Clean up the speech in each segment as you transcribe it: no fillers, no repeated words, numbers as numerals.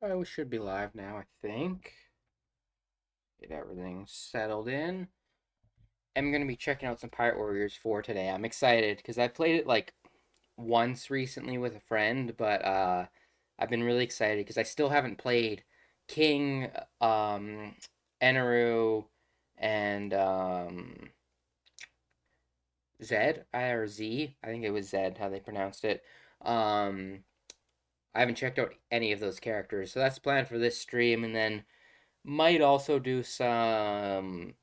We should be live now, I think. Get everything settled in. I'm gonna be checking out some Pirate Warriors 4 today. I'm excited because I played it like once recently with a friend, but I've been really excited because I still haven't played King, Eneru, and Zed or Z. I think it was Zed how they pronounced it. Um, I haven't checked out any of those characters, so that's the plan for this stream, and then might also do some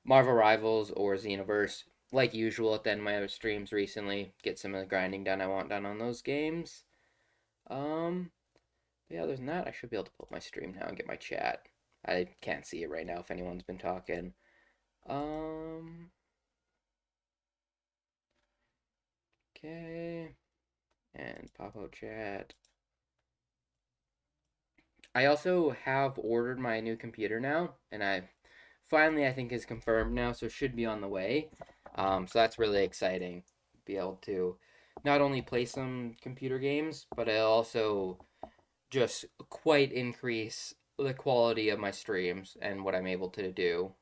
Marvel Rivals or Xenoverse, like usual at the end of my other streams recently. Get some of the grinding done I want done on those games. Um, yeah, other than that, I should be able to pull up my stream now and get my chat. I can't see it right now if anyone's been talking. Um, okay, and pop out chat. I also have ordered my new computer now, and I think is confirmed now, so it should be on the way. So that's really exciting. Be able to not only play some computer games, but I also just quite increase the quality of my streams and what I'm able to do.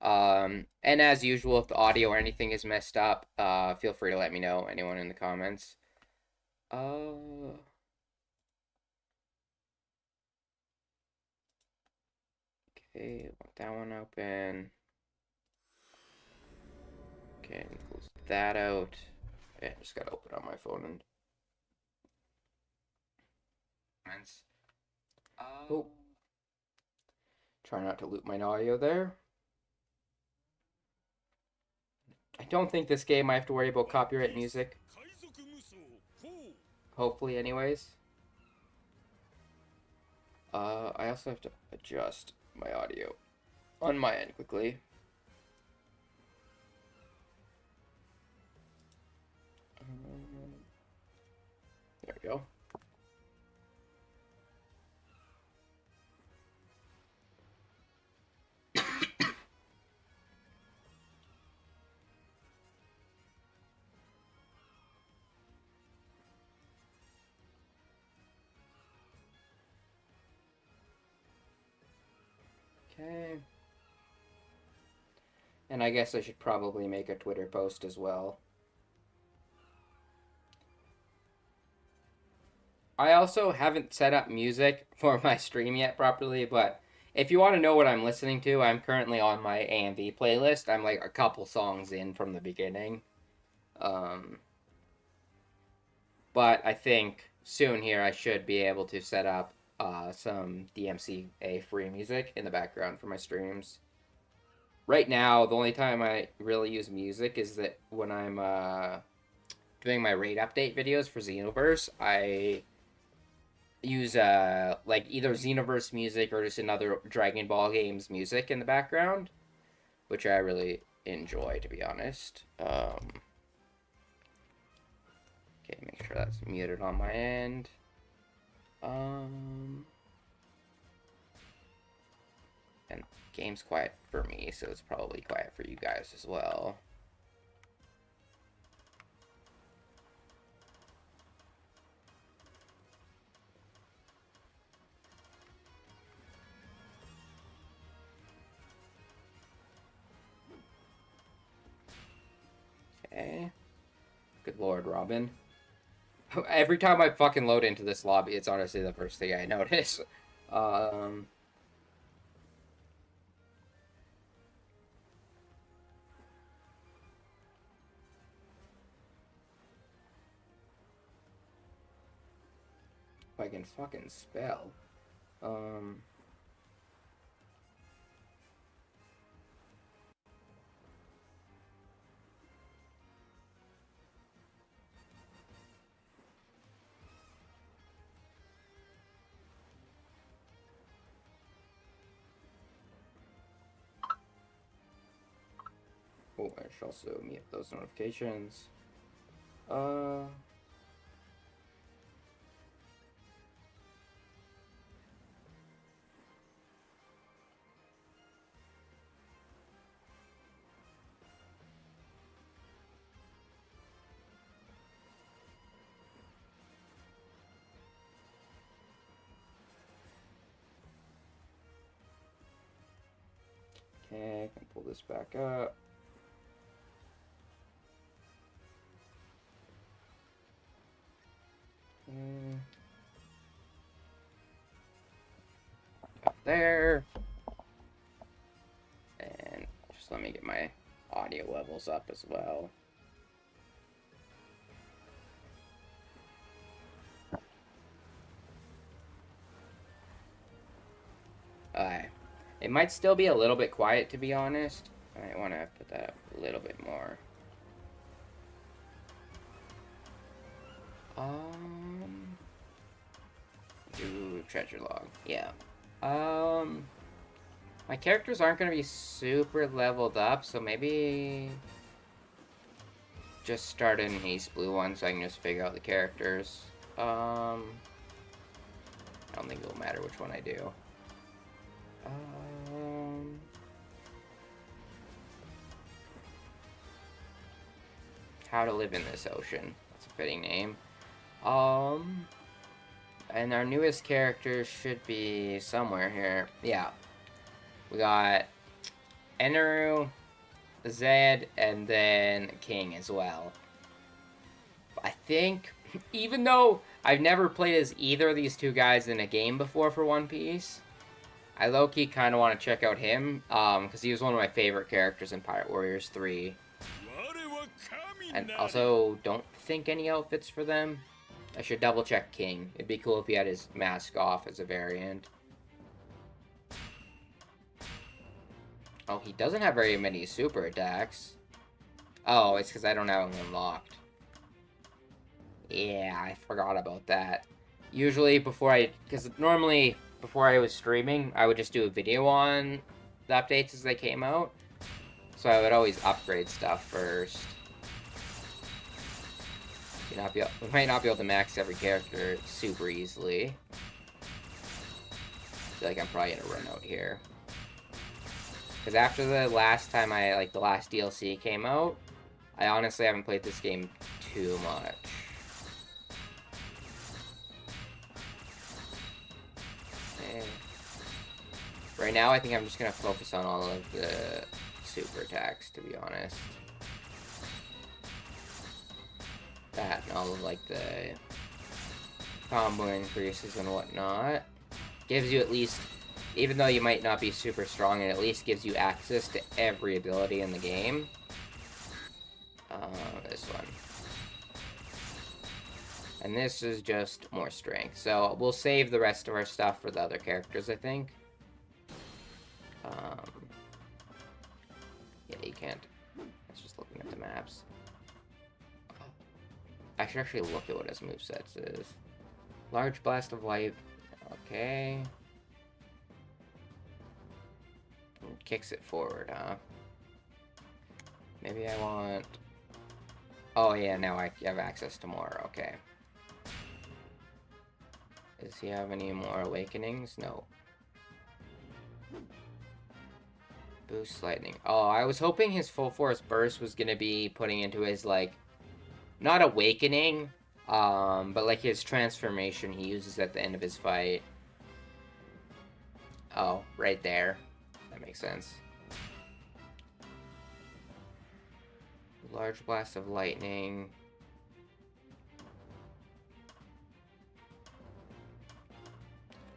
And as usual, if the audio or anything is messed up, feel free to let me know. Anyone in the comments. Uh, okay, want that one open. Okay, close that out. Yeah, just gotta open on my phone and comments. Oh, try not to loop my audio there. I don't think this game I have to worry about copyright music. Hopefully, anyways. I also have to adjust my audio on my end quickly. There we go. Okay. And I guess I should probably make a Twitter post as well. I also haven't set up music for my stream yet properly, but if you want to know what I'm listening to, I'm currently on my AMV playlist. I'm like a couple songs in from the beginning. Um, but I think soon here I should be able to set up some DMCA free music in the background for my streams. Right now, the only time I really use music is that when I'm doing my raid update videos for Xenoverse, I use like either Xenoverse music or just another Dragon Ball games music in the background, which I really enjoy, to be honest. Okay, make sure that's muted on my end. Um, and game's quiet for me, so it's probably quiet for you guys as well. Okay. Good lord, Robin. Every time I fucking load into this lobby, it's honestly the first thing I notice. Um, if I can fucking spell. Um, oh, I should also mute those notifications. Uh, this back up. Up there. And just let me get my audio levels up as well. It might still be a little bit quiet, to be honest. I might want to put that up a little bit more. Do treasure log. Yeah. My characters aren't going to be super leveled up, so maybe just start an Ace Blue one so I can just figure out the characters. I don't think it'll matter which one I do. How to Live in This Ocean. That's a fitting name. And our newest character should be somewhere here. Yeah. We got Eneru, Zed, and then King as well. I think, even though I've never played as either of these two guys in a game before for One Piece, I low-key kind of want to check out him, because he was one of my favorite characters in Pirate Warriors 3. And also, don't think any outfits for them. I should double-check King. It'd be cool if he had his mask off as a variant. Oh, he doesn't have very many super attacks. Oh, it's because I don't have him unlocked. Yeah, I forgot about that. Usually because normally before I was streaming, I would just do a video on the updates as they came out. So I would always upgrade stuff first. We might not be able to max every character super easily. I feel like I'm probably gonna run out here. Because after the last time the last DLC came out, I honestly haven't played this game too much. Okay. Right now, I think I'm just gonna focus on all of the super attacks, to be honest. That and all of, like, the combo increases and whatnot. Gives you at least, even though you might not be super strong, it at least gives you access to every ability in the game. This one. And this is just more strength. So we'll save the rest of our stuff for the other characters, I think. Yeah, you can't. It's just looking at the maps. I should actually look at what his movesets is. Large Blast of Light. Okay. Kicks it forward, huh? Maybe I want... Oh, yeah, now I have access to more. Okay. Does he have any more awakenings? No. Boost lightning. Oh, I was hoping his full force burst was gonna be putting into his, like... Not awakening, but like his transformation he uses at the end of his fight. Oh, right there. That makes sense. Large Blast of Lightning.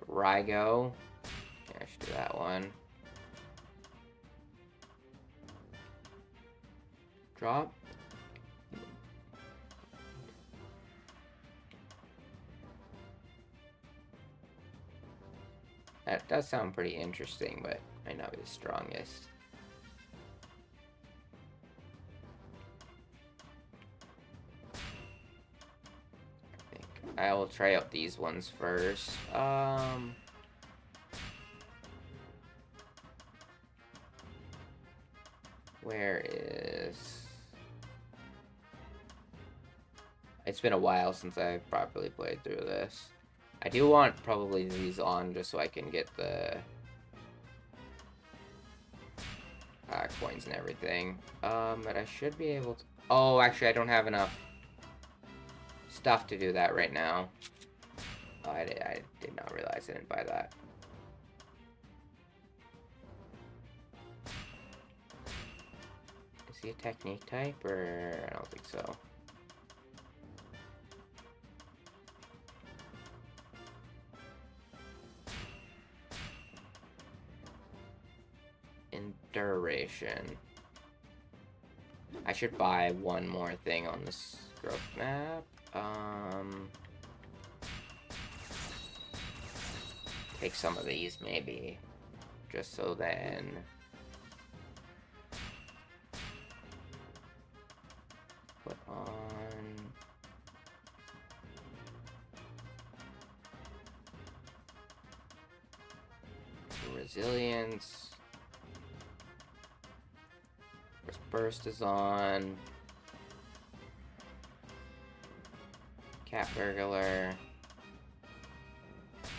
Rygo. Yeah, I should do that one. Drop. That does sound pretty interesting, but might not be the strongest. I think I will try out these ones first. Where is... It's been a while since I've properly played through this. I do want probably these on just so I can get the coins and everything. But I should be able to... Oh, actually, I don't have enough stuff to do that right now. Oh, I did not realize I didn't buy that. Is he a technique type, or I don't think so. Duration. I should buy one more thing on this growth map. Take some of these, maybe. Just so then... Put on... Resilience. Burst is on. Cat Burglar.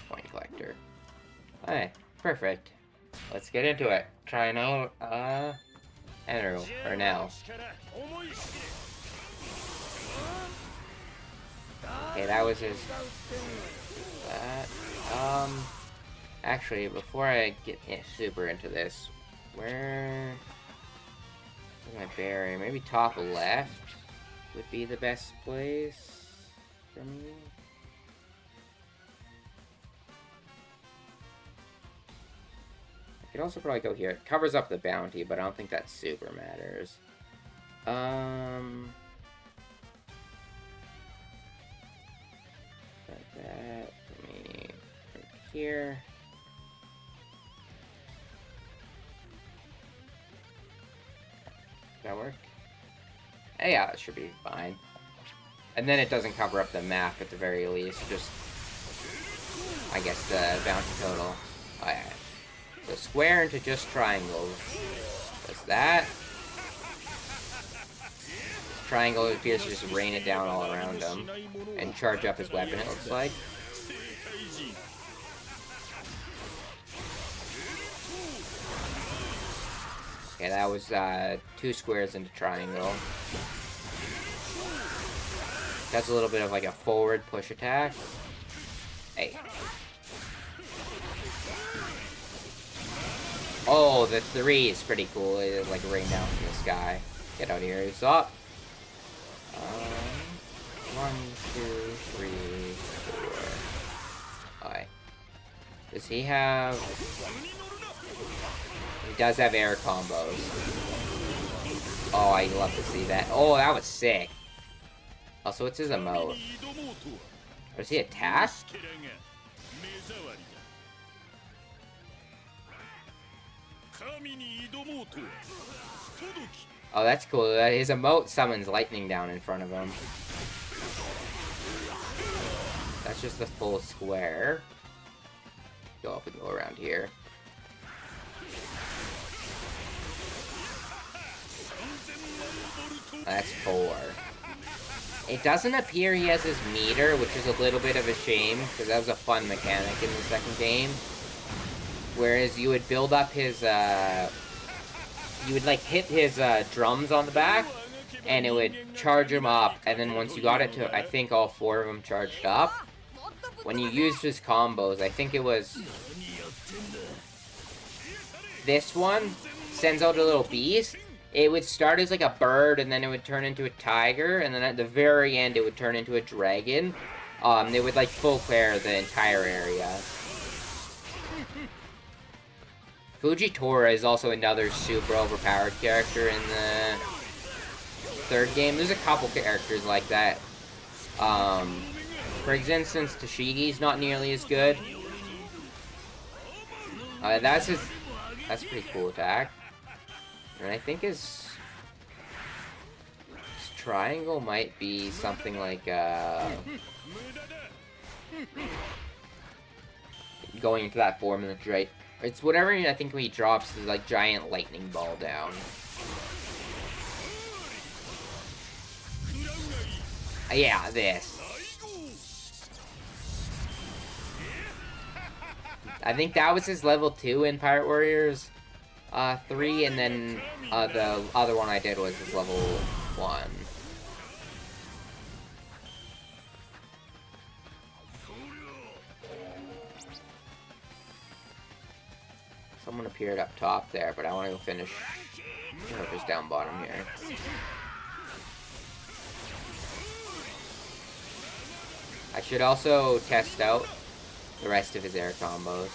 Coin Collector. Alright, perfect. Let's get into it. Try no, Andrew, or Nell. Okay, that was his... Actually, before I get super into this, where's my barrier? Maybe top left would be the best place for me. I could also probably go here. It covers up the bounty, but I don't think that super matters. Like that. Let me put it here. That work? Yeah, it should be fine. And then it doesn't cover up the map at the very least, just, I guess, the bounty total. Oh, yeah. So square into just triangles. Does that. Triangle appears to just rain it down all around him. And charge up his weapon, it looks like. Okay, that was 2 squares into triangle. That's a little bit of like a forward push attack. Hey. Oh, the 3 is pretty cool. It like rained down from the sky. Get out of here. He's up. 1, 2, 3, 4. Alright. Does he have... He does have air combos. Oh, I love to see that. Oh, that was sick. Also, what's his emote? Or does he attack? Oh, that's cool. His emote summons lightning down in front of him. That's just the full square. Go up and go around here. That's 4. It doesn't appear he has his meter, which is a little bit of a shame, because that was a fun mechanic in the second game. Whereas you would build up his, you would, like, hit his, drums on the back, and it would charge him up, and then once you got it to, I think, all 4 of them charged up, when you used his combos, I think it was... This one sends out a little beast. It would start as like a bird, and then it would turn into a tiger, and then at the very end it would turn into a dragon. They would like full clear the entire area. Fujitora is also another super overpowered character in the 3rd game. There's a couple characters like that. For instance, Tashigi's not nearly as good. That's a pretty cool attack. And I think his triangle might be something like, going into that form in the right. It's whatever, I think, when he drops the, like, giant lightning ball down. Yeah, this. I think that was his level 2 in Pirate Warriors 3, and then the other one I did was his level 1. Someone appeared up top there, but I want to go finish Or just down bottom here. I should also test out the rest of his air combos.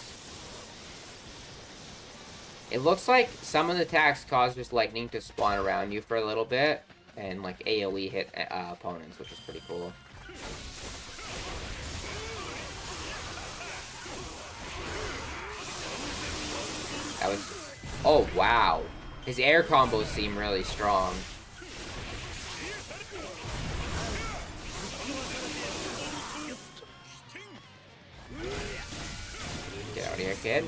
It looks like some of the attacks cause just lightning to spawn around you for a little bit, and like AoE hit opponents, which is pretty cool. That was... Oh, wow. His air combos seem really strong. Get out of here, kid.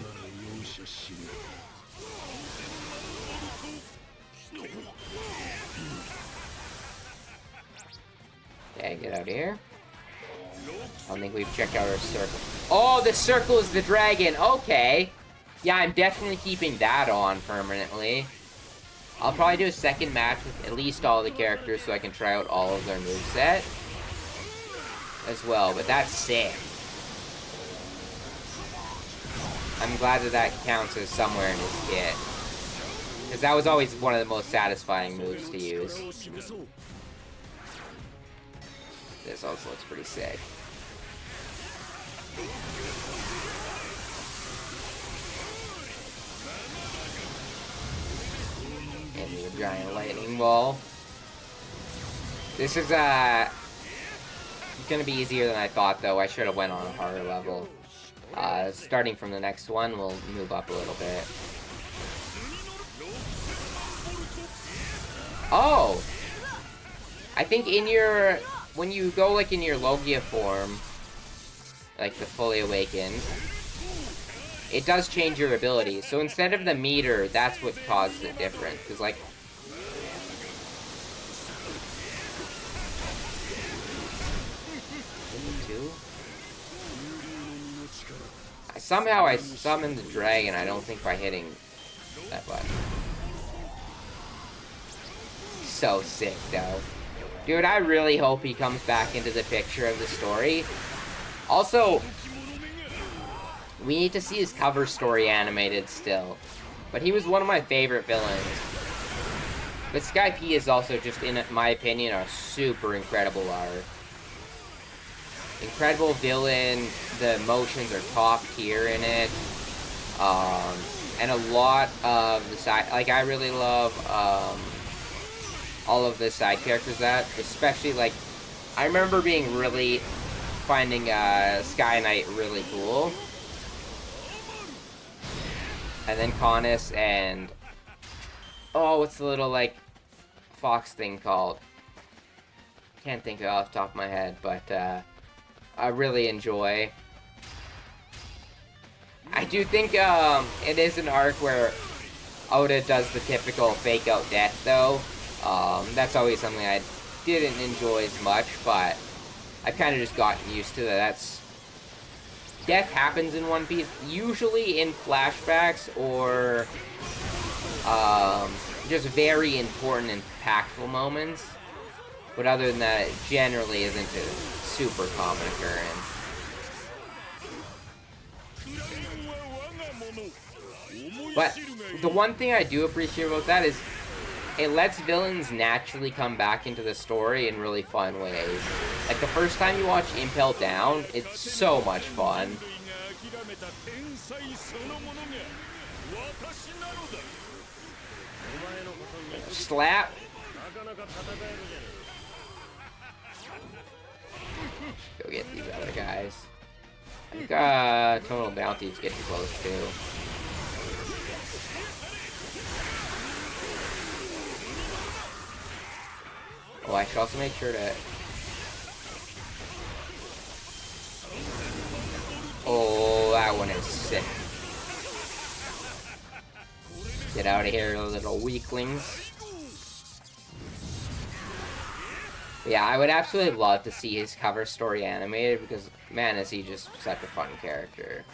Okay, get out of here. I don't think we've checked out our circle. Oh, the circle is the dragon. Okay. Yeah, I'm definitely keeping that on permanently. I'll probably do a second match with at least all the characters so I can try out all of their moveset as well, but that's sick. I'm glad that that counts as somewhere in his kit. Because that was always one of the most satisfying moves to use. This also looks pretty sick. And the giant lightning ball. This is gonna be easier than I thought, though. I should have went on a harder level. Starting from the next one, we'll move up a little bit. Oh! I think in your... When you go, like, in your Logia form, like the fully awakened, it does change your abilities. So instead of the meter, that's what causes it different. Because, like... Somehow I summoned the dragon, I don't think by hitting that button. So sick, though. Dude, I really hope he comes back into the picture of the story. Also, we need to see his cover story animated still. But he was one of my favorite villains. But Sky P is also just, in my opinion, a super incredible arc. Incredible villain, the emotions are top tier in it. And a lot of the side, like, I really love, all of the side characters that, especially, like, I remember finding Sky Knight really cool. And then Conus and, oh, what's the little, like, fox thing called? Can't think of it off the top of my head, but, I really enjoy. I do think, it is an arc where Oda does the typical fake out death, though. That's always something I didn't enjoy as much, but I've kind of just gotten used to that. Death happens in One Piece, usually in flashbacks or, just very important and impactful moments. But other than that, it generally isn't a super common occurrence. But the one thing I do appreciate about that is it lets villains naturally come back into the story in really fun ways. Like, the first time you watch Impel Down, it's so much fun. Slap! Go get these other guys. I think, Total Bounty's getting close, too. Oh, I should also make sure to... Oh, that one is sick. Get out of here, little weaklings. Yeah, I would absolutely love to see his cover story animated because, man, is he just such a fun character.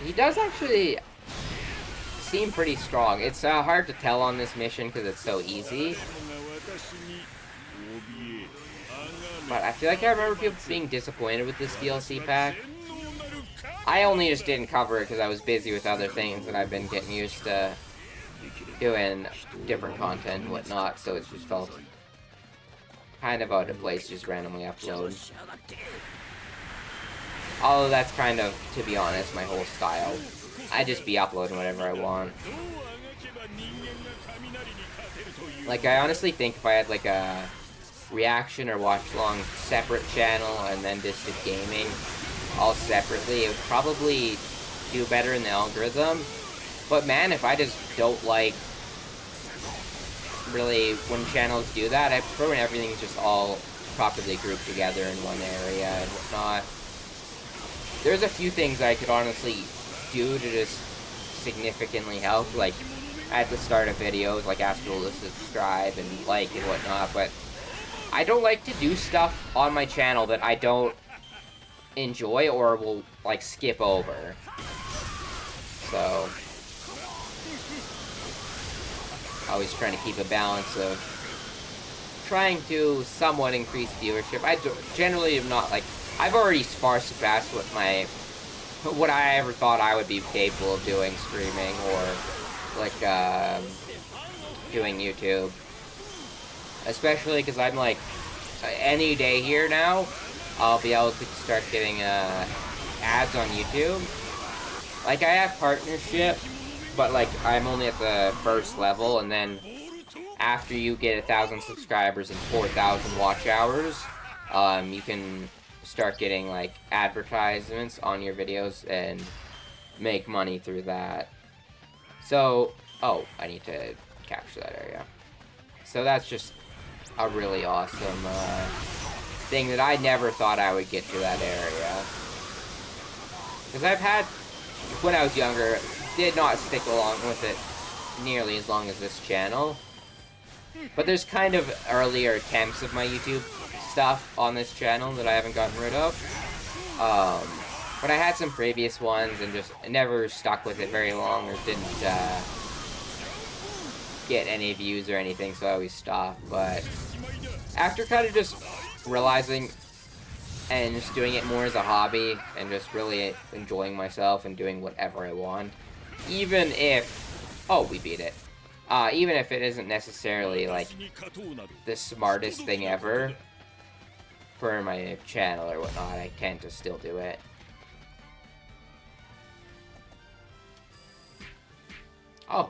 He does actually seem pretty strong. It's hard to tell on this mission because it's so easy. But I feel like I remember people being disappointed with this DLC pack. I only just didn't cover it because I was busy with other things and I've been getting used to doing different content and whatnot, so it just felt kind of out of place to just randomly upload. Although that's kind of, to be honest, my whole style. I just be uploading whatever I want. Like, I honestly think if I had, like, a reaction or watch-along separate channel and then just did gaming all separately, it would probably do better in the algorithm. But man, if I just don't like, really, when channels do that, I prefer when everything's just all properly grouped together in one area and whatnot. There's a few things I could honestly do to just significantly help, like at the start of videos, like ask people to subscribe and like and whatnot, but I don't like to do stuff on my channel that I don't enjoy or will, like, skip over. So, always trying to keep a balance of trying to somewhat increase viewership. I generally am not, like, I've already far surpassed what I ever thought I would be capable of doing, streaming or, like, doing YouTube. Especially because I'm, like, any day here now, I'll be able to start getting, ads on YouTube. Like, I have partnership, but, like, I'm only at the first level, and then after you get 1,000 subscribers and 4,000 watch hours, you can start getting, like, advertisements on your videos and make money through that. So, oh, I need to capture that area. So that's just a really awesome thing that I never thought I would get to that area. Because I've had, when I was younger, did not stick along with it nearly as long as this channel. But there's kind of earlier attempts of my YouTube stuff on this channel that I haven't gotten rid of. But I had some previous ones and just never stuck with it very long or didn't get any views or anything, so I always stopped. But after kind of just realizing and just doing it more as a hobby and just really enjoying myself and doing whatever I want, even if, oh, we beat it. Even if it isn't necessarily, like, the smartest thing ever for my channel or whatnot, I tend to still do it. Oh,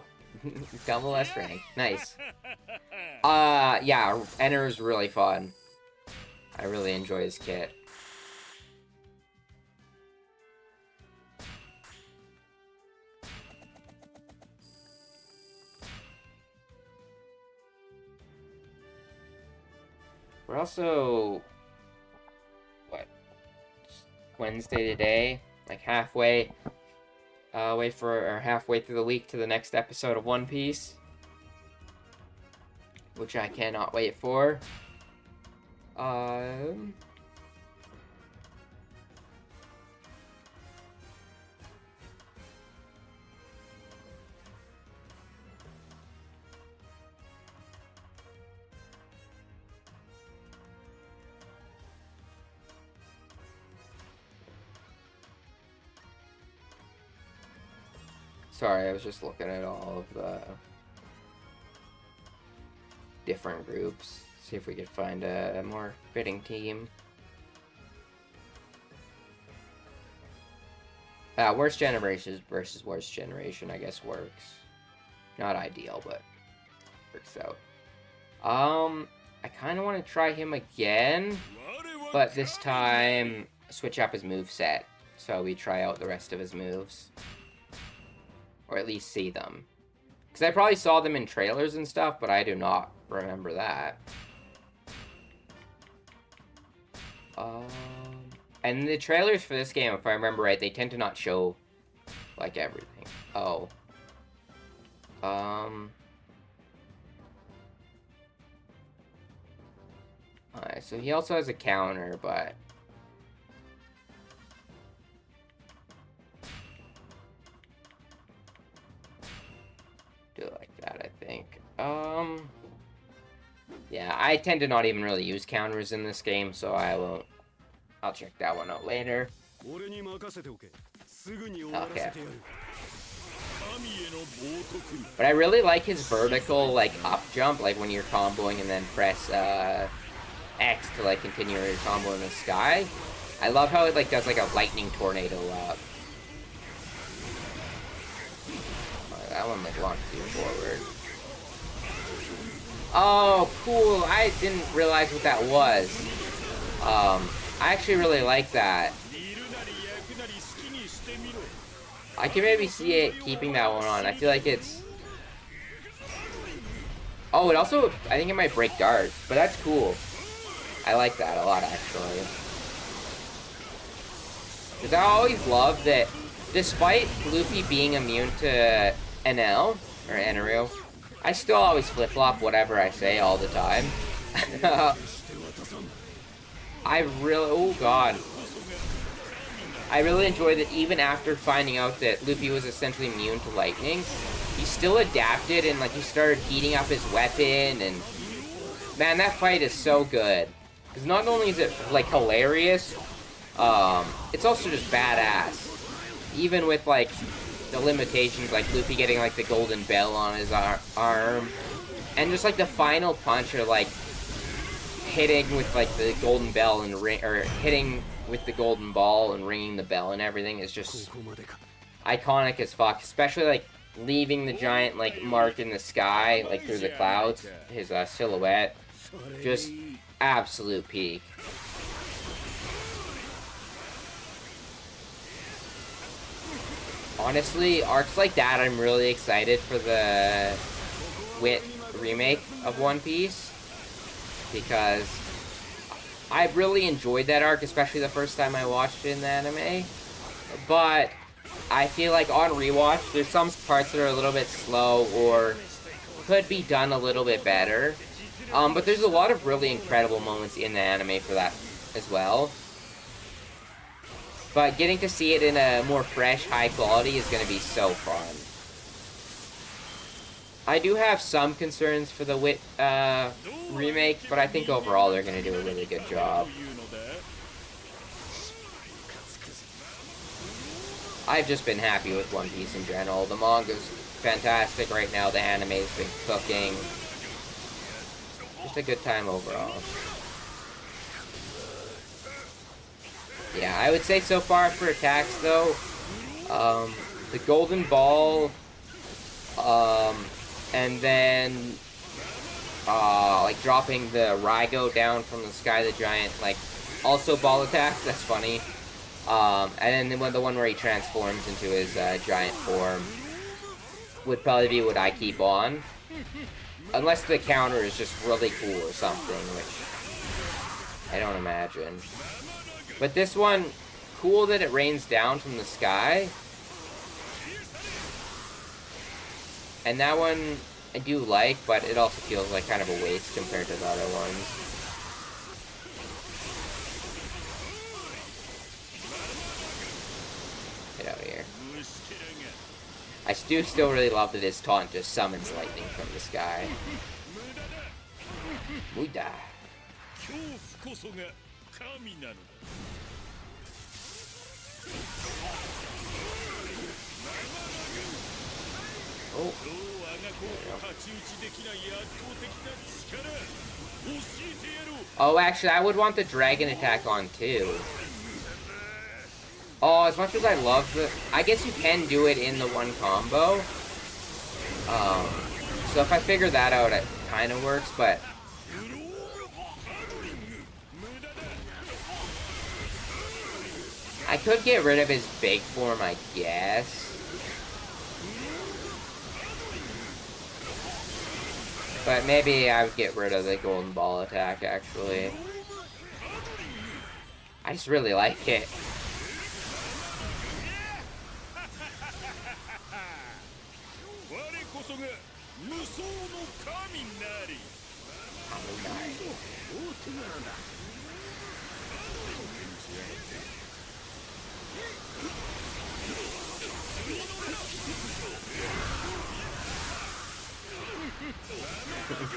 double S rank. Nice. Yeah, Enter's really fun. I really enjoy his kit. We're also, what, Wednesday today, like halfway halfway through the week to the next episode of One Piece, which I cannot wait for. Sorry, I was just looking at all of the different groups. See if we could find a more fitting team. Worst generation versus worst generation, I guess, works. Not ideal, but works out. I kind of want to try him again, but this time switch up his moveset, so we try out the rest of his moves. Or at least see them. Because I probably saw them in trailers and stuff, but I do not remember that. And the trailers for this game, if I remember right, they tend to not show, like, everything. Oh. Alright, so he also has a counter, but Yeah, I tend to not even really use counters in this game, so I won't. I'll check that one out later. Okay. But I really like his vertical, like, up jump, like when you're comboing and then press X to, like, continue your combo in the sky. I love how it, like, does, like, a lightning tornado up. Oh, that one, like, launched you forward. Oh, cool. I didn't realize what that was. I actually really like that. I can maybe see it keeping that one on. I feel like it's... Oh, it also... I think it might break darts, but that's cool. I like that a lot, actually. Because I always love that, despite Luffy being immune to NL, or Enru, I still always flip-flop whatever I say all the time. I really... Oh, God. I really enjoy that even after finding out that Luffy was essentially immune to lightning, he still adapted and, like, he started heating up his weapon, and... Man, that fight is so good. Because not only is it, like, hilarious, it's also just badass. Even with, like, the limitations, like Luffy getting, like, the golden bell on his arm. And just, like, the final punch, or, like, hitting with, like, the golden bell and hitting with the golden ball and ringing the bell and everything is just iconic as fuck. Especially, like, leaving the giant, like, mark in the sky, like, through the clouds. His silhouette. Just absolute peak. Honestly, arcs like that, I'm really excited for the Wit remake of One Piece. Because I really enjoyed that arc, especially the first time I watched it in the anime. But I feel like on rewatch, there's some parts that are a little bit slow or could be done a little bit better. But there's a lot of really incredible moments in the anime for that as well. But getting to see it in a more fresh, high quality is going to be so fun. I do have some concerns for the Wit remake, but I think overall they're going to do a really good job. I've just been happy with One Piece in general. The manga's fantastic right now. The anime's been cooking. Just a good time overall. Yeah, I would say so far for attacks, though, the Golden Ball, and then, like, dropping the Raigo down from the Sky the Giant, like, also ball attack, that's funny. And then the one where he transforms into his giant form would probably be what I keep on. Unless the counter is just really cool or something, which I don't imagine. But this one, cool that it rains down from the sky. And that one I do like, but it also feels like kind of a waste compared to the other ones. Get out of here. I do still really love that his taunt just summons lightning from the sky. Muda. Oh. Oh, actually, I would want the dragon attack on too. Oh, as much as I love the... I guess you can do it in the one combo. So if I figure that out, it kind of works, but... I could get rid of his big form, I guess. But maybe I would get rid of the golden ball attack, actually. I just really like it.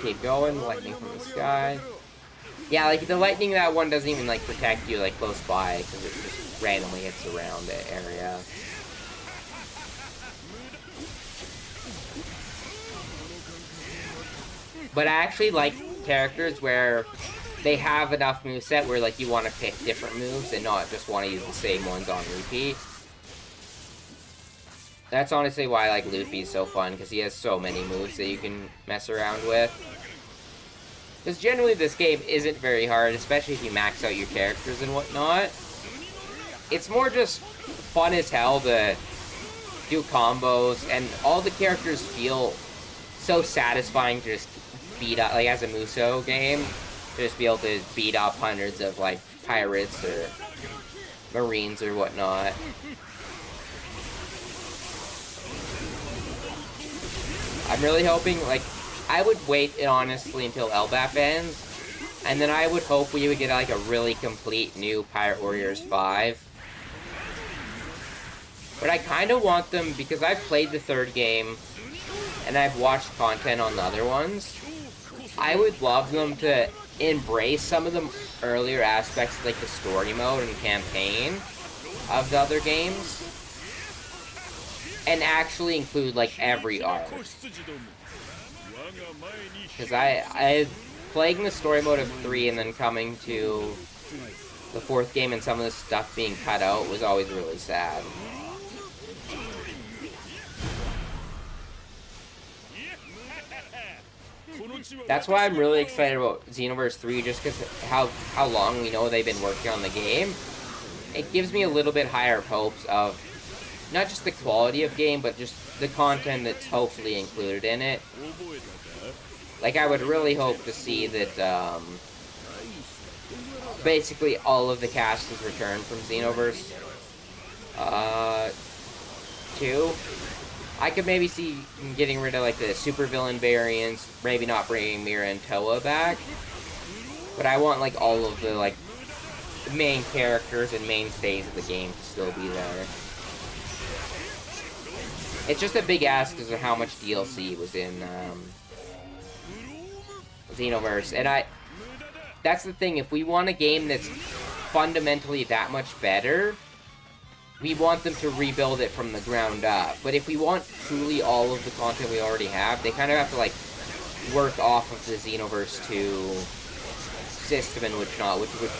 keep going. Lightning from the sky. Yeah, like the lightning that one doesn't even like protect you like close by because it just randomly hits around the area. But I actually like characters where they have enough moveset where like you want to pick different moves and not just want to use the same ones on repeat. That's honestly why I like Luffy's so fun, because he has so many moves that you can mess around with. Because generally this game isn't very hard, especially if you max out your characters and whatnot. It's more just fun as hell to do combos, and all the characters feel so satisfying to just beat up, like as a Muso game, to just be able to beat up hundreds of like pirates or marines or whatnot. I'm really hoping, like, I would wait honestly until LBAP ends, and then I would hope we would get like a really complete new Pirate Warriors 5. But I kind of want them, because I've played the third game and I've watched content on the other ones. I would love them to embrace some of the earlier aspects, like the story mode and campaign of the other games, and actually include like every arc. Because I playing the story mode of 3 and then coming to the 4th game and some of the stuff being cut out was always really sad. That's why I'm really excited about Xenoverse 3, just because how long we know they've been working on the game. It gives me a little bit higher hopes of not just the quality of game, but just the content that's hopefully included in it. Like, I would really hope to see that, basically all of the cast is returned from Xenoverse 2. I could maybe see getting rid of, like, the supervillain variants, maybe not bringing Mira and Toa back. But I want, like, all of the, like, main characters and mainstays of the game to still be there. It's just a big ask because of how much DLC was in, Xenoverse. And that's the thing, if we want a game that's fundamentally that much better, we want them to rebuild it from the ground up. But if we want truly all of the content we already have, they kind of have to, like, work off of the Xenoverse 2 system and whatnot, which would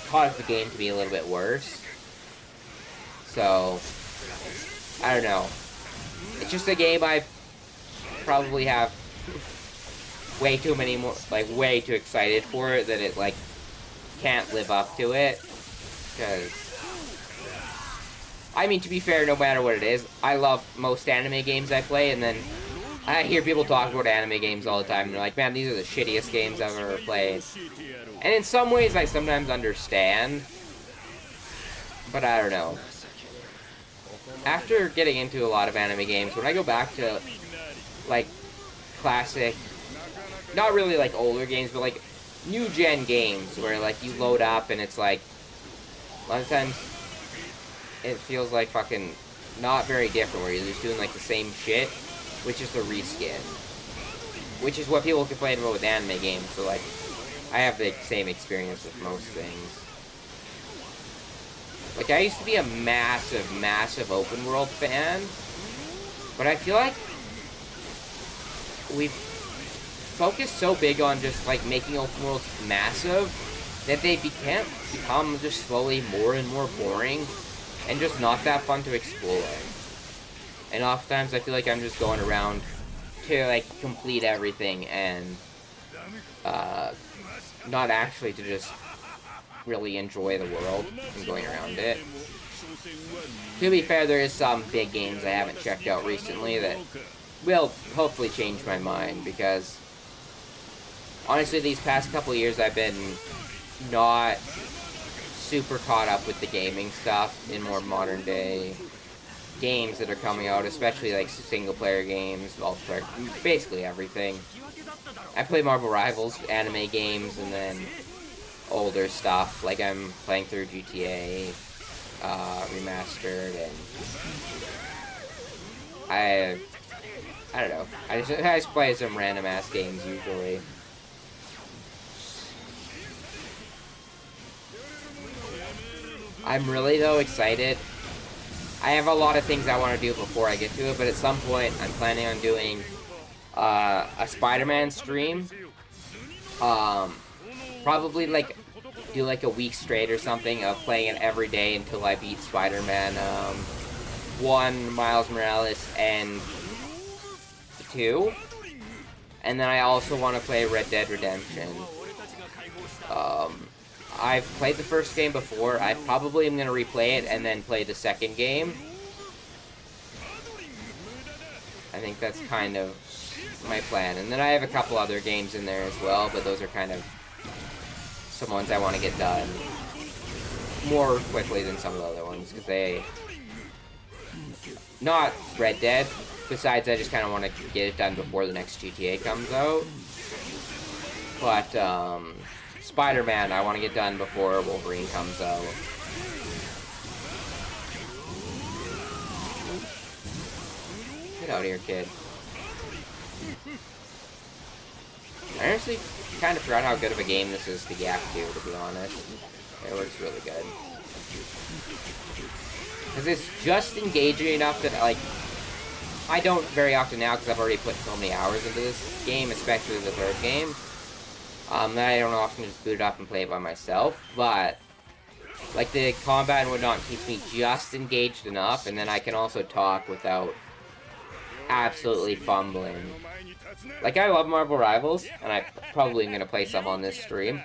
cause the game to be a little bit worse. So, I don't know. It's just a game I probably have way too many more, like, way too excited for it, that it, like, can't live up to it. Because, I mean, to be fair, no matter what it is, I love most anime games I play, and then I hear people talk about anime games all the time, and they're like, man, these are the shittiest games I've ever played. And in some ways, I sometimes understand, but I don't know. After getting into a lot of anime games, when I go back to, like, classic, not really, like, older games, but, like, new-gen games, where, like, you load up and it's, like, a lot of times it feels like fucking not very different, where you're just doing, like, the same shit, which is the reskin. Which is what people complain about with anime games, so, like, I have the same experience with most things. Like, I used to be a massive, massive open world fan, but I feel like we've focused so big on just, like, making open worlds massive that they become just slowly more and more boring and just not that fun to explore. And oftentimes I feel like I'm just going around to, like, complete everything and not actually to just really enjoy the world and going around it. To be fair, there is some big games I haven't checked out recently that will hopefully change my mind, because honestly, these past couple years I've been not super caught up with the gaming stuff in more modern day games that are coming out, especially like single player games, multiplayer, basically everything. I play Marvel Rivals anime games, and then older stuff, like I'm playing through GTA Remastered, and I don't know, I just play some random ass games usually. I'm really, though, excited. I have a lot of things I want to do before I get to it, but at some point, I'm planning on doing a Spider-Man stream. Probably, like, do, like, a week straight or something of playing it every day until I beat Spider-Man 1, Miles Morales, and 2. And then I also want to play Red Dead Redemption. I've played the first game before. I probably am going to replay it and then play the second game. I think that's kind of my plan. And then I have a couple other games in there as well, but those are kind of some ones I want to get done more quickly than some of the other ones, because they... Not Red Dead. Besides, I just kind of want to get it done before the next GTA comes out. But, Spider-Man, I want to get done before Wolverine comes out. Get out of here, kid. I honestly kind of forgot how good of a game this is to get to be honest. It works really good. Because it's just engaging enough that, like, I don't very often now because I've already put so many hours into this game, especially the third game. That I don't often just boot it up and play it by myself, but like the combat and whatnot keeps me just engaged enough, and then I can also talk without absolutely fumbling. Like, I love Marvel Rivals, and I probably am going to play some on this stream,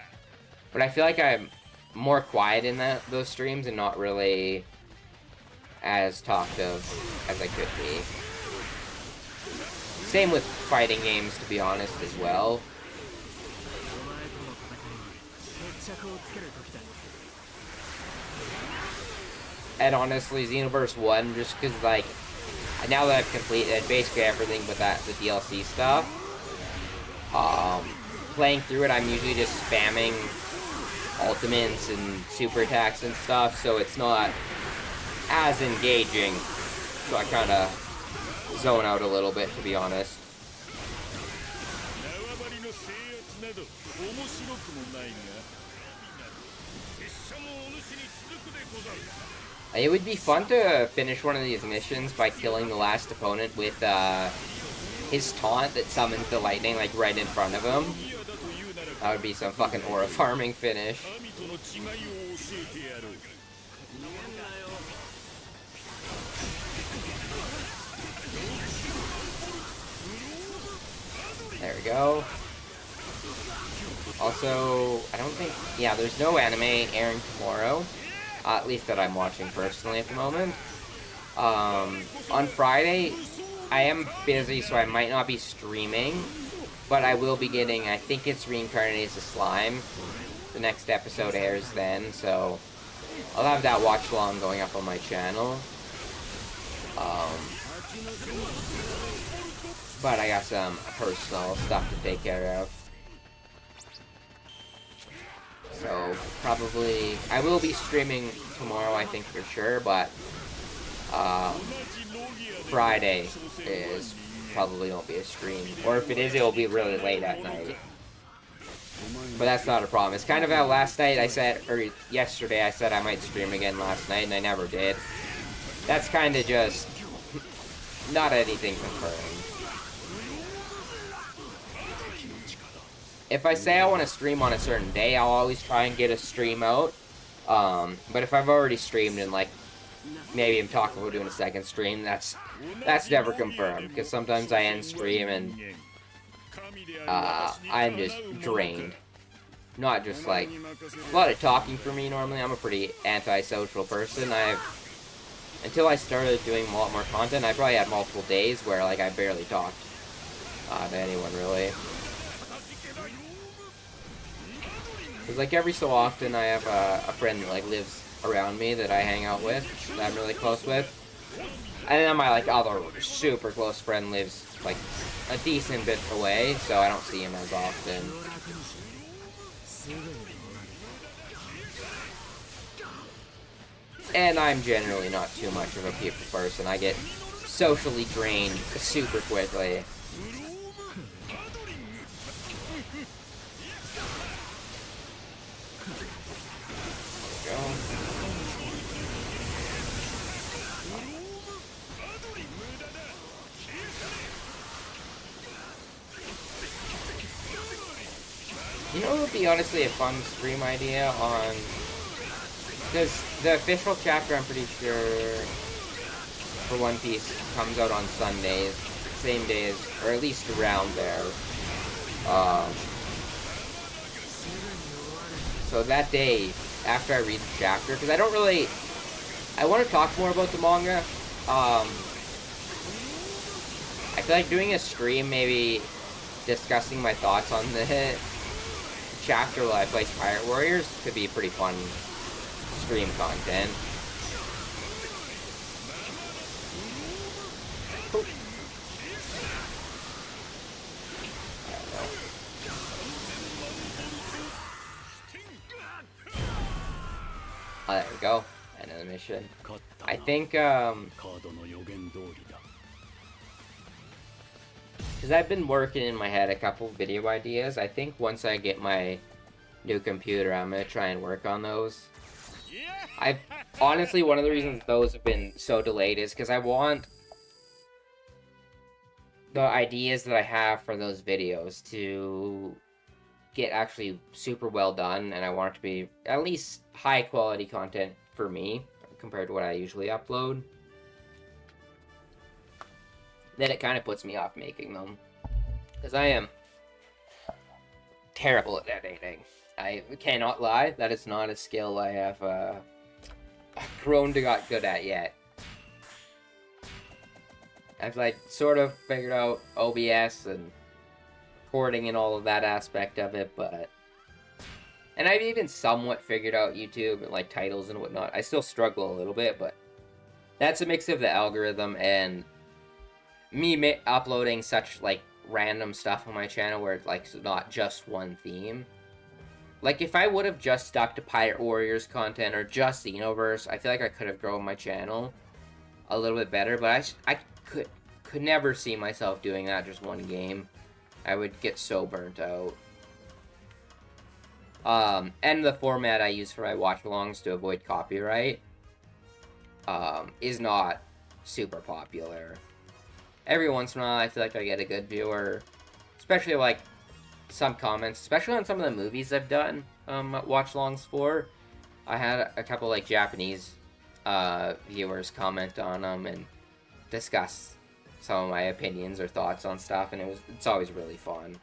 but I feel like I'm more quiet in those streams and not really as talkative as I could be. Same with fighting games, to be honest, as well. And honestly, Xenoverse 1, just because, like, now that I've completed basically everything but the DLC stuff, playing through it, I'm usually just spamming ultimates and super attacks and stuff, so it's not as engaging. So I kind of zone out a little bit, to be honest. It would be fun to finish one of these missions by killing the last opponent with his taunt that summons the lightning, like, right in front of him. That would be some fucking aura farming finish. There we go. Also, I don't think... Yeah, there's no anime airing tomorrow. At least that I'm watching personally at the moment. On Friday, I am busy, so I might not be streaming. But I will be getting, I think it's Reincarnated as a Slime. The next episode airs then, so I'll have that watch along going up on my channel. But I got some personal stuff to take care of. So, probably, I will be streaming tomorrow, I think, for sure, but Friday is probably won't be a stream. Or if it is, it will be really late at night. But that's not a problem. It's kind of how last night I said, or yesterday I said I might stream again last night, and I never did. That's kind of just not anything confirmed. If I say I want to stream on a certain day, I'll always try and get a stream out. But if I've already streamed and, like, maybe I'm talking about doing a second stream, that's never confirmed. Because sometimes I end stream and I'm just drained. Not just, like, a lot of talking for me normally. I'm a pretty antisocial person. Until I started doing a lot more content, I probably had multiple days where, like, I barely talked to anyone, really. Because, like, every so often I have a friend that, like, lives around me that I hang out with, that I'm really close with. And then my, like, other super close friend lives, like, a decent bit away, so I don't see him as often. And I'm generally not too much of a people person. I get socially drained super quickly. would be honestly a fun stream idea on, because the official chapter, I'm pretty sure, for One Piece comes out on Sundays, same day as, or at least around there. So that day, after I read the chapter, because I want to talk more about the manga. I feel like doing a stream, maybe discussing my thoughts on the chapter while I play Pirate Warriors could be pretty fun stream content. Cool. Oh, there we go. End of the mission. I think, because I've been working in my head a couple video ideas. I think once I get my new computer, I'm going to try and work on those. Honestly, one of the reasons those have been so delayed is because I want the ideas that I have for those videos to get actually super well done, and I want it to be at least high quality content for me compared to what I usually upload. Then it kind of puts me off making them, because I am terrible at editing. I cannot lie, that is not a skill I have grown to got good at yet. I've like sort of figured out OBS and recording and all of that aspect of it, and I've even somewhat figured out YouTube and like titles and whatnot. I still struggle a little bit, but that's a mix of the algorithm and me uploading such like random stuff on my channel where it's like not just one theme. Like if I would have just stuck to Pirate Warriors content or just Xenoverse, I feel like I could have grown my channel a little bit better, but I could never see myself doing that just one game. I would get so burnt out. And the format I use for my watch-alongs to avoid copyright is not super popular. Every once in a while, I feel like I get a good viewer, especially like some comments, especially on some of the movies I've done watch-alongs for. I had a couple like Japanese viewers comment on them and discuss some of my opinions or thoughts on stuff, and it's always really fun.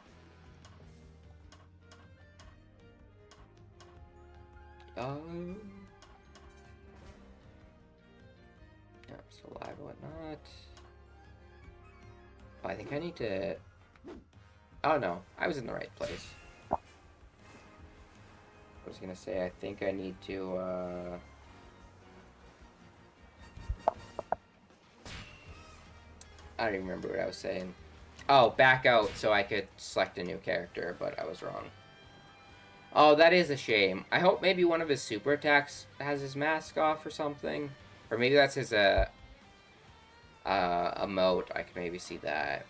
Yeah, I'm still alive and whatnot. Oh, I think I need to... Oh no, I was in the right place. I was gonna say, I think I need to, I don't even remember what I was saying. Oh, back out so I could select a new character, but I was wrong. Oh, that is a shame. I hope maybe one of his super attacks has his mask off or something. Or maybe that's his, emote. I can maybe see that.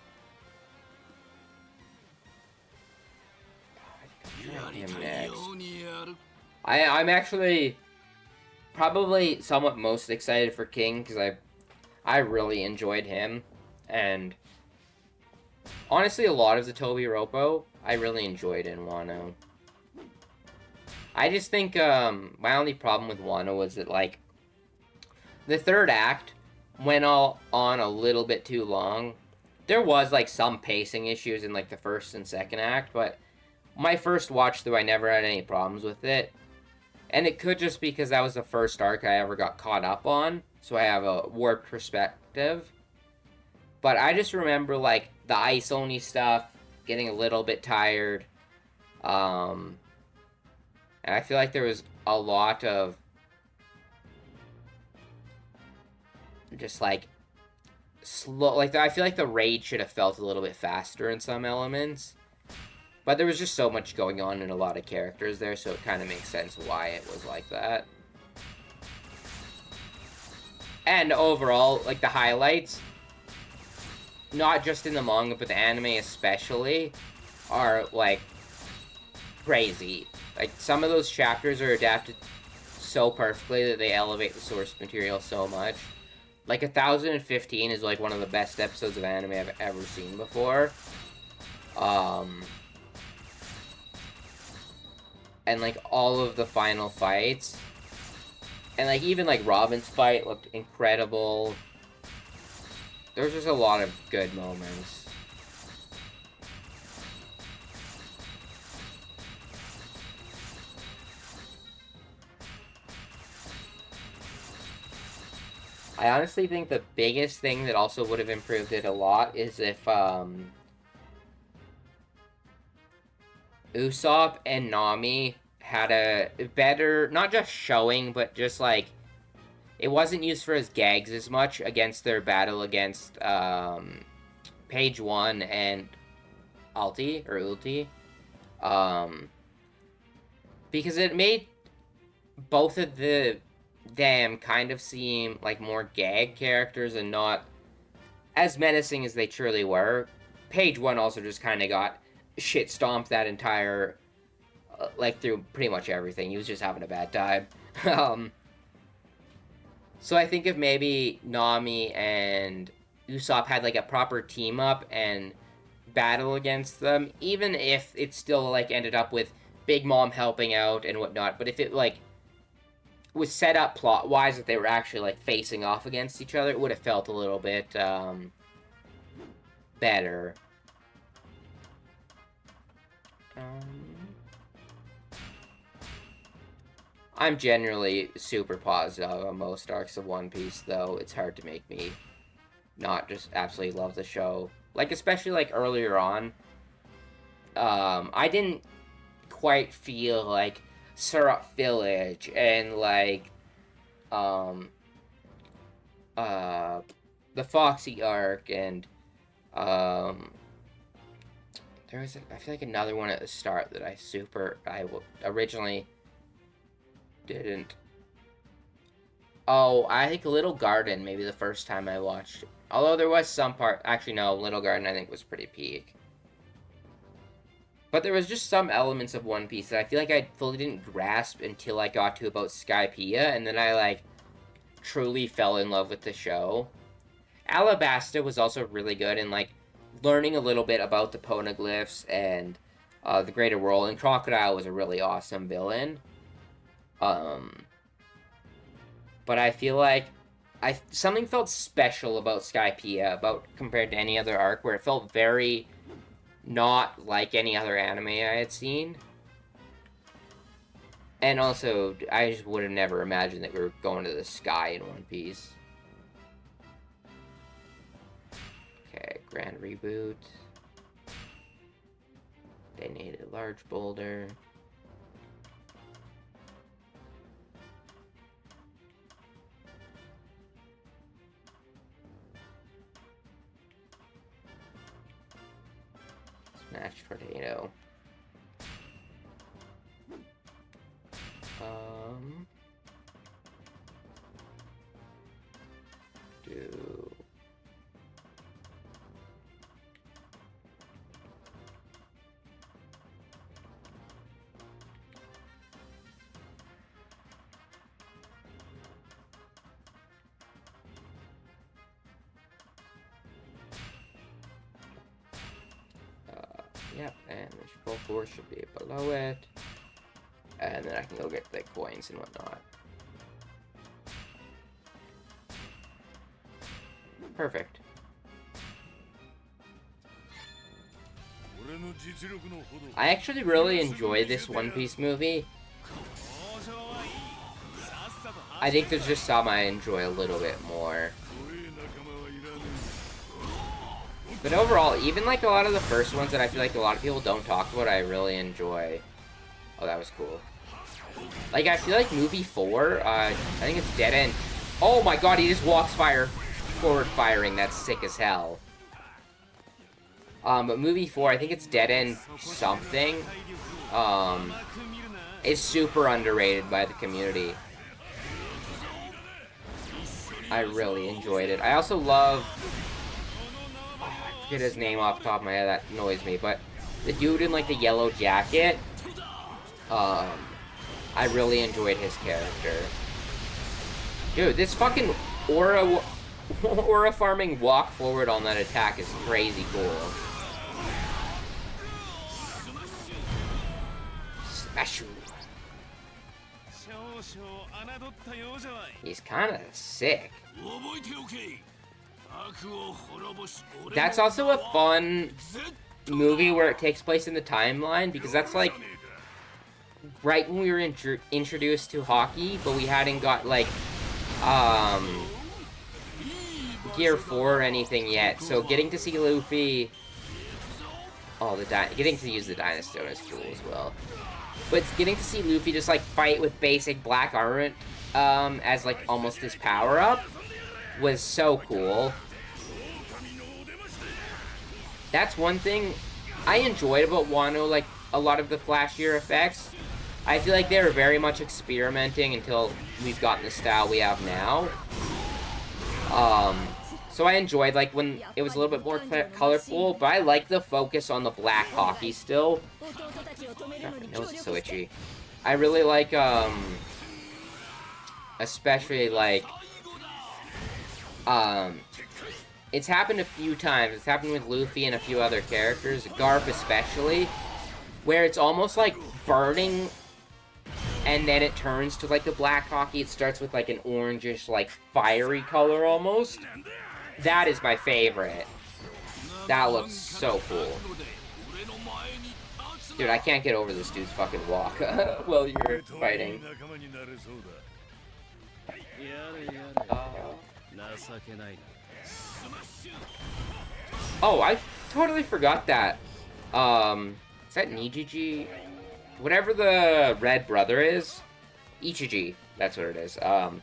Him next. I'm actually probably somewhat most excited for King, because I really enjoyed him. And honestly, a lot of the Toby Roppo, I really enjoyed in Wano. I just think my only problem with Wano was that, like, the third act went on a little bit too long. There was, like, some pacing issues in, like, the first and second act, but my first watch through, I never had any problems with it. And it could just be because that was the first arc I ever got caught up on, so I have a warped perspective. But I just remember, like, the ice-only stuff, getting a little bit tired. And I feel like there was a lot of just, like, slow... Like, I feel like the raid should have felt a little bit faster in some elements. But there was just so much going on in a lot of characters there, so it kind of makes sense why it was like that. And overall, like, the highlights... not just in the manga, but the anime especially, are, like, crazy. Like, some of those chapters are adapted so perfectly that they elevate the source material so much. Like, 1015 is, like, one of the best episodes of anime I've ever seen before. and like all of the final fights, and like even like Robin's fight looked incredible. There's just a lot of good moments. I honestly think the biggest thing that also would have improved it a lot is if Usopp and Nami had a better, not just showing, but just like it wasn't used for his gags as much against their battle against Page One and Ulti, because it made both of them kind of seem like more gag characters and not as menacing as they truly were. Page One also just kind of got shit stomped that entire like through pretty much everything. He was just having a bad time. So I think if maybe Nami and Usopp had like a proper team up and battle against them, even if it still like ended up with Big Mom helping out and whatnot, but if it like was set up plot wise that they were actually like facing off against each other, it would have felt a little bit better. I'm generally super positive on most arcs of One Piece, though. It's hard to make me not just absolutely love the show. Like, especially, like, earlier on, I didn't quite feel, like, Syrup Village and, like, the Foxy arc and, there was, I feel like, another one at the start that I originally didn't. Oh, I think Little Garden, maybe the first time I watched it. Although there was some part, actually no, Little Garden I think was pretty peak. But there was just some elements of One Piece that I feel like I fully didn't grasp until I got to about Skypiea, and then I, like, truly fell in love with the show. Alabasta was also really good, and, like, learning a little bit about the poneglyphs and the greater world, and Crocodile was a really awesome villain. But I feel like something felt special about Skypiea compared to any other arc, where it felt very not like any other anime I had seen. And also, I just would have never imagined that we were going to the sky in One Piece. Okay, grand reboot. Detonated large boulder. Smash tornado. Do yep, and there's full force should be below it. And then I can go get the coins and whatnot. Perfect. I actually really enjoy this One Piece movie. I think there's just some I enjoy a little bit more. But overall, even like a lot of the first ones that I feel like a lot of people don't talk about, I really enjoy. Oh, that was cool. Like, I feel like movie 4, I think it's Dead End. Oh my god, he just walks forward firing. That's sick as hell. But movie 4, I think it's Dead End something. Is super underrated by the community. I really enjoyed it. I also love... I forget his name off the top of my head, that annoys me, but the dude in, like, the yellow jacket, I really enjoyed his character. Dude, this fucking aura farming walk forward on that attack is crazy cool. Smash. He's kind of sick. That's also a fun movie where it takes place in the timeline, because that's like right when we were introduced to hockey, but we hadn't got like Gear 4 or anything yet. So getting to see Luffy, getting to use the Dynastone is cool as well. But getting to see Luffy just like fight with basic black armor as like almost his power up was so cool. That's one thing I enjoyed about Wano, like a lot of the flashier effects. I feel like they were very much experimenting until we've gotten the style we have now. So I enjoyed like when it was a little bit more colorful, but I like the focus on the black hockey still. God, my nose is so itchy. I really like especially like it's happened a few times. It's happened with Luffy and a few other characters, Garp especially, where it's almost like burning and then it turns to like the black hockey. It starts with like an orangish, like fiery color almost. That is my favorite. That looks so cool. Dude, I can't get over this dude's fucking walk while you're fighting. Oh, I totally forgot that. Is that Nijiji? Whatever the red brother is. Ichiji. That's what it is. I'm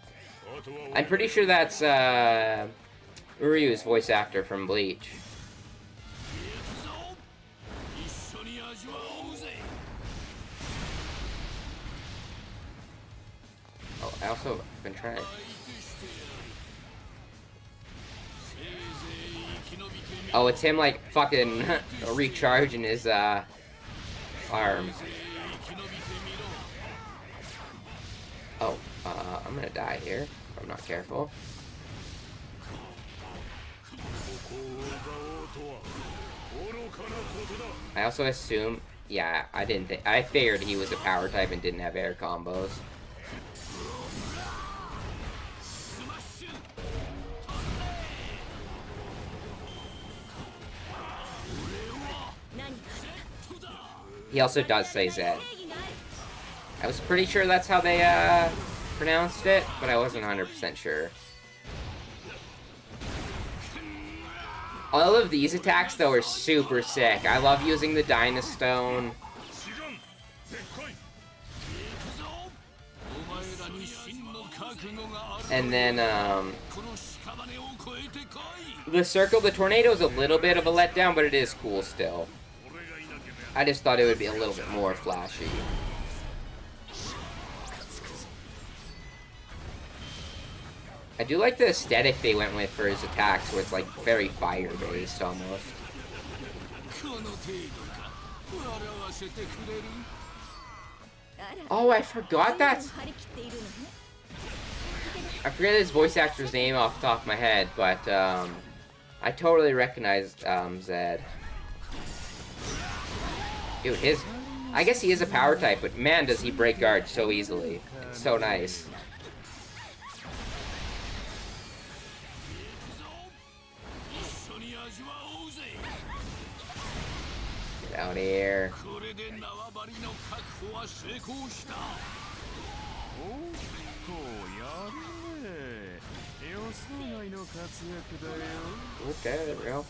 pretty sure that's, Uryu's voice actor from Bleach. Oh, I also been trying. Oh, it's him, like, fucking recharging his, arms. Oh, I'm gonna die here if I'm not careful. I also assume, yeah, I figured he was a power type and didn't have air combos. He also does say Zed. I was pretty sure that's how they, pronounced it, but I wasn't 100% sure. All of these attacks, though, are super sick. I love using the Dynastone. And then, the circle, the tornado is a little bit of a letdown, but it is cool still. I just thought it would be a little bit more flashy. I do like the aesthetic they went with for his attacks, where it's like very fire-based almost. Oh, I forgot that. I forget his voice actor's name off the top of my head, but I totally recognized Zed. Dude, I guess he is a power type, but man, does he break guard so easily. It's so nice. Get out here. Okay, there we go.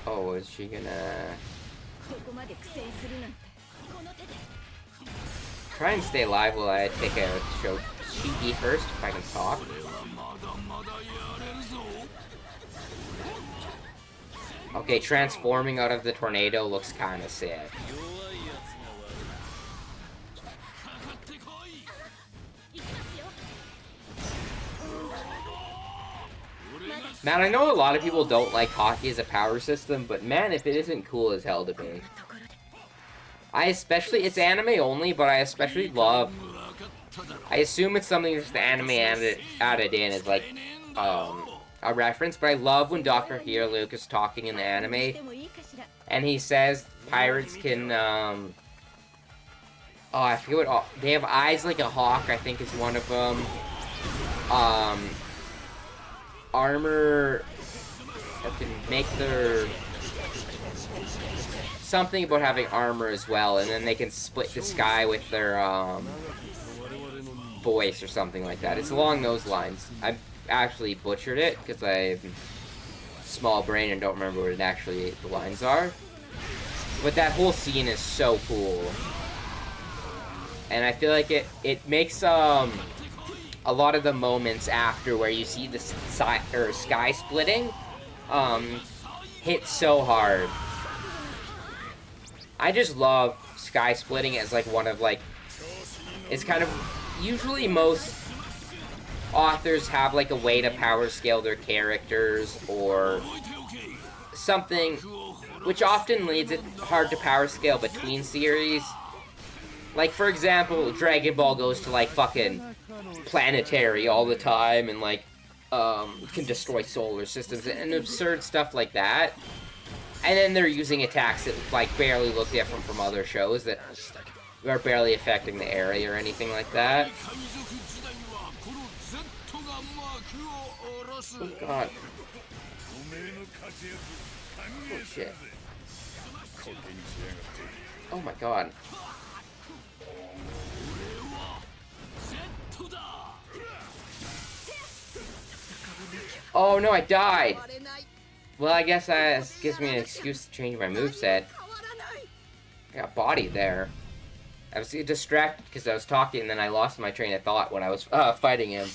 Oh, is she gonna try and stay alive while I take a Shiki first, if I can talk? Okay, transforming out of the tornado looks kinda sick. Man, I know a lot of people don't like hockey as a power system, but man, if it isn't cool as hell to me. It's anime only, but I especially love, I assume it's something just the anime added in, is like, a reference, but I love when Dr. Here Luke is talking in the anime, and he says pirates can, oh, I forget what all... They have eyes like a hawk, I think is one of them. Armor that can make their... Something about having armor as well, and then they can split the sky with their, voice or something like that. It's along those lines. I've actually butchered it, because I have a small brain and don't remember what the lines are. But that whole scene is so cool. And I feel like it makes, a lot of the moments after where you see the sky splitting, hit so hard. I just love sky splitting as, like, one of, like... It's kind of... Usually most authors have, like, a way to power scale their characters, or something, which often leads it hard to power scale between series. Like, for example, Dragon Ball goes to, like, fucking planetary all the time, and, like, can destroy solar systems, and absurd stuff like that. And then they're using attacks that, like, barely look different from other shows that are barely affecting the area or anything like that. Oh, God. Oh, shit. Oh, my God. Oh, no, I died! Well, I guess that gives me an excuse to change my moveset. I got bodied there. I was distracted because I was talking, and then I lost my train of thought when I was fighting him.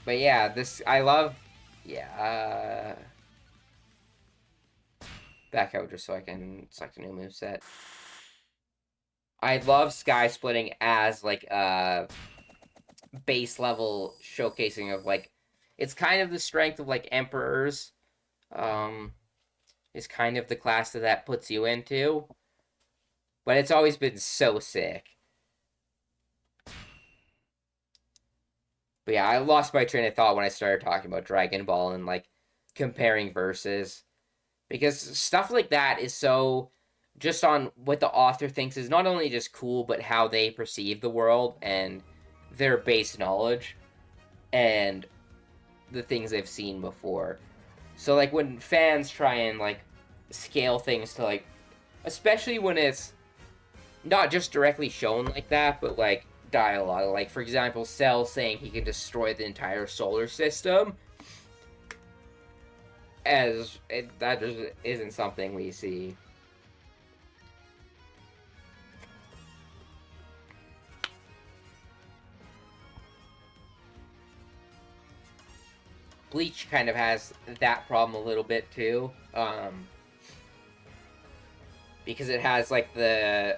But yeah, this, I love, yeah, back out just so I can select a new moveset. I love sky splitting as, like, base level showcasing of, like, it's kind of the strength of, like, emperors, is kind of the class that puts you into, but it's always been so sick. But yeah, I lost my train of thought when I started talking about Dragon Ball and, like, comparing verses, because stuff like that is so just on what the author thinks is not only just cool, but how they perceive the world and their base knowledge and the things they've seen before. So, like, when fans try and, like, scale things to, like, especially when it's not just directly shown like that, but, like, dialogue. Like, for example, Cell saying he can destroy the entire solar system, that just isn't something we see. Bleach kind of has that problem a little bit too, because it has, like, the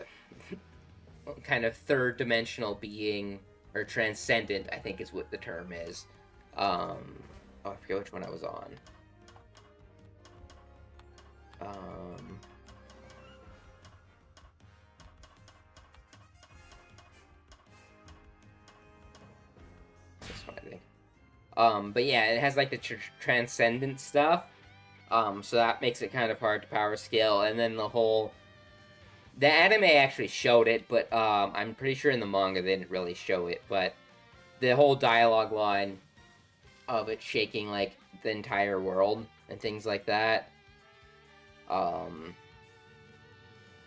kind of third-dimensional being, or transcendent, I think is what the term is. Oh, I forget which one I was on. This one, I think. But yeah, it has, like, the transcendent stuff, so that makes it kind of hard to power scale, and then the anime actually showed it, but, I'm pretty sure in the manga they didn't really show it, but the whole dialogue line of it shaking, like, the entire world, and things like that,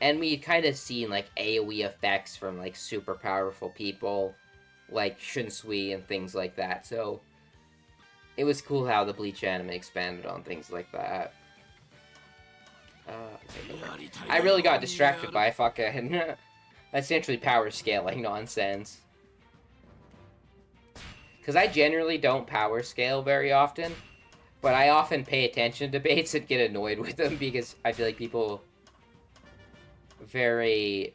and we kind of seen, like, AoE effects from, like, super powerful people, like Shunsui and things like that, so it was cool how the Bleach anime expanded on things like that. I really got distracted by fucking essentially power scaling nonsense. Because I generally don't power scale very often, but I often pay attention to debates and get annoyed with them because I feel like people very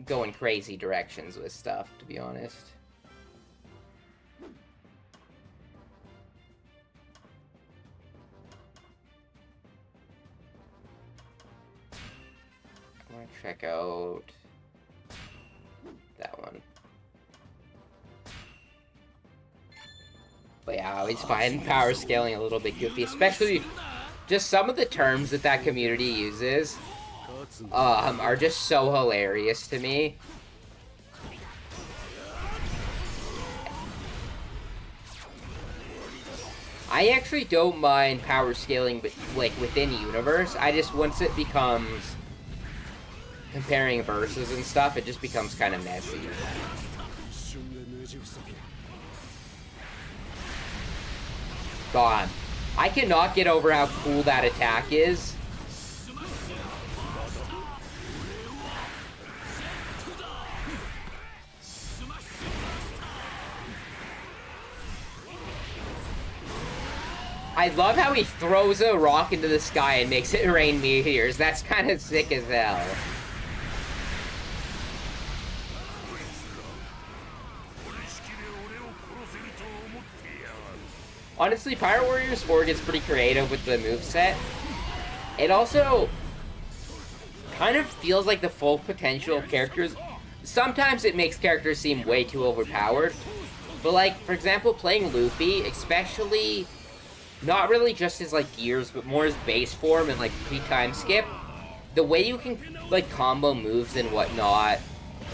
go in crazy directions with stuff, to be honest. I want to check out But yeah, I always find power scaling a little bit goofy, especially just some of the terms that that community uses are just so hilarious to me. I actually don't mind power scaling, but like within universe, I just once it becomes comparing verses and stuff, it just becomes kind of messy. God, I cannot get over how cool that attack is. I love how he throws a rock into the sky and makes it rain meteors. That's kind of sick as hell. Honestly, Pirate Warriors 4 gets pretty creative with the moveset. It also kind of feels like the full potential of characters. Sometimes it makes characters seem way too overpowered. But like, for example, playing Luffy, especially not really just his like gears, but more his base form and like pre-time skip, the way you can like combo moves and whatnot,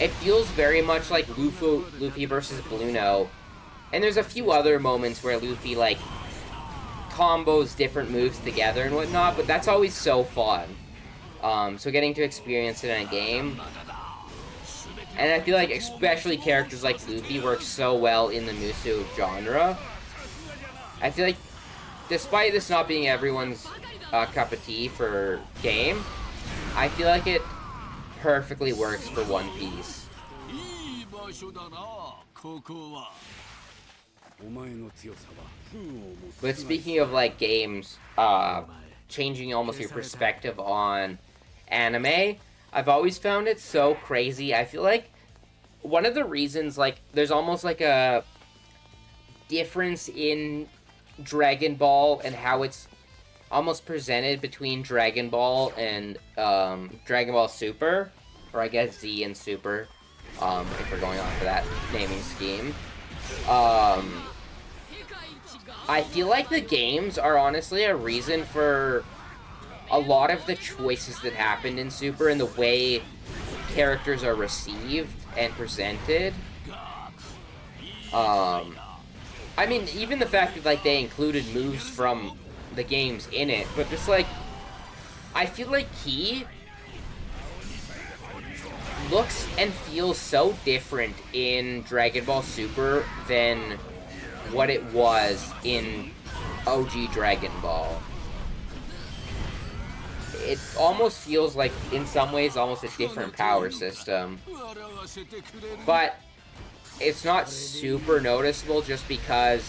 it feels very much like Luffy versus Bluno. And there's a few other moments where Luffy, like, combos different moves together and whatnot, but that's always so fun. So getting to experience it in a game. And I feel like especially characters like Luffy work so well in the Musu genre. I feel like, despite this not being everyone's cup of tea for game, I feel like it perfectly works for One Piece. But speaking of like games, changing almost your perspective on anime, I've always found it so crazy. I feel like one of the reasons, like, there's almost like a difference in Dragon Ball and how it's almost presented between Dragon Ball and Dragon Ball Super, or I guess Z and Super, if we're going on for that naming scheme. I feel like the games are honestly a reason for a lot of the choices that happened in Super and the way characters are received and presented. I mean, even the fact that, like, they included moves from the games in it, but just, like, I feel like Ki looks and feels so different in Dragon Ball Super than what it was in OG Dragon Ball. It almost feels like, in some ways, almost a different power system. But it's not super noticeable just because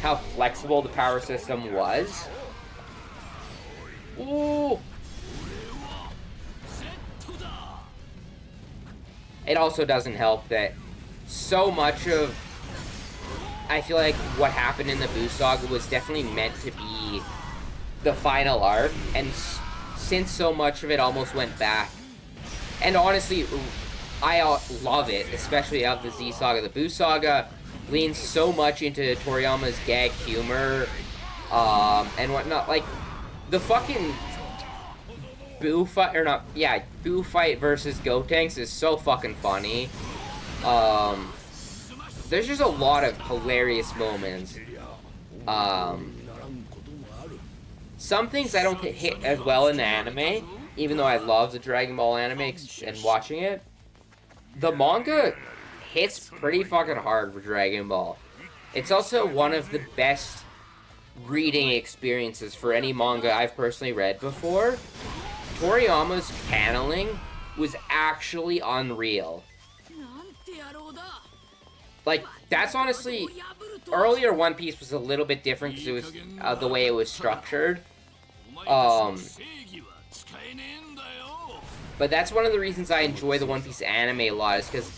how flexible the power system was. Ooh! It also doesn't help that so much of, I feel like, what happened in the Buu Saga was definitely meant to be the final arc, and since so much of it almost went back, and honestly, I love it, especially of the Z Saga. The Buu Saga leans so much into Toriyama's gag humor, and whatnot. Like, the fucking Buu fight, or not, yeah, Buu fight versus Gotenks is so fucking funny. There's just a lot of hilarious moments. Some things I don't hit as well in the anime, even though I love the Dragon Ball anime and watching it. The manga hits pretty fucking hard for Dragon Ball. It's also one of the best reading experiences for any manga I've personally read before. Toriyama's paneling was actually unreal. Like, that's honestly, earlier One Piece was a little bit different because it was the way it was structured. But that's one of the reasons I enjoy the One Piece anime a lot, is because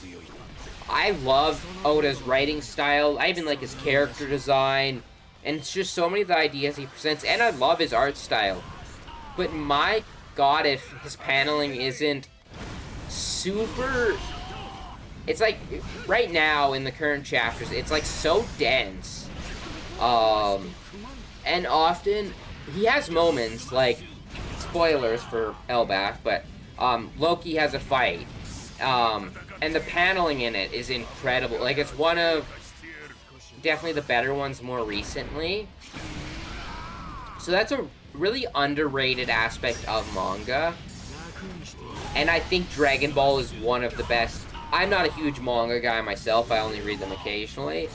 I love Oda's writing style. I even like his character design, and it's just so many of the ideas he presents, and I love his art style. But my god, if his paneling isn't super... It's like, right now, in the current chapters, it's like so dense. And often he has moments like, spoilers for Elbaf, but Loki has a fight, and the paneling in it is incredible. Like, it's one of definitely the better ones more recently. So that's a really underrated aspect of manga. And I think Dragon Ball is one of the best. I'm not a huge manga guy myself, I only read them occasionally.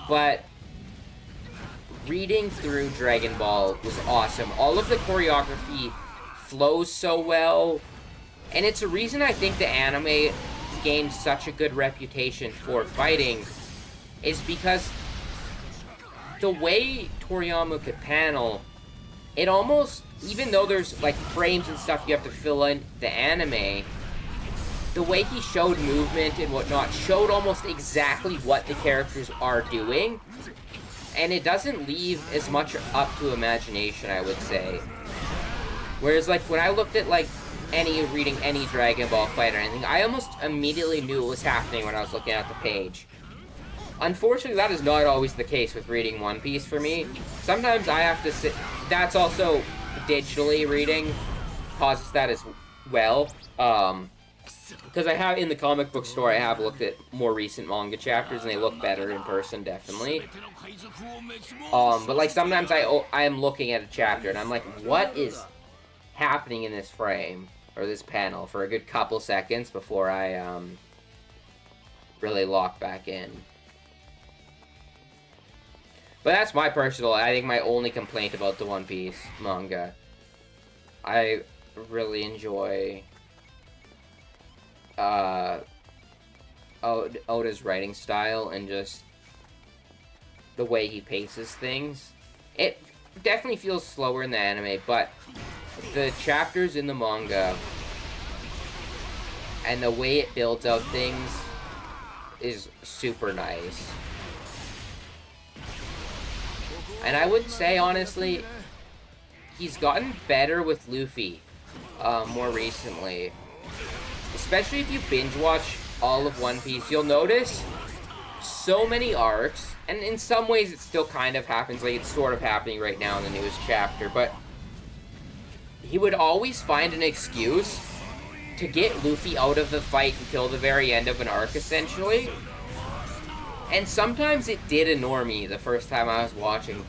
But reading through Dragon Ball was awesome. All of the choreography flows so well. And it's a reason I think the anime gained such a good reputation for fighting, is because the way Toriyama could panel, it almost, even though there's like frames and stuff you have to fill in the anime, the way he showed movement and whatnot showed almost exactly what the characters are doing, and it doesn't leave as much up to imagination, I would say. Whereas like when I looked at like reading any Dragon Ball fight or anything, I almost immediately knew what was happening when I was looking at the page. Unfortunately, that is not always the case with reading One Piece for me. Sometimes I have to sit... That's also digitally reading causes that as well. Because I have, in the comic book store, I have looked at more recent manga chapters, and they look better in person, definitely. But like, sometimes I am looking at a chapter, and I'm like, what is happening in this frame, or this panel, for a good couple seconds before I, really lock back in. But that's my personal, I think my only complaint about the One Piece manga. I really enjoy Oda's writing style and just the way he paces things. It definitely feels slower in the anime, but the chapters in the manga and the way it builds out things is super nice. And I would say, honestly, he's gotten better with Luffy more recently. Especially if you binge watch all of One Piece, you'll notice so many arcs, and in some ways it still kind of happens, like it's sort of happening right now in the newest chapter, but he would always find an excuse to get Luffy out of the fight until the very end of an arc, essentially. And sometimes it did annoy me the first time I was watching.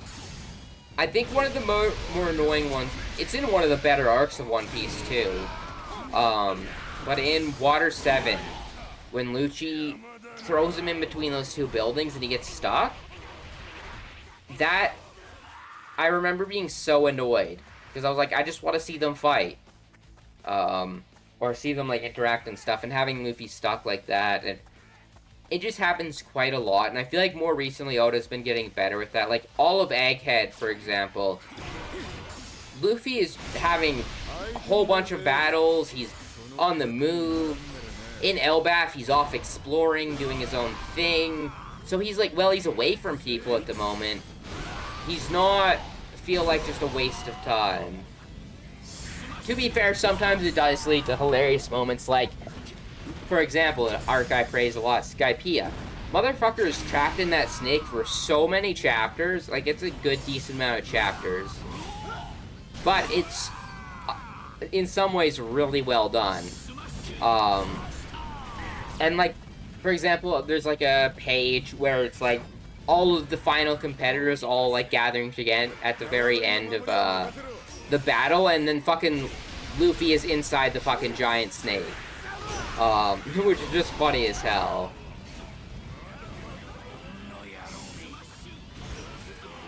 I think one of the more annoying ones, it's in one of the better arcs of One Piece too. But in Water 7, when Lucci throws him in between those two buildings and he gets stuck, that, I remember being so annoyed. Because I was like, I just want to see them fight. Or see them like interact and stuff, and having Luffy stuck like that, and it just happens quite a lot, and I feel like more recently Oda's been getting better with that. Like, all of Egghead, for example, Luffy is having a whole bunch of battles, he's on the move. In Elbaf, he's off exploring, doing his own thing. So he's like, well, he's away from people at the moment. He's not feel like just a waste of time. To be fair, sometimes it does lead to hilarious moments like, for example, an arc I praise a lot, Skypiea. Motherfucker is trapped in that snake for so many chapters. Like, it's a good, decent amount of chapters. But it's, in some ways, really well done. And, like, for example, there's, like, a page where it's, like, all of the final competitors all, like, gathering together at the very end of, the battle, and then fucking Luffy is inside the fucking giant snake. Which is just funny as hell.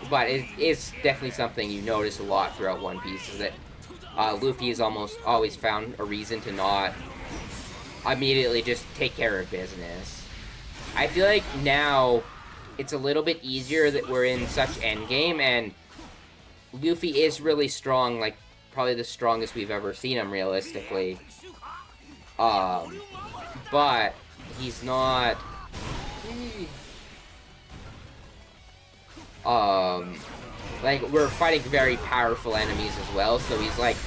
But it's definitely something you notice a lot throughout One Piece, is that Luffy has almost always found a reason to not immediately just take care of business. I feel like now it's a little bit easier that we're in such endgame, and Luffy is really strong, like probably the strongest we've ever seen him realistically. But he's not, like, we're fighting very powerful enemies as well, so he's, like,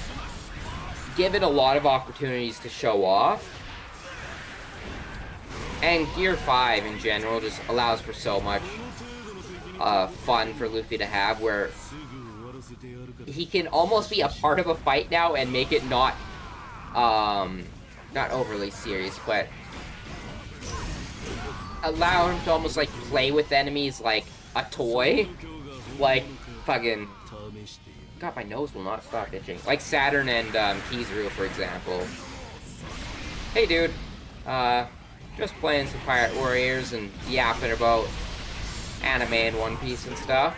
given a lot of opportunities to show off. And Gear 5 in general just allows for so much fun for Luffy to have, where he can almost be a part of a fight now and make it not overly serious, but allow him to almost like play with enemies like a toy, like fucking. God, my nose will not stop itching. Like Saturn and Kizaru, for example. Hey, dude. Just playing some Pirate Warriors and yapping about anime and One Piece and stuff.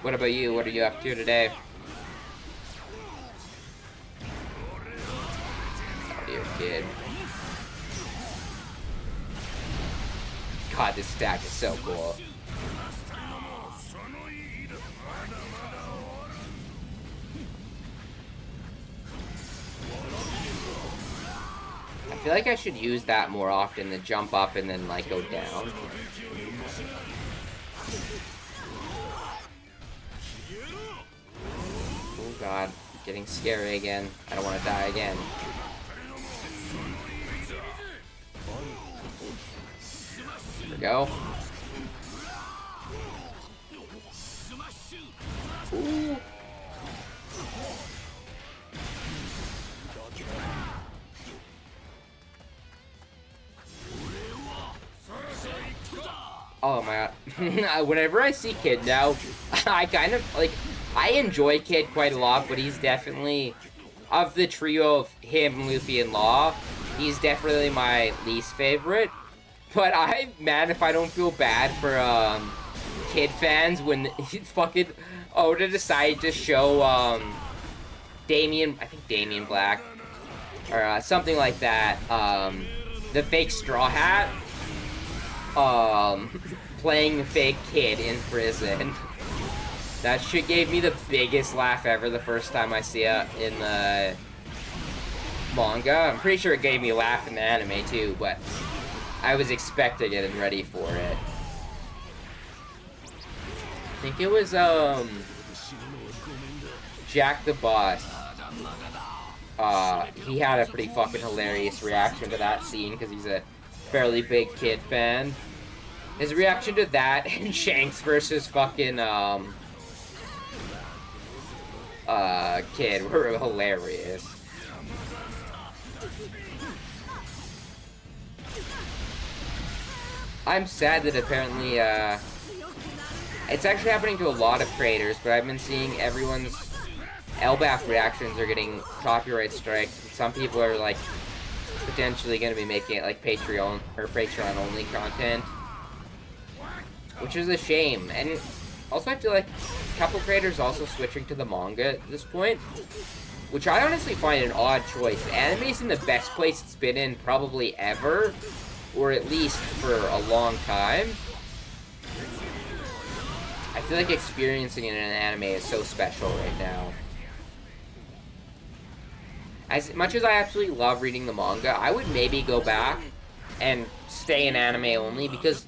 What about you? What are you up to today? Oh, dear kid. God, this stack is so cool. I feel like I should use that more often than jump up and then, like, go down. Oh god, getting scary again. I don't want to die again. There we go. Ooh. Oh my god. Whenever I see Kid now, I kind of, like, I enjoy Kid quite a lot, but he's definitely, of the trio of him, Luffy, and Law, he's definitely my least favorite. But I'm mad if I don't feel bad for, Kid fans when he fucking Oda decided to show, Damien, I think Damien Black, or, something like that, the fake Straw Hat, playing the fake Kid in prison. That shit gave me the biggest laugh ever the first time I see it in the manga. I'm pretty sure it gave me a laugh in the anime too, but I was expecting it and ready for it. I think it was, Jack the Boss. He had a pretty fucking hilarious reaction to that scene because he's a fairly big Kid fan. His reaction to that and Shanks versus fucking, Kid were hilarious. I'm sad that apparently, it's actually happening to a lot of creators, but I've been seeing everyone's LBAF reactions are getting copyright strikes. Some people are, like, potentially going to be making it, like, Patreon or Patreon-only content, which is a shame. And also, I feel like a couple creators also switching to the manga at this point, which I honestly find an odd choice. Anime's in the best place it's been in probably ever, or at least for a long time. I feel like experiencing it in an anime is so special right now. As much as I absolutely love reading the manga, I would maybe go back and stay in anime only because,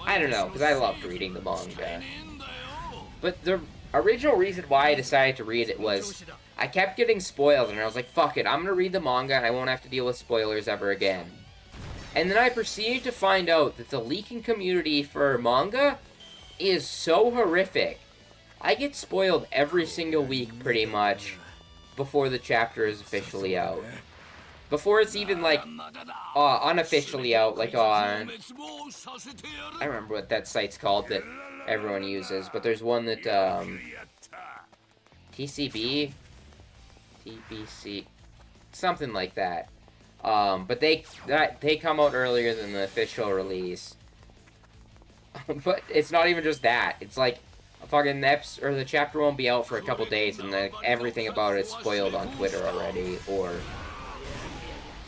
I don't know, because I loved reading the manga. But the original reason why I decided to read it was I kept getting spoiled, and I was like, fuck it, I'm gonna read the manga and I won't have to deal with spoilers ever again. And then I proceeded to find out that the leaking community for manga is so horrific. I get spoiled every single week, pretty much, before the chapter is officially out. Before it's even, like, unofficially out, like on... I remember what that site's called that everyone uses, but there's one that, TCB? TBC? Something like that. But they come out earlier than the official release. But it's not even just that. It's like a fucking the chapter won't be out for a couple days, and then everything about it's spoiled on Twitter already. Or,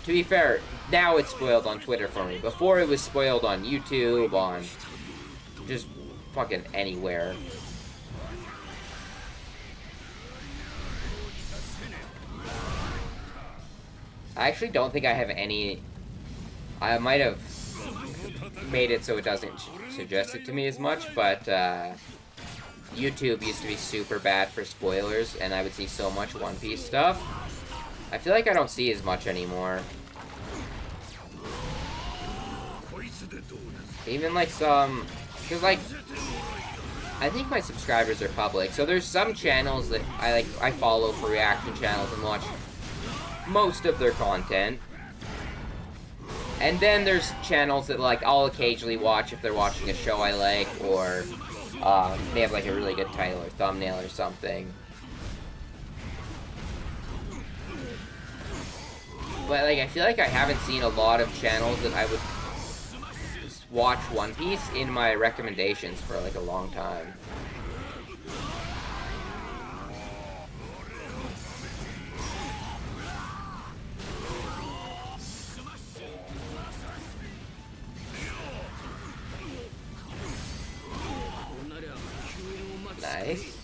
to be fair, now it's spoiled on Twitter for me. Before it was spoiled on YouTube, on just fucking anywhere. I actually don't think I have any... I might have made it so it doesn't suggest it to me as much, but YouTube used to be super bad for spoilers, and I would see so much One Piece stuff. I feel like I don't see as much anymore. Even like some, because like I think my subscribers are public, so there's some channels that I follow for reaction channels and watch most of their content. And then there's channels that like I'll occasionally watch if they're watching a show I like, or they have like a really good title or thumbnail or something. But like I feel like I haven't seen a lot of channels that I would watch One Piece in my recommendations for like a long time. Nice.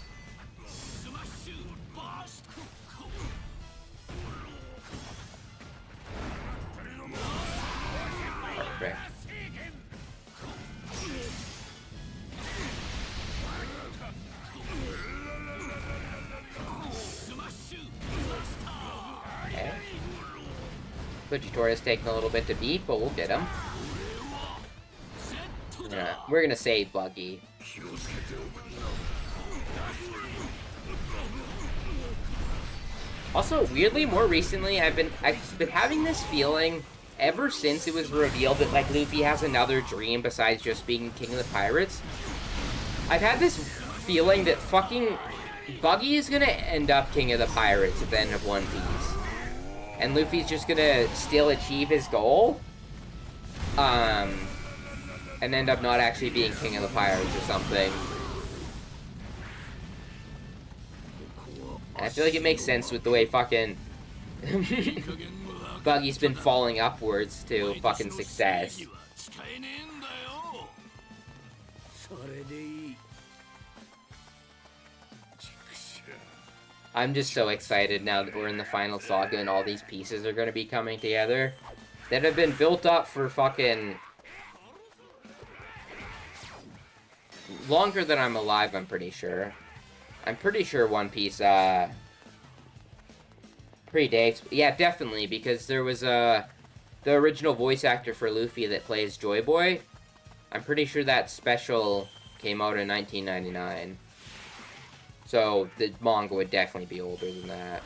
Perfect. Okay. Fujitori's taking a little bit to beat, but we'll get him. Yeah, we're gonna save Buggy. Also, weirdly, more recently, I've been having this feeling ever since it was revealed that like Luffy has another dream besides just being King of the Pirates. I've had this feeling that fucking Buggy is gonna end up King of the Pirates at the end of One Piece, and Luffy's just gonna still achieve his goal, and end up not actually being King of the Pirates or something. And I feel like it makes sense with the way fucking Buggy's been falling upwards to fucking success. I'm just so excited now that we're in the final saga and all these pieces are going to be coming together that have been built up for fucking longer than I'm alive, I'm pretty sure. I'm pretty sure One Piece, predates... Yeah, definitely, because there was, the original voice actor for Luffy that plays Joy Boy. I'm pretty sure that special came out in 1999. So, the manga would definitely be older than that.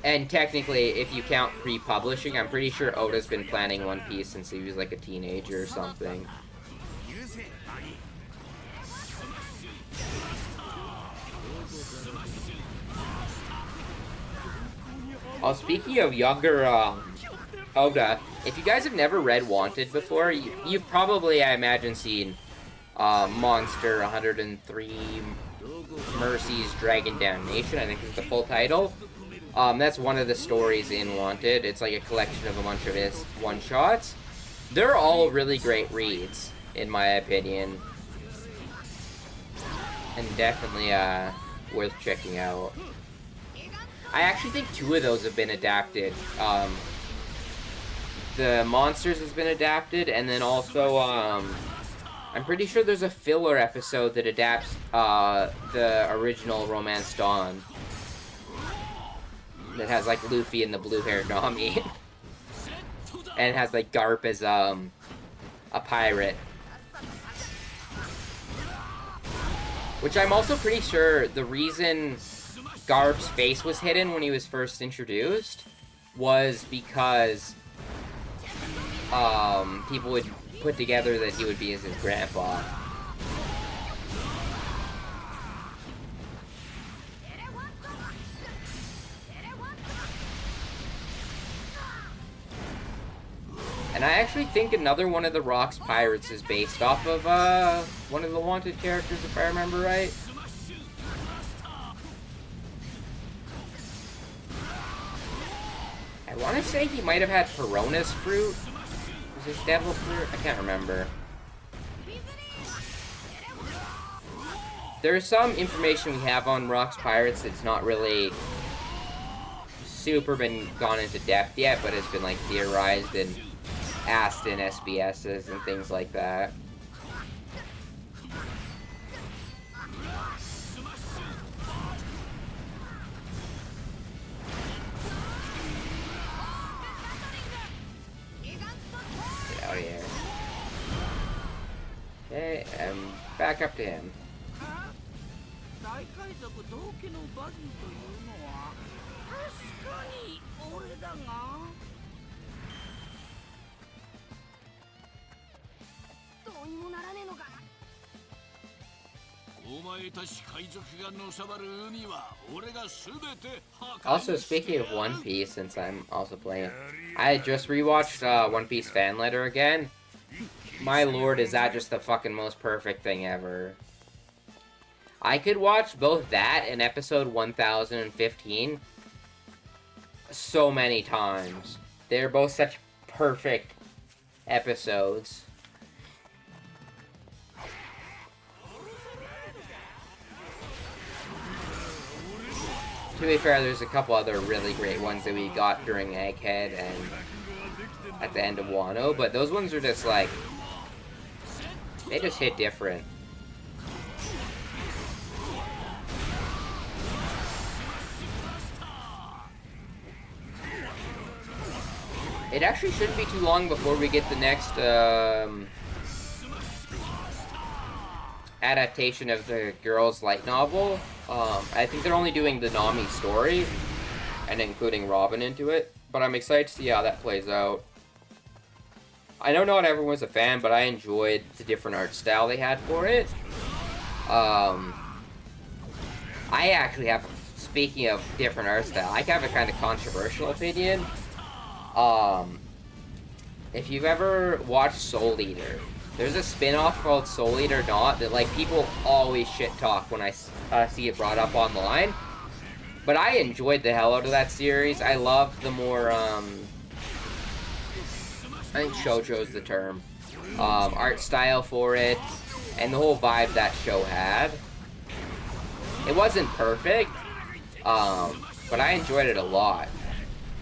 And technically, if you count pre-publishing, I'm pretty sure Oda's been planning One Piece since he was like a teenager or something. Oh, speaking of younger Oda, if you guys have never read Wanted before, you've probably, I imagine, seen Monster 103 Mercy's Dragon Damnation, I think is the full title. That's one of the stories in Wanted. It's like a collection of a bunch of his one-shots. They're all really great reads, in my opinion. And definitely worth checking out. I actually think 2 of those have been adapted. The Monsters has been adapted, and then also, I'm pretty sure there's a filler episode that adapts the original Romance Dawn. That has, like, Luffy and the blue-haired Nami. And it has, like, Garp as, a pirate. Which I'm also pretty sure the reason Garp's face was hidden when he was first introduced was because, people would put together that he would be as his grandpa. And I actually think another one of the Rock's pirates is based off of, one of the Wanted characters, if I remember right. I want to say he might have had Perona's fruit. Was this devil fruit? I can't remember. There's some information we have on Rock's pirates that's not really super been gone into depth yet, but it's been, like, theorized and asked in SBSs and things like that. back up to him. Also, speaking of One Piece, since I'm also playing, I just rewatched One Piece fan letter again. My lord, is that just the fucking most perfect thing ever. I could watch both that and episode 1015 so many times. They're both such perfect episodes. To be fair, there's a couple other really great ones that we got during Egghead and at the end of Wano, but those ones are just like, they just hit different. It actually shouldn't be too long before we get the next adaptation of the girls' light novel. I think they're only doing the Nami story and including Robin into it, but I'm excited to see how that plays out. I know not everyone was a fan, but I enjoyed the different art style they had for it. I actually have, speaking of different art style, I have a kind of controversial opinion. If you've ever watched Soul Eater, there's a spin-off called Soul Eater Not that, like, people always shit-talk when I see it brought up online. But I enjoyed the hell out of that series. I love the more, I think shoujo's the term, art style for it, and the whole vibe that show had. It wasn't perfect, but I enjoyed it a lot.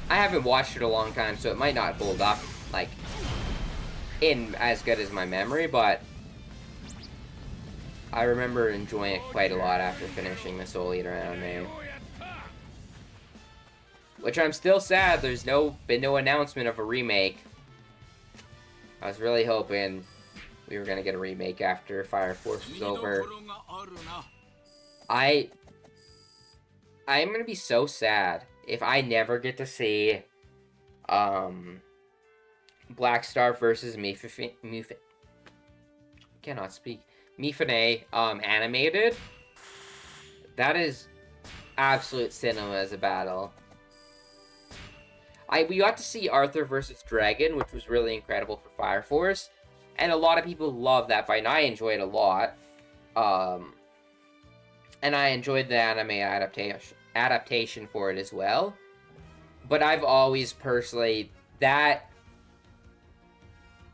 I haven't watched it a long time, so it might not hold up, like, in as good as my memory, but I remember enjoying it quite a lot after finishing the Soul Eater anime. Which I'm still sad there's been no announcement of a remake. I was really hoping we were gonna get a remake after Fire Force was over. I'm gonna be so sad if I never get to see Black Star versus Mifune animated. That is absolute cinema as a battle. We got to see Arthur versus Dragon, which was really incredible for Fire Force, and a lot of people love that fight, and I enjoyed it a lot. And I enjoyed the anime adaptation for it as well. But I've always personally,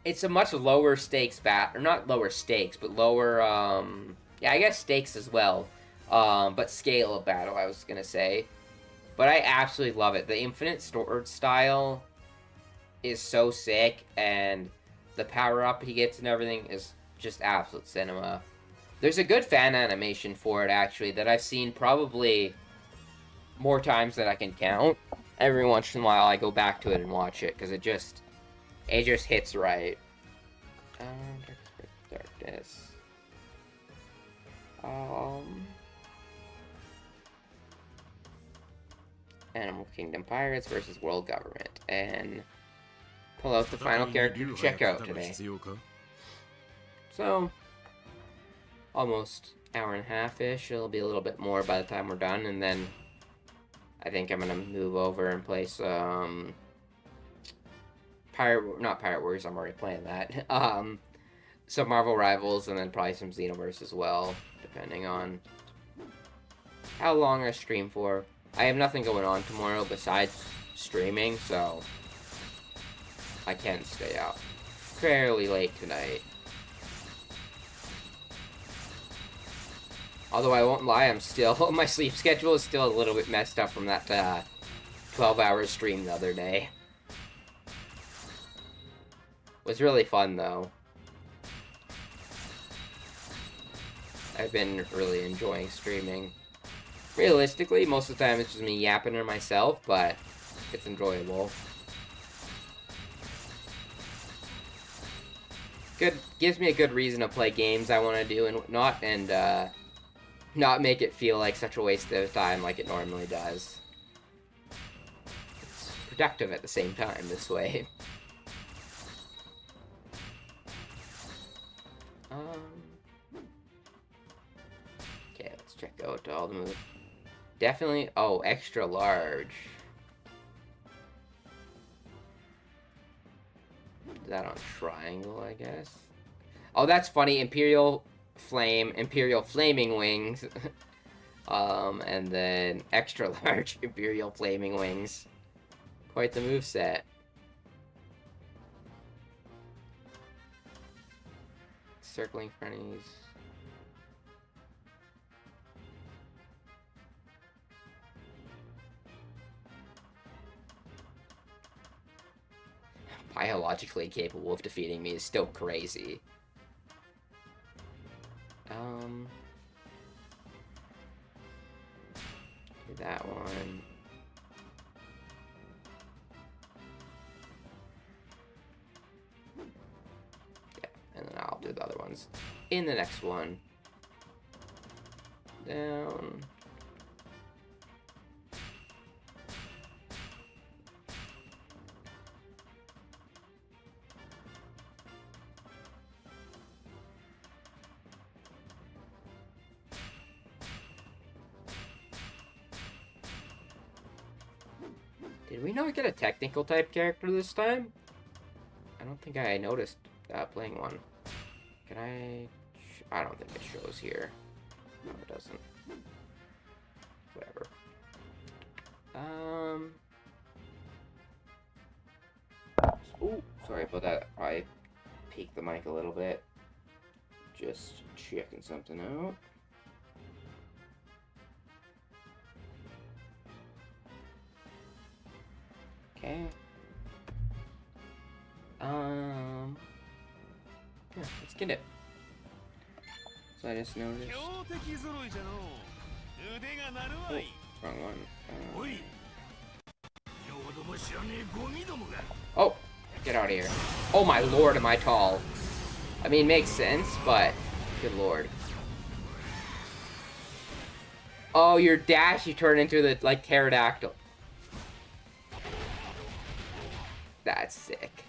it's a much lower stakes or not lower stakes, but lower, yeah, I guess stakes as well. But scale of battle, I was gonna say. But I absolutely love it. The Infinite Sword style is so sick, and the power-up he gets and everything is just absolute cinema. There's a good fan animation for it, actually, that I've seen probably more times than I can count. Every once in a while, I go back to it and watch it, because it just hits right. Darkness. Animal Kingdom Pirates versus World Government, and pull out the final character to check out today. So, almost hour and a half-ish. It'll be a little bit more by the time we're done, and then I think I'm gonna move over and play some not Pirate Warriors, I'm already playing that. Some Marvel Rivals, and then probably some Xenoverse as well, depending on how long I stream for. I have nothing going on tomorrow besides streaming, so I can stay out fairly late tonight. Although I won't lie, my sleep schedule is still a little bit messed up from that 12-hour stream the other day. It was really fun, though. I've been really enjoying streaming. Realistically, most of the time it's just me yapping to myself, but it's enjoyable. Good, gives me a good reason to play games I want to do and whatnot, and not make it feel like such a waste of time like it normally does. It's productive at the same time this way. Okay, let's check out all the moves. Definitely, oh, extra large. Is that on triangle, I guess? Oh, that's funny. Imperial Flaming Wings. And then extra large Imperial Flaming Wings. Quite the moveset. Circling frenzies. Biologically capable of defeating me is still crazy. Do that one. Yeah, and then I'll do the other ones in the next one. Down. Did we not get a technical type character this time? I don't think I noticed playing one. Can I... I don't think it shows here. No, it doesn't. Whatever. Ooh, sorry about that. I peeked the mic a little bit. Just checking something out. Okay. Yeah, let's get it. So I just noticed. Oh, wrong one. Oh, get out of here. Oh my lord, am I tall? I mean, makes sense, but good lord. Oh, your dash, you turn into the, like, pterodactyl. That's sick.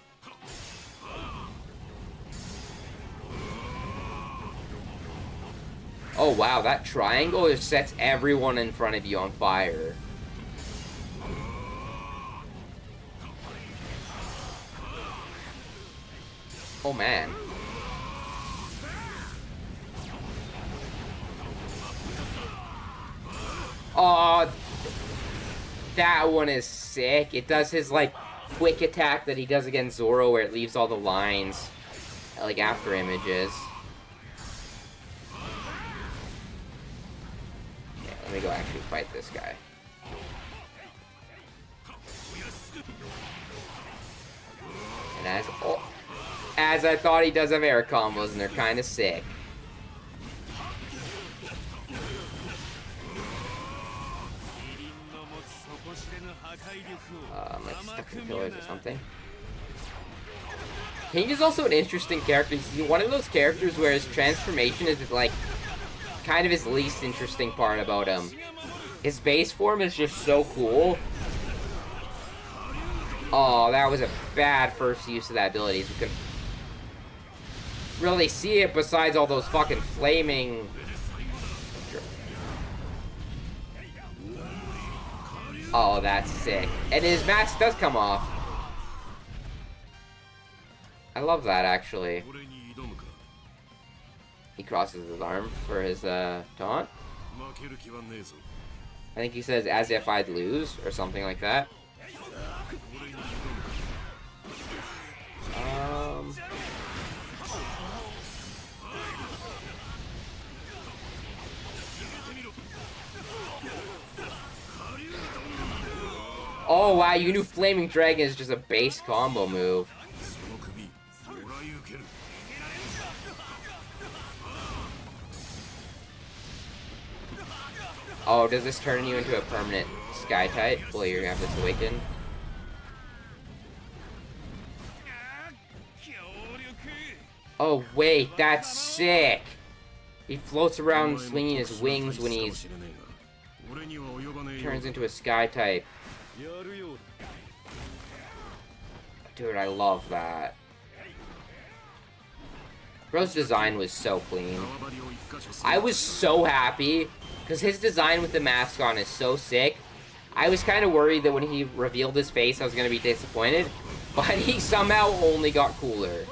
Oh wow, that triangle just sets everyone in front of you on fire. Oh man. Oh, that one is sick. It does his, like, quick attack that he does against Zoro where it leaves all the lines, like, after images. Yeah, let me go actually fight this guy. And as I thought, he does have air combos, and they're kind of sick. Like stuck in pillars or something. King is also an interesting character. He's one of those characters where his transformation is, like, kind of his least interesting part about him. His base form is just so cool. Oh, that was a bad first use of that ability. We couldn't really see it besides all those fucking flaming... Oh, that's sick. And his mask does come off. I love that, actually. He crosses his arm for his taunt. I think he says, as if I'd lose, or something like that. Oh wow, you knew Flaming Dragon is just a base combo move. Oh, does this turn you into a permanent Sky type? Well, you're gonna have this awaken. Oh, wait, that's sick! He floats around swinging his wings when he turns into a sky type. Dude, I love that. Bro's design was so clean. I was so happy, because his design with the mask on is so sick. I was kind of worried that when he revealed his face, I was going to be disappointed. But he somehow only got cooler.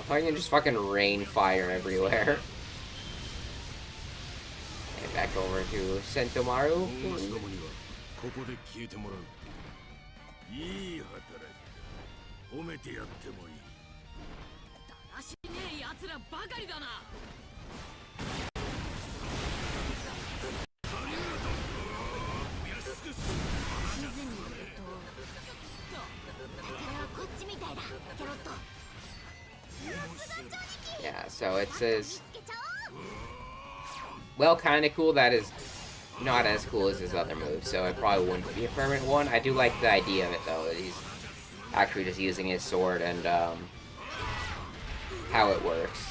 I can just fucking rain fire everywhere. Okay, back over to Sentomaru. Yeah, so it says, well, kind of cool. That is not as cool as his other moves, so it probably wouldn't be a permanent one. I do like the idea of it, though, that he's actually just using his sword and how it works.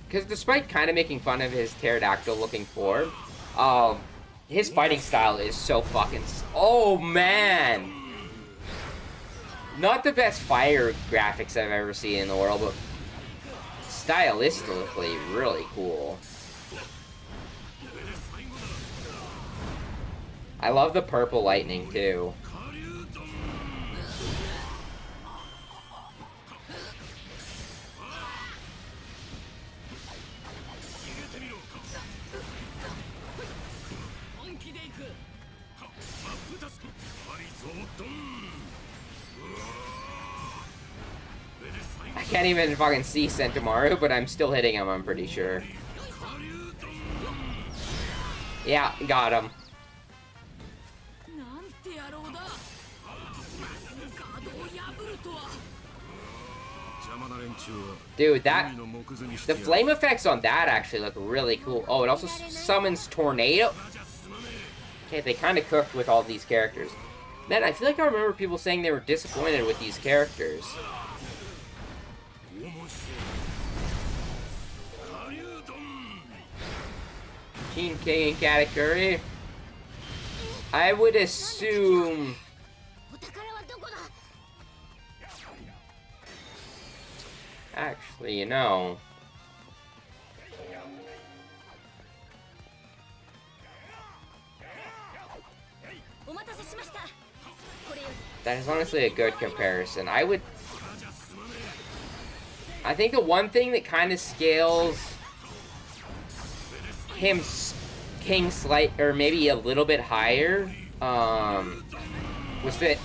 Because despite kind of making fun of his pterodactyl-looking form, his fighting style is so fucking... Oh, man! Not the best fire graphics I've ever seen in the world, but stylistically really cool. I love the purple lightning, too. I can't even fucking see Sentomaru, but I'm still hitting him, I'm pretty sure. Yeah, got him. Dude, the flame effects on that actually look really cool. Oh, it also summons Tornado. Okay, they kind of cooked with all these characters. Man, I feel like I remember people saying they were disappointed with these characters. King King and Katakuri. I would assume... Actually, you know... That is honestly a good comparison. I think the one thing that kind of scales him King slight, or maybe a little bit higher, was that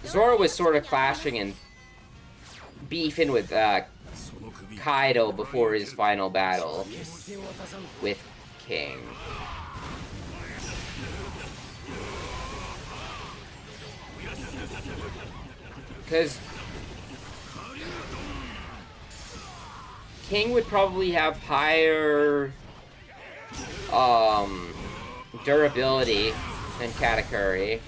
Zoro was sort of clashing and beefing with Kaido before his final battle with King. Because King would probably have higher durability than Katakuri.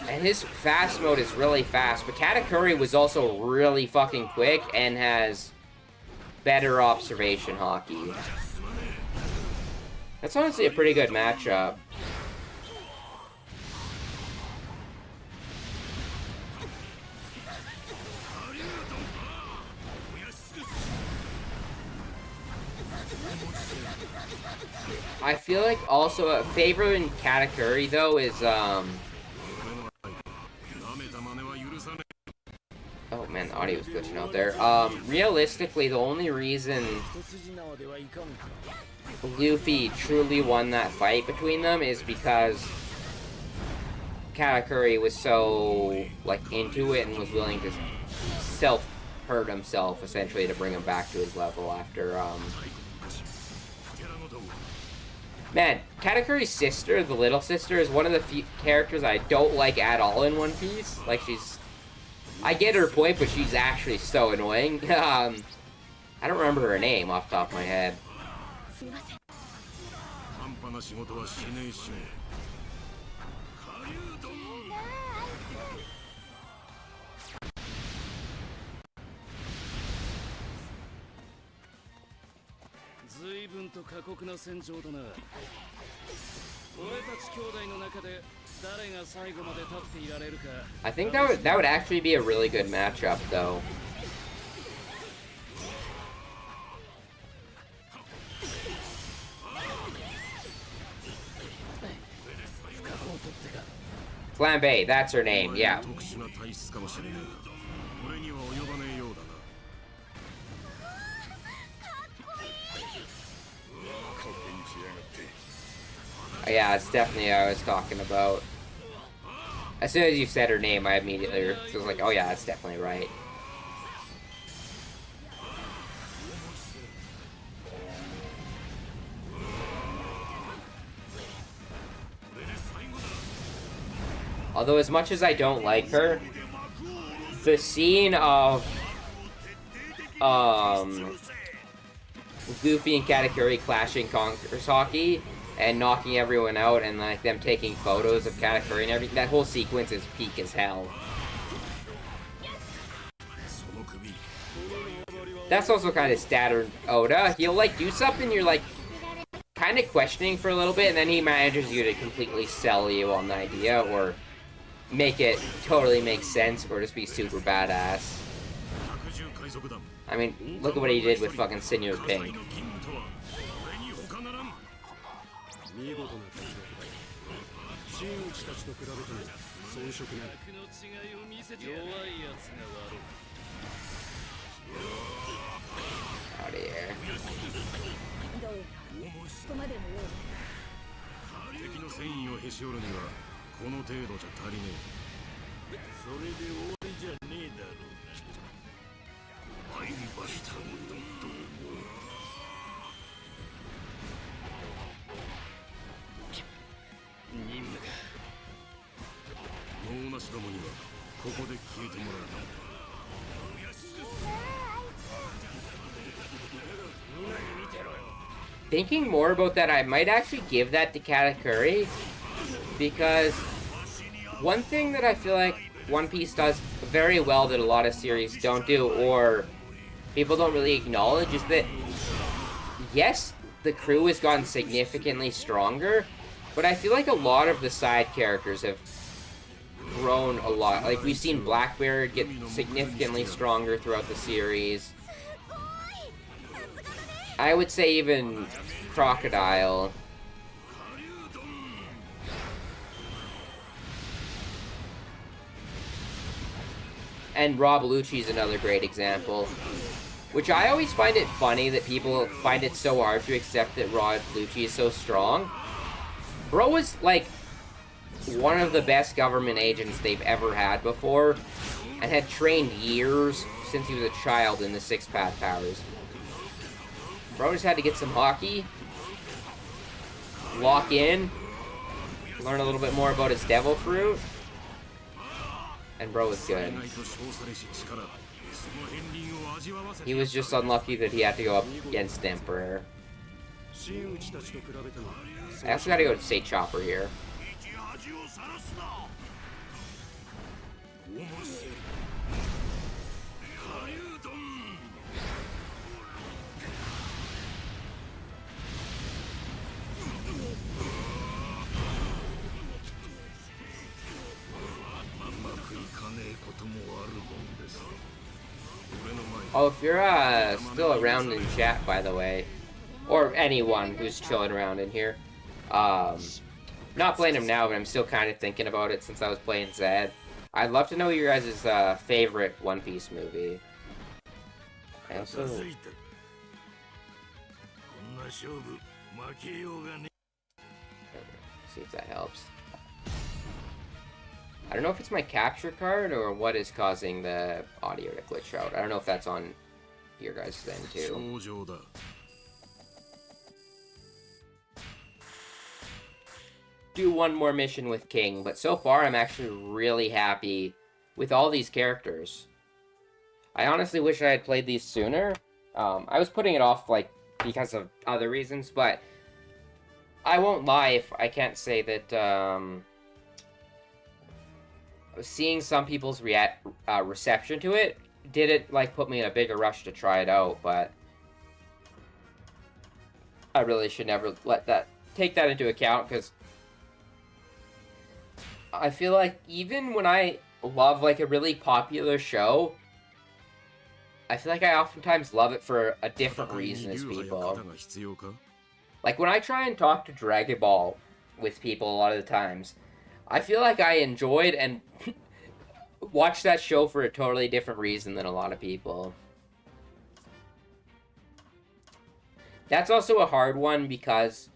And his fast mode is really fast, but Katakuri was also really fucking quick and has better observation hockey. That's honestly a pretty good matchup. I feel like also a favorite in Katakuri though is oh man, the audio was glitching out there. Realistically, the only reason Luffy truly won that fight between them is because Katakuri was so like into it and was willing to self-hurt himself essentially to bring him back to his level after Man, Katakuri's sister, the little sister, is one of the few characters I don't like at all in One Piece. Like, she's I get her point, but she's actually so annoying. I don't remember her name off the top of my head. 随分と過酷な戦場だな。俺たち兄弟の中で誰が最後まで立っていられるか。I think that would actually be a really good matchup, though. Flambe, that's her name, yeah. Yeah, it's definitely what I was talking about. As soon as you said her name, I immediately was like, oh yeah, that's definitely right. Although as much as I don't like her, the scene of Goofy and Katakuri clashing Conquerors Hockey and knocking everyone out and like them taking photos of Katakuri and everything, that whole sequence is peak as hell. That's also kind of standard Oda. He'll like do something, you're like kind of questioning for a little bit, and then he manages you to completely sell you on the idea or make it totally make sense or just be super badass. I mean, look at what he did with fucking Senior Pink. Out of here. Thinking more about that, I might actually give that to Katakuri, because one thing that I feel like One Piece does very well that a lot of series don't do, or people don't really acknowledge, is that yes, the crew has gotten significantly stronger, but I feel like a lot of the side characters have grown a lot. Like, we've seen Blackbeard get significantly stronger throughout the series. I would say even Crocodile. And Rob Lucci is another great example. Which I always find it funny that people find it so hard to accept that Rob Lucci is so strong. Bro was, like, one of the best government agents they've ever had before, and had trained years since he was a child in the Six Path Powers. Bro just had to get some hockey, lock in, learn a little bit more about his devil fruit, and bro was good. He was just unlucky that he had to go up against the Emperor. I also gotta go to State Chopper here. Oh, if you're still around in chat, by the way, or anyone who's chilling around in here, not playing him now, but I'm still kind of thinking about it since I was playing Zed. I'd love to know your guys' favorite One Piece movie. I also... see if that helps. I don't know if it's my capture card or what is causing the audio to glitch out. I don't know if that's on your guys' end too. Do one more mission with King, but so far I'm actually really happy with all these characters. I honestly wish I had played these sooner. I was putting it off like because of other reasons, but I won't lie if I can't say that seeing some people's reception to it didn't like put me in a bigger rush to try it out, but I really should never take that into account, because I feel like even when I love like a really popular show, I feel like I oftentimes love it for a different reason as people. Like when I try and talk to Dragon Ball with people a lot of the times, I feel like I enjoyed and watched that show for a totally different reason than a lot of people. That's also a hard one because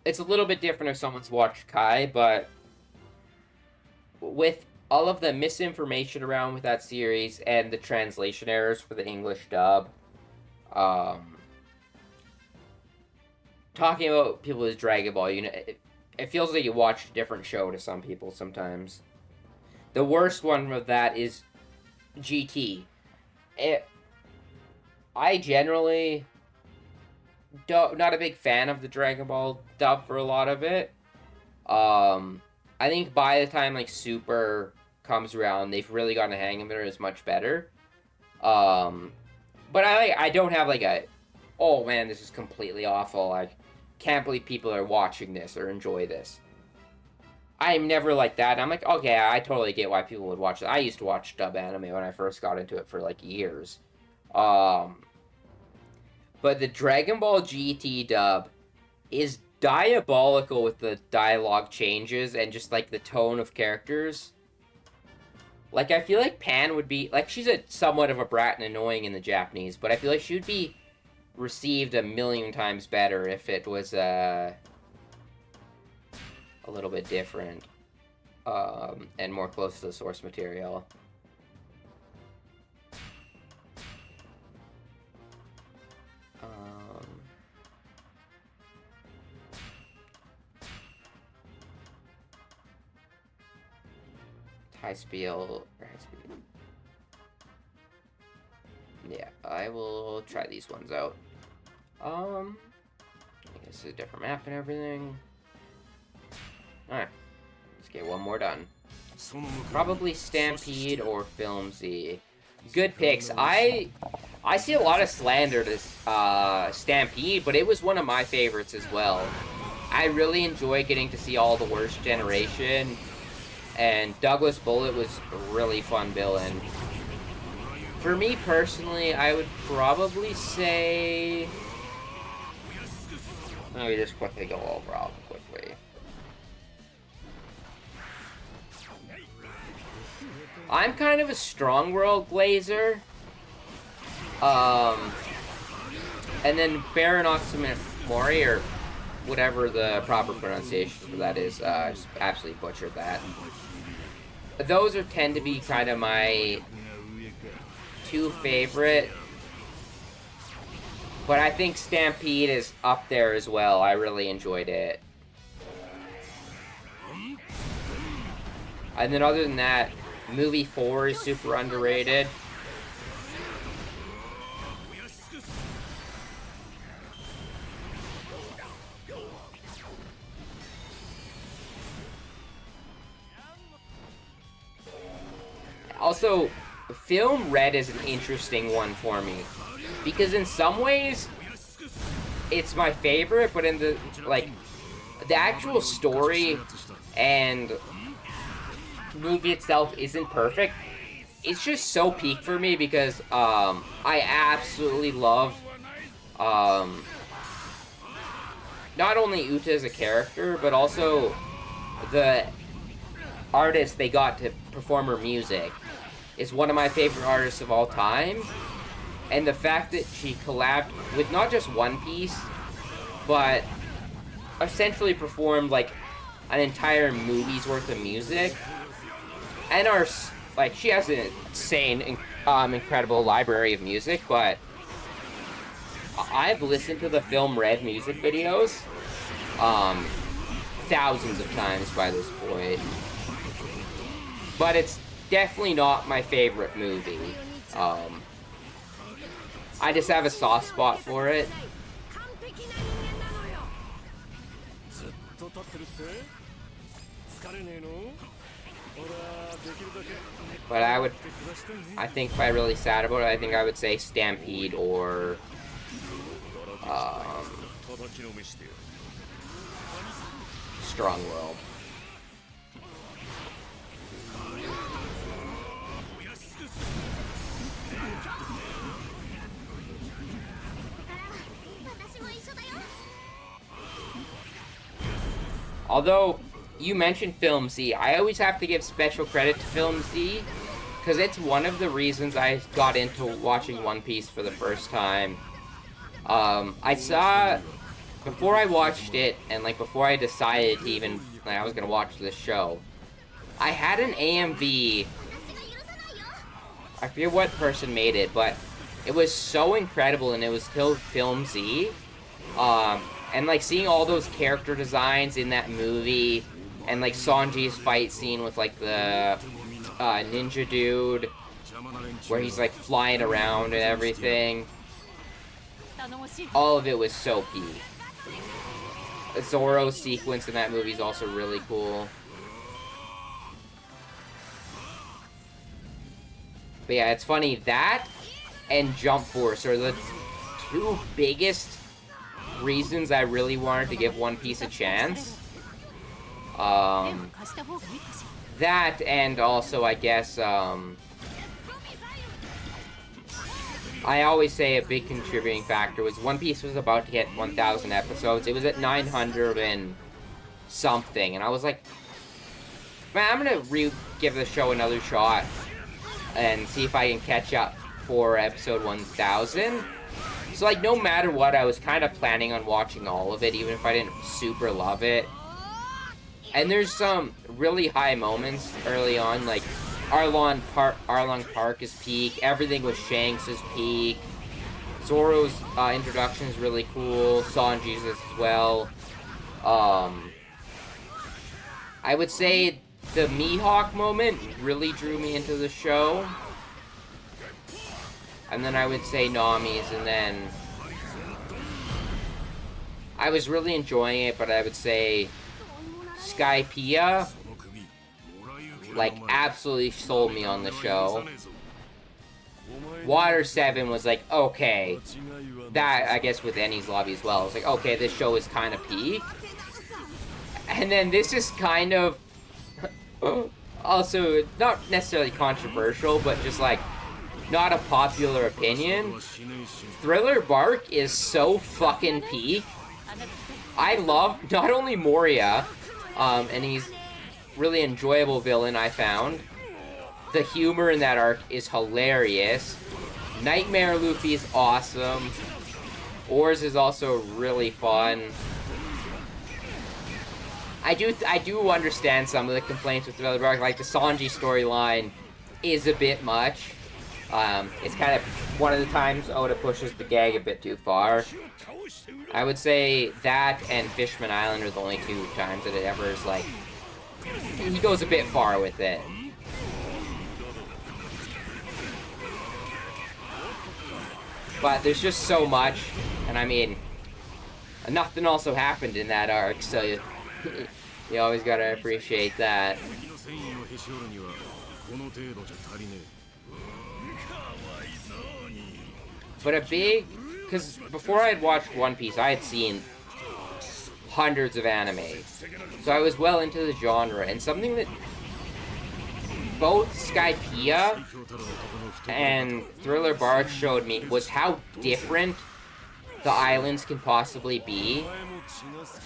it's a little bit different if someone's watched Kai, but with all of the misinformation around with that series and the translation errors for the English dub, talking about people with Dragon Ball, it feels like you watched a different show to some people sometimes. The worst one of that is GT. I generally not a big fan of the Dragon Ball dub for a lot of it. I think by the time like Super comes around, they've really gotten a hang of it. It's much better. But I don't have like a, oh man, this is completely awful. I can't believe people are watching this or enjoy this. I'm never like that. I'm like, okay, I totally get why people would watch it. I used to watch dub anime when I first got into it for like years. But the Dragon Ball GT dub is diabolical with the dialogue changes and just like the tone of characters. Like I feel like Pan would be like, she's somewhat of a brat and annoying in the Japanese, but I feel like she would be received a million times better if it was a little bit different and more close to the source material. High speed. Yeah, I will try these ones out. I guess it's a different map and everything. Alright, let's get one more done. Probably Stampede or Film Z. Good picks. I see a lot of slander to Stampede, but it was one of my favorites as well. I really enjoy getting to see all the worst generation, and Douglas Bullet was a really fun villain. For me personally, I would probably say... Let me just quickly go over all quickly. I'm kind of a strong world glazer. And then Baron Oxymori, or whatever the proper pronunciation for that is, just absolutely butchered that. Those tend to be kind of my two favorite. But I think Stampede is up there as well. I really enjoyed it. And then other than that, Movie 4 is super underrated. Also, Film Red is an interesting one for me, because in some ways it's my favorite, but in the the actual story and movie itself isn't perfect. It's just so peak for me because I absolutely love not only Uta as a character, but also the artist they got to perform her music is one of my favorite artists of all time. And the fact that she collabed with not just One Piece, but essentially performed like an entire movie's worth of music, and she has an insane, incredible library of music. But I've listened to the Film Red music videos thousands of times by this point. but it's definitely not my favorite movie. I just have a soft spot for it. But I think if I really sad about it, I think I would say Stampede or um, Strong World. Although you mentioned Film Z, I always have to give special credit to Film Z because it's one of the reasons I got into watching One Piece for the first time. I saw before I watched it, and like before I decided to even like, I was gonna watch this show, I had an AMV. I forget what person made it, but it was so incredible, and it was still Film Z. Um, and like seeing all those character designs in that movie, and like Sanji's fight scene with like the ninja dude, where he's like flying around and everything. All of it was so peak. Zoro's sequence in that movie is also really cool. But yeah, it's funny, that and Jump Force are the two biggest reasons I really wanted to give One Piece a chance. That and also, I guess, I always say a big contributing factor was One Piece was about to hit 1,000 episodes. It was at 900 and something, and I was like, man, I'm gonna give the show another shot and see if I can catch up for episode 1,000. So, like, no matter what, I was kind of planning on watching all of it, even if I didn't super love it. And there's some really high moments early on, like Arlong Park is peak. Everything with Shanks is peak. Zoro's introduction is really cool. Sanji's as well. I would say the Mihawk moment really drew me into the show. And then I would say Nami's, and then I was really enjoying it, but I would say Skypiea like absolutely sold me on the show. Water 7 was like, okay, that I guess with Eni's Lobby as well. It's like, okay, this show is kind of peak. And then this is kind of also not necessarily controversial, but just like not a popular opinion. Thriller Bark is so fucking peak. I love not only Moria, and he's really enjoyable villain I found. The humor in that arc is hilarious. Nightmare Luffy is awesome. Oars is also really fun. I do understand some of the complaints with Thriller Bark, like the Sanji storyline is a bit much. It's kind of one of the times Oda pushes the gag a bit too far. I would say that and Fishman Island are the only two times that it ever is like, he goes a bit far with it. But there's just so much, and I mean, nothing also happened in that arc, so you always gotta appreciate that. But a big, because before I had watched One Piece, I had seen hundreds of anime, so I was well into the genre, and something that both Skypiea and Thriller Bark showed me was how different the islands can possibly be.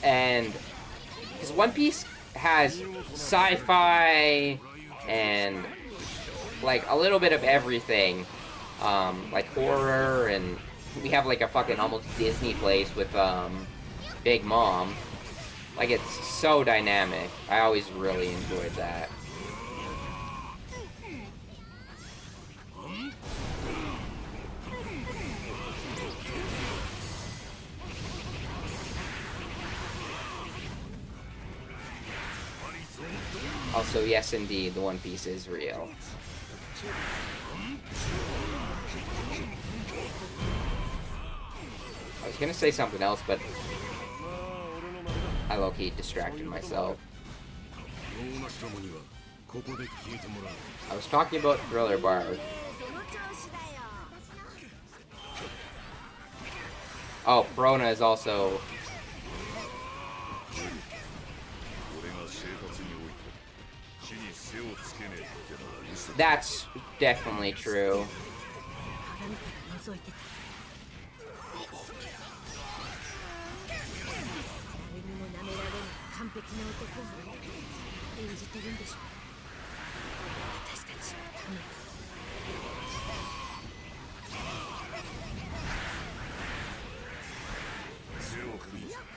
And because One Piece has sci-fi and like a little bit of everything, like horror, and we have like a fucking almost Disney place with Big Mom. Like, it's so dynamic. I always really enjoyed that. So yes, indeed, the One Piece is real. I was gonna say something else, but I low-key distracted myself. I was talking about Thriller Bark. Oh, Perona is also... That's definitely true.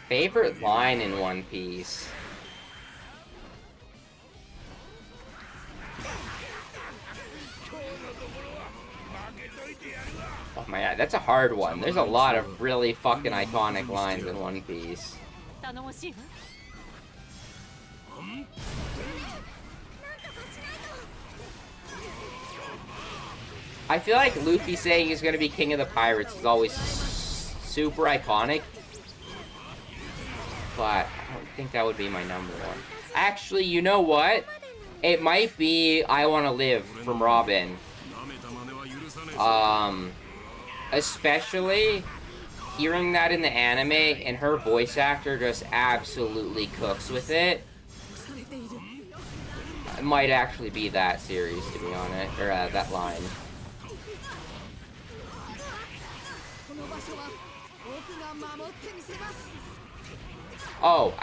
Favorite line in One Piece? Oh my god, that's a hard one. There's a lot of really fucking iconic lines in One Piece. I feel like Luffy saying he's gonna be king of the pirates is always super iconic, but I don't think that would be my number one. Actually, you know what? It might be I Wanna Live from Robin. Especially hearing that in the anime, and her voice actor just absolutely cooks with it. It might actually be that series, to be honest, or that line. Oh,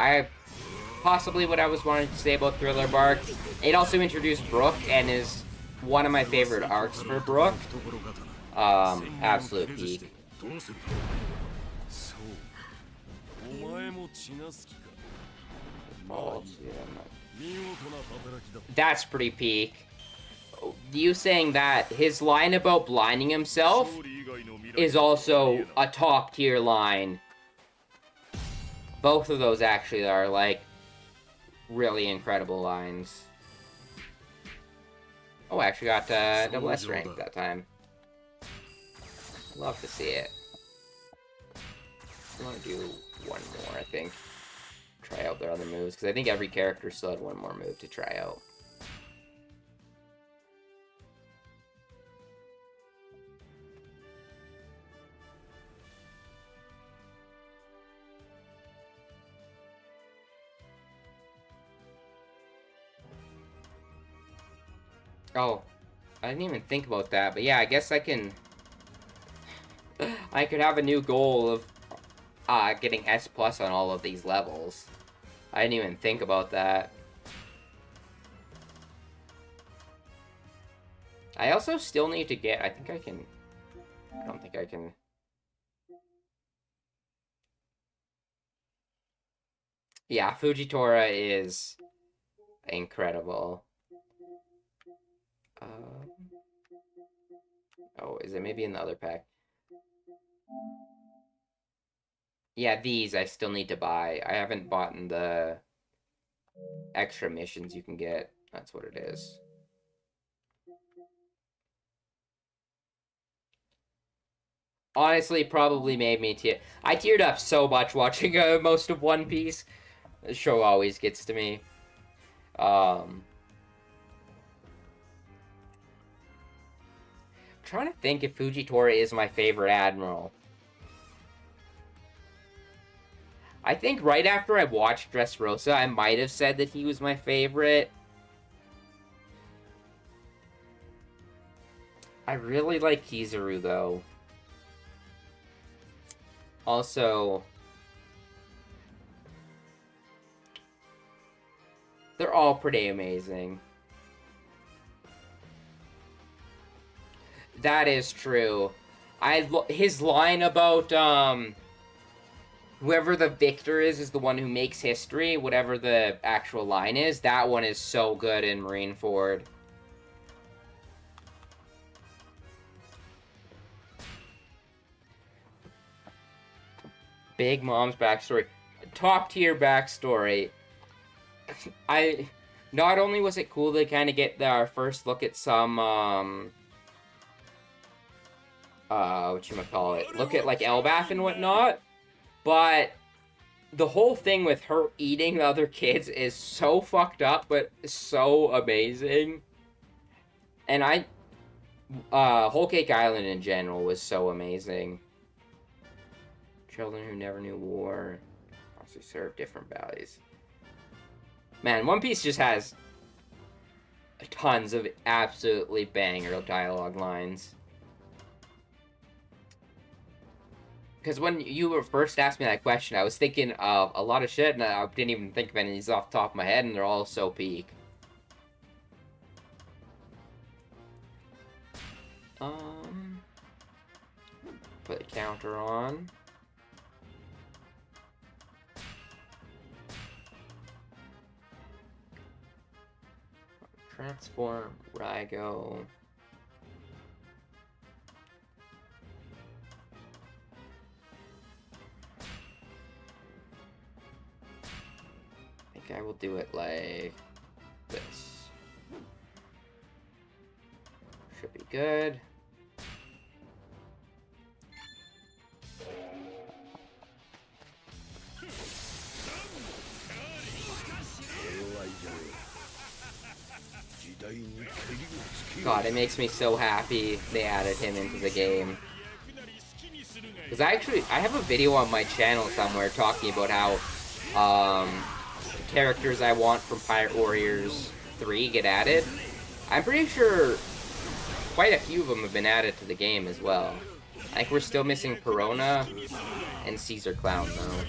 possibly what I was wanting to say about Thriller Bark. It also introduced Brook and is one of my favorite arcs for Brook. Absolute peak. That's pretty peak. You saying that his line about blinding himself is also a top tier line. Both of those actually are like really incredible lines. Oh, I actually got double S rank that time. Love to see it. I want to do one more, I think. Try out their other moves, because I think every character still had one more move to try out. Oh, I didn't even think about that, but yeah, I guess I can... I could have a new goal of getting S+ on all of these levels. I didn't even think about that. I also still need to get... I think I can... I don't think I can... Yeah, Fujitora is incredible. Oh, is it maybe in the other pack? Yeah, these I still need to buy. I haven't bought the extra missions you can get. That's what it is. Honestly, probably made me tear. I teared up so much watching most of One Piece. The show always gets to me. Trying to think if Fujitora is my favorite admiral. I think right after I watched Dressrosa, I might have said that he was my favorite. I really like Kizaru, though. Also, they're all pretty amazing. That is true. His line about whoever the victor is the one who makes history, whatever the actual line is, that one is so good in Marineford. Big Mom's backstory. Top tier backstory. not only was it cool to kind of get our first look at some, whatchamacallit, look at, like, Elbath and whatnot, but the whole thing with her eating the other kids is so fucked up, but so amazing. And Whole Cake Island in general was so amazing. Children who never knew war also serve different values. Man, One Piece just has tons of absolutely banger dialogue lines. Because when you were first asked me that question, I was thinking of a lot of shit, and I didn't even think of any of these off the top of my head, and they're all so peak. Put the counter on. Transform, Rygo. I think I will do it like this. Should be good. God, it makes me so happy they added him into the game. Because I have a video on my channel somewhere talking about how characters I want from Pirate Warriors 3 get added. I'm pretty sure quite a few of them have been added to the game as well. I think we're still missing Perona and Caesar Clown, though.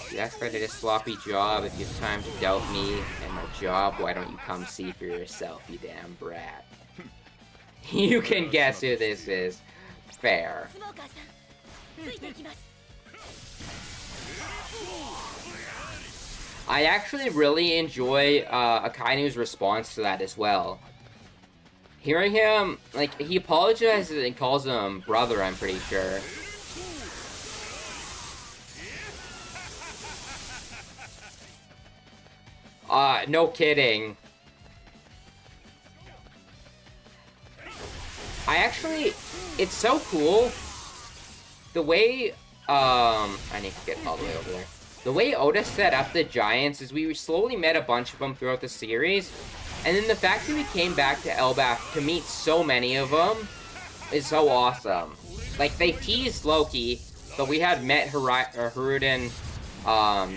You ask if I did a sloppy job. If you have time to doubt me and my job, why don't you come see for yourself, you damn brat? You can guess who this is. Fair. I actually really enjoy Akainu's response to that as well. Hearing him, like, he apologizes and calls him brother, I'm pretty sure. No kidding. It's so cool. The way, I need to get all the way over there. The way Oda set up the Giants is we slowly met a bunch of them throughout the series. And then the fact that we came back to Elbath to meet so many of them is so awesome. Like, they teased Loki, but we had met Haruden,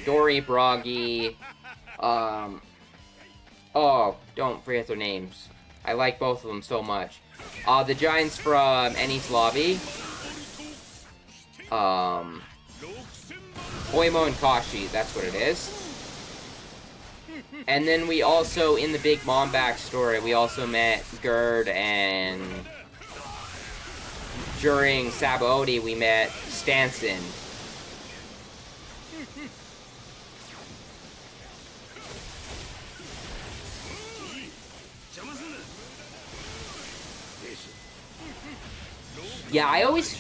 Dory, Bragi, oh, don't forget their names. I like both of them so much. The Giants from Eni's Lobby. Oimo and Kashi, that's what it is. And then we also, in the Big Mom backstory, we also met Gerd, and during Sabaody, we met Stanson. Yeah, I always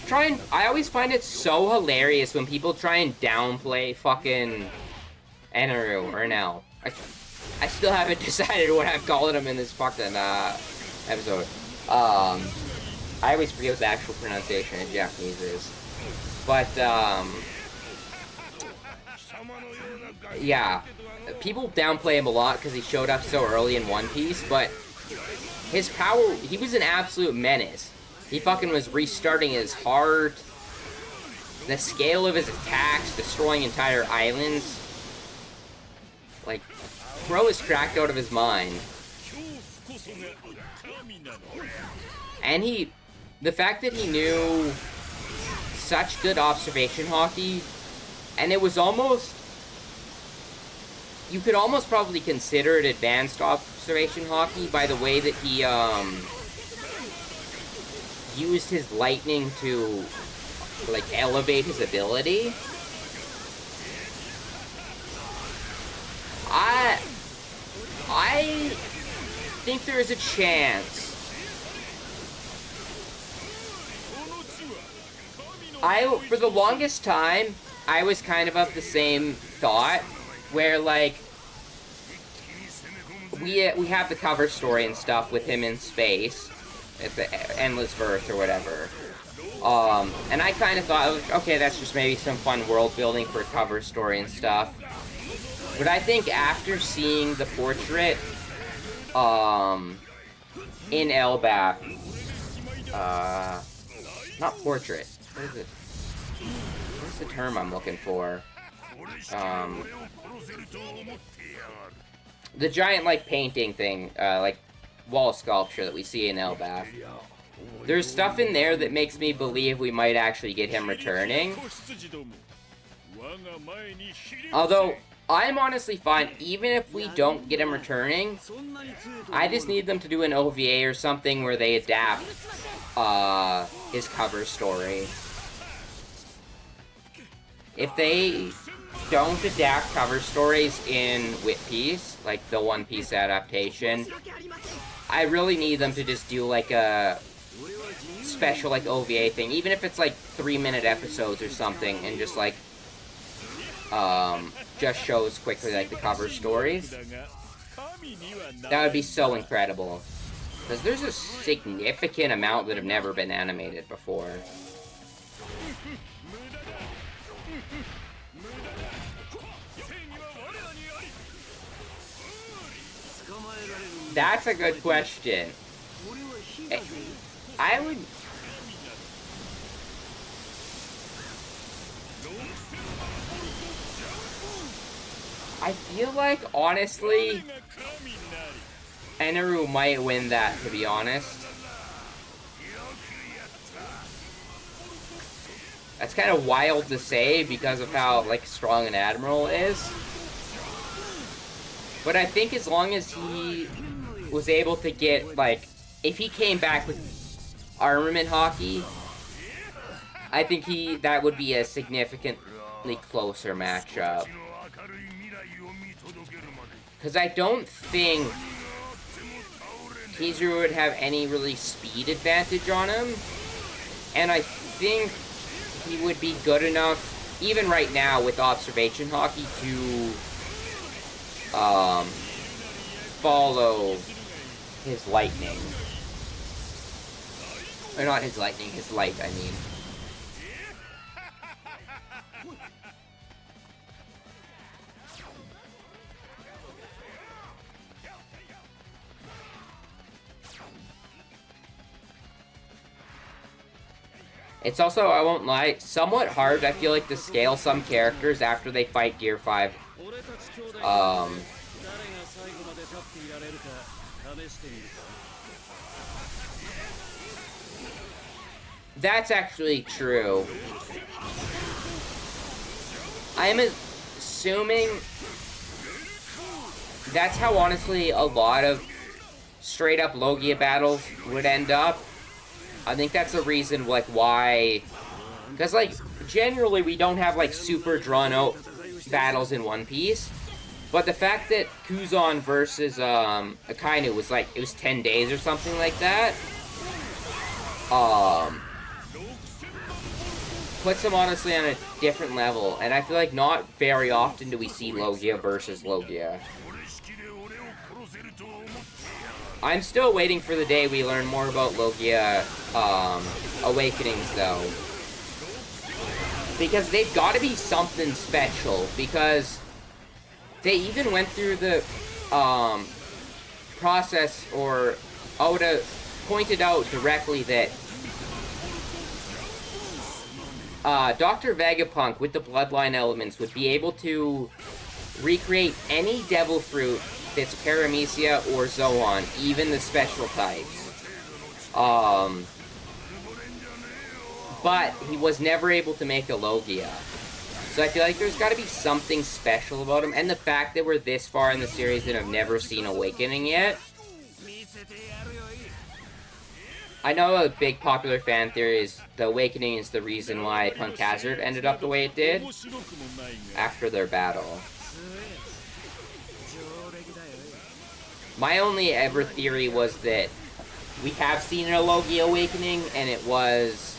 find it so hilarious when people try and downplay fucking Eneru or Enel. I still haven't decided what I'm calling him in this fucking episode. I always forget what the actual pronunciation in Japanese is. But yeah, people downplay him a lot because he showed up so early in One Piece, but his power, he was an absolute menace. He fucking was restarting his heart. The scale of his attacks, destroying entire islands. Like, bro is cracked out of his mind. And the fact that he knew such good observation hockey, and it was almost, you could almost probably consider it advanced observation hockey by the way that he, used his lightning to, like, elevate his ability. I think there is a chance. For the longest time, I was kind of the same thought, where, like, we have the cover story and stuff with him in space, at the Endless Verse or whatever. And I kind of thought, okay, that's just maybe some fun world building for a cover story and stuff. But I think after seeing the portrait, in Elbaf, not portrait, what is it? What's the term I'm looking for? The giant, like, painting thing, like, wall sculpture that we see in Elbaf. There's stuff in there that makes me believe we might actually get him returning. Although, I'm honestly fine, even if we don't get him returning, I just need them to do an OVA or something where they adapt, his cover story. If they don't adapt cover stories in Whip Piece, like the One Piece adaptation, I really need them to just do, like, a special, like, OVA thing, even if it's, like, 3-minute episodes or something, and just, like, just shows quickly, like, the cover stories. That would be so incredible. Because there's a significant amount that have never been animated before. That's a good question. I would... I feel like, honestly, Eneru might win that, to be honest. That's kind of wild to say because of how, like, strong an Admiral is. But I think as long as he was able to get, like, if he came back with armament hockey, I think that would be a significantly closer matchup. Because I don't think Kizaru would have any really speed advantage on him. And I think he would be good enough, even right now with observation hockey, to follow his lightning. Or not his lightning, his light, I mean. It's also, I won't lie, somewhat hard, I feel like, to scale some characters after they fight Gear 5. That's actually true. I'm assuming that's how, honestly, a lot of straight-up Logia battles would end up. I think that's the reason, like, why... Because, like, generally we don't have, like, super drawn-out battles in One Piece. But the fact that Kuzan versus Akainu was, like, it was 10 days or something like that, puts them, honestly, on a different level. And I feel like not very often do we see Logia versus Logia. I'm still waiting for the day we learn more about Logia Awakenings, though. Because they've got to be something special, because they even went through the process, or Oda pointed out directly that Dr. Vegapunk with the Bloodline elements would be able to recreate any Devil Fruit that's Paramecia or Zoan, even the special types. But he was never able to make a Logia. So I feel like there's got to be something special about him, and the fact that we're this far in the series and have never seen Awakening yet. I know a big popular fan theory is the Awakening is the reason why Punk Hazard ended up the way it did after their battle. My only ever theory was that we have seen a Logia Awakening, and it was,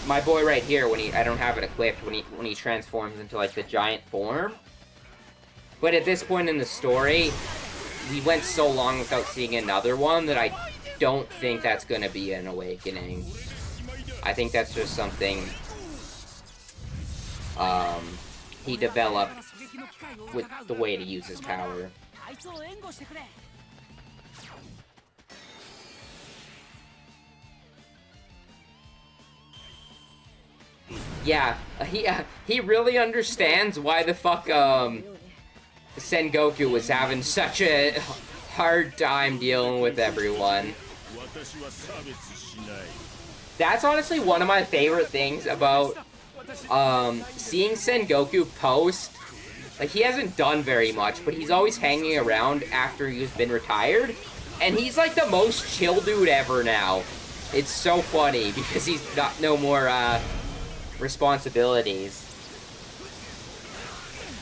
my boy right here, when I don't have it equipped, when he transforms into, like, the giant form. But at this point in the story, we went so long without seeing another one that I don't think that's going to be an awakening. I think that's just something he developed with the way to use his power. Yeah, he really understands why the fuck Sengoku was having such a hard time dealing with everyone. That's honestly one of my favorite things about seeing Sengoku post. Like, he hasn't done very much, but he's always hanging around after he's been retired. And he's like the most chill dude ever now. It's so funny because he's got no more responsibilities.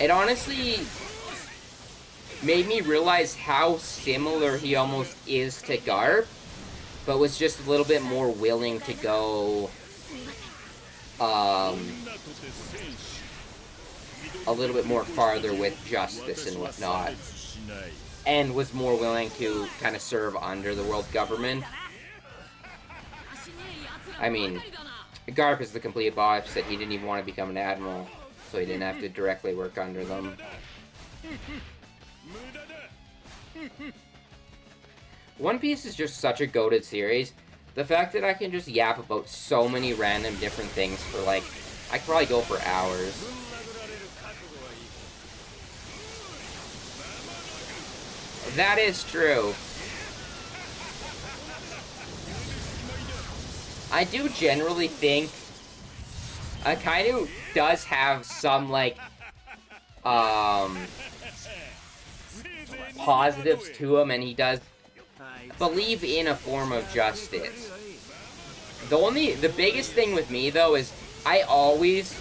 It honestly made me realize how similar he almost is to Garp, but was just a little bit more willing to go a little bit more farther with justice and whatnot, and was more willing to kind of serve under the world government. I mean, Garp is the complete opposite. He didn't even want to become an admiral, so he didn't have to directly work under them. One Piece is just such a goated series. The fact that I can just yap about so many random different things for, like, I could probably go for hours. That is true. I do generally think Akainu does have some, like, positives to him, and he does believe in a form of justice. The biggest thing with me, though, is I always,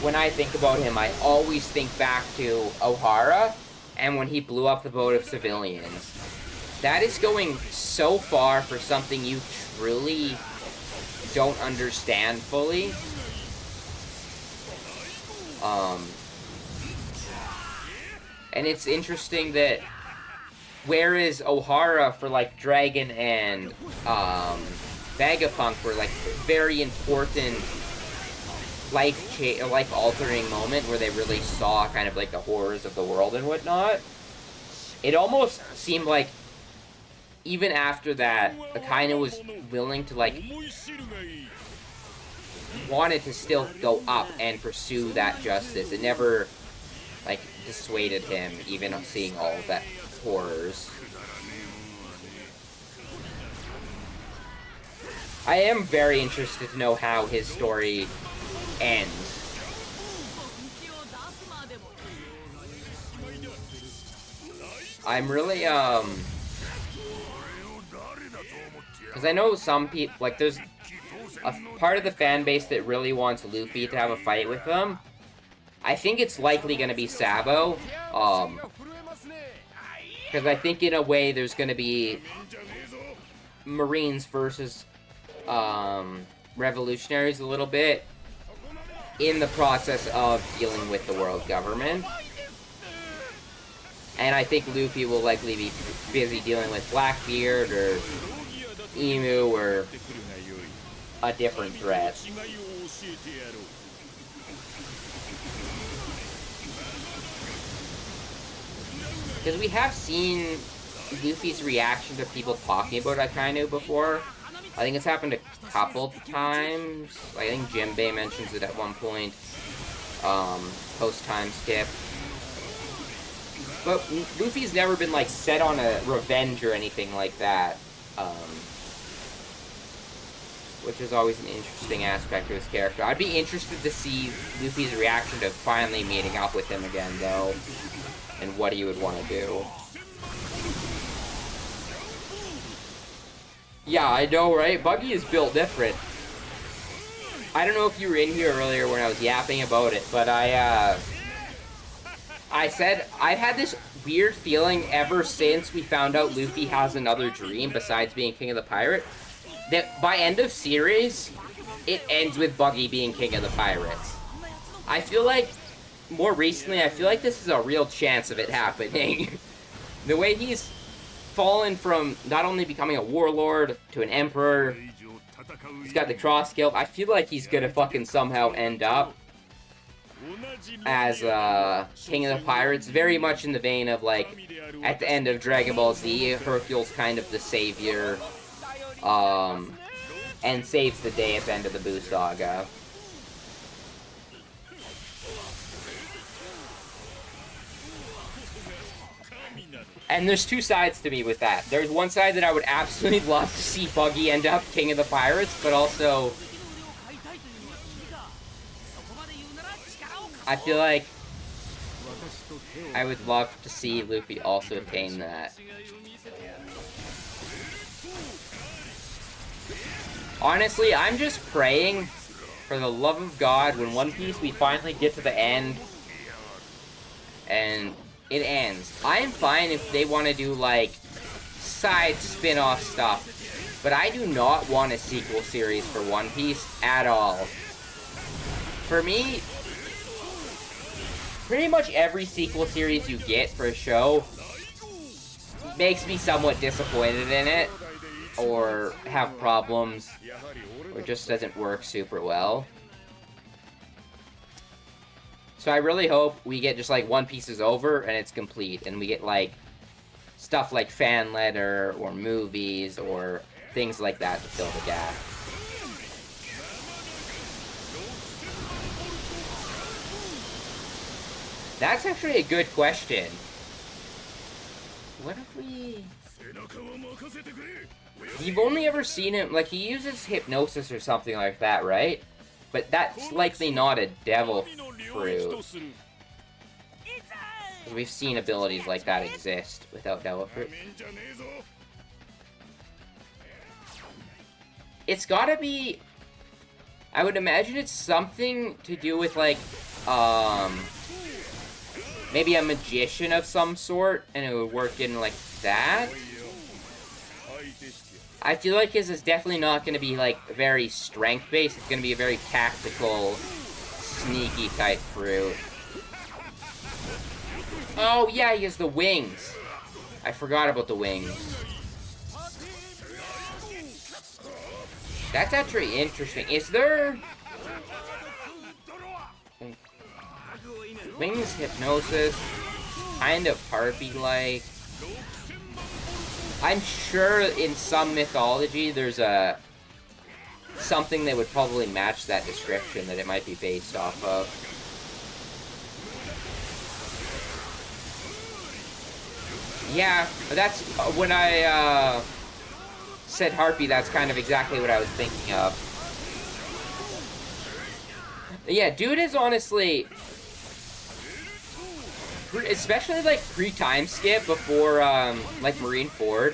when I think about him, I always think back to Ohara and when he blew up the boat of civilians. That is going so far for something you truly don't understand fully. And it's interesting that whereas Ohara for, like, Dragon and Vagapunk were, like, very important life-altering moment where they really saw kind of, like, the horrors of the world and whatnot, it almost seemed like even after that, Akainu was willing to, like, wanted to still go up and pursue that justice. It never, like, dissuaded him, even seeing all of that horrors. I am very interested to know how his story ends. I'm really, because I know some people, like, there's a part of the fan base that really wants Luffy to have a fight with them. I think it's likely going to be Sabo, because I think in a way there's going to be Marines versus revolutionaries a little bit in the process of dealing with the world government. And I think Luffy will likely be busy dealing with Blackbeard or Emu or a different threat. Because we have seen Luffy's reaction to people talking about Akainu before. I think it's happened a couple times. I think Jinbei mentions it at one point. Post-time skip. But Luffy's never been, like, set on a revenge or anything like that. Which is always an interesting aspect of his character. I'd be interested to see Luffy's reaction to finally meeting up with him again, though. And what he would want to do. Yeah, I know, right? Buggy is built different. I don't know if you were in here earlier when I was yapping about it, but I said I've had this weird feeling ever since we found out Luffy has another dream besides being King of the Pirate, that by end of series, it ends with Buggy being King of the Pirates. I feel like more recently, I feel like this is a real chance of it happening. The way he's fallen from not only becoming a warlord to an emperor, he's got the cross skill. I feel like he's gonna fucking somehow end up as King of the Pirates, very much in the vein of, like, at the end of Dragon Ball Z, Hercule's kind of the savior, and saves the day at the end of the Buu Saga. And there's two sides to me with that. There's one side that I would absolutely love to see Buggy end up King of the Pirates, but also I feel like I would love to see Luffy also attain that. Honestly, I'm just praying, for the love of God, when One Piece we finally get to the end, and it ends. I am fine if they want to do, like, side spin-off stuff, but I do not want a sequel series for One Piece at all. For me, pretty much every sequel series you get for a show makes me somewhat disappointed in it, or have problems, or just doesn't work super well. So I really hope we get just, like, One Piece is over and it's complete, and we get, like, stuff like fan letter or movies or things like that to fill the gap. That's actually a good question. What if we... You've only ever seen him, like, he uses hypnosis or something like that, right? But that's likely not a devil fruit. Because we've seen abilities like that exist without devil fruit. It's gotta be... I would imagine it's something to do with, like, maybe a magician of some sort, and it would work in, like, that? I feel like his is definitely not going to be, like, very strength-based. It's going to be a very tactical, sneaky type fruit. Oh, yeah, he has the wings. I forgot about the wings. That's actually interesting. Is there... Wings, hypnosis, kind of harpy-like. I'm sure in some mythology there's a something that would probably match that description that it might be based off of. Yeah, that's when I said harpy, that's kind of exactly what I was thinking of. Yeah, dude is honestly, especially, like, pre-time skip before, like, Marineford,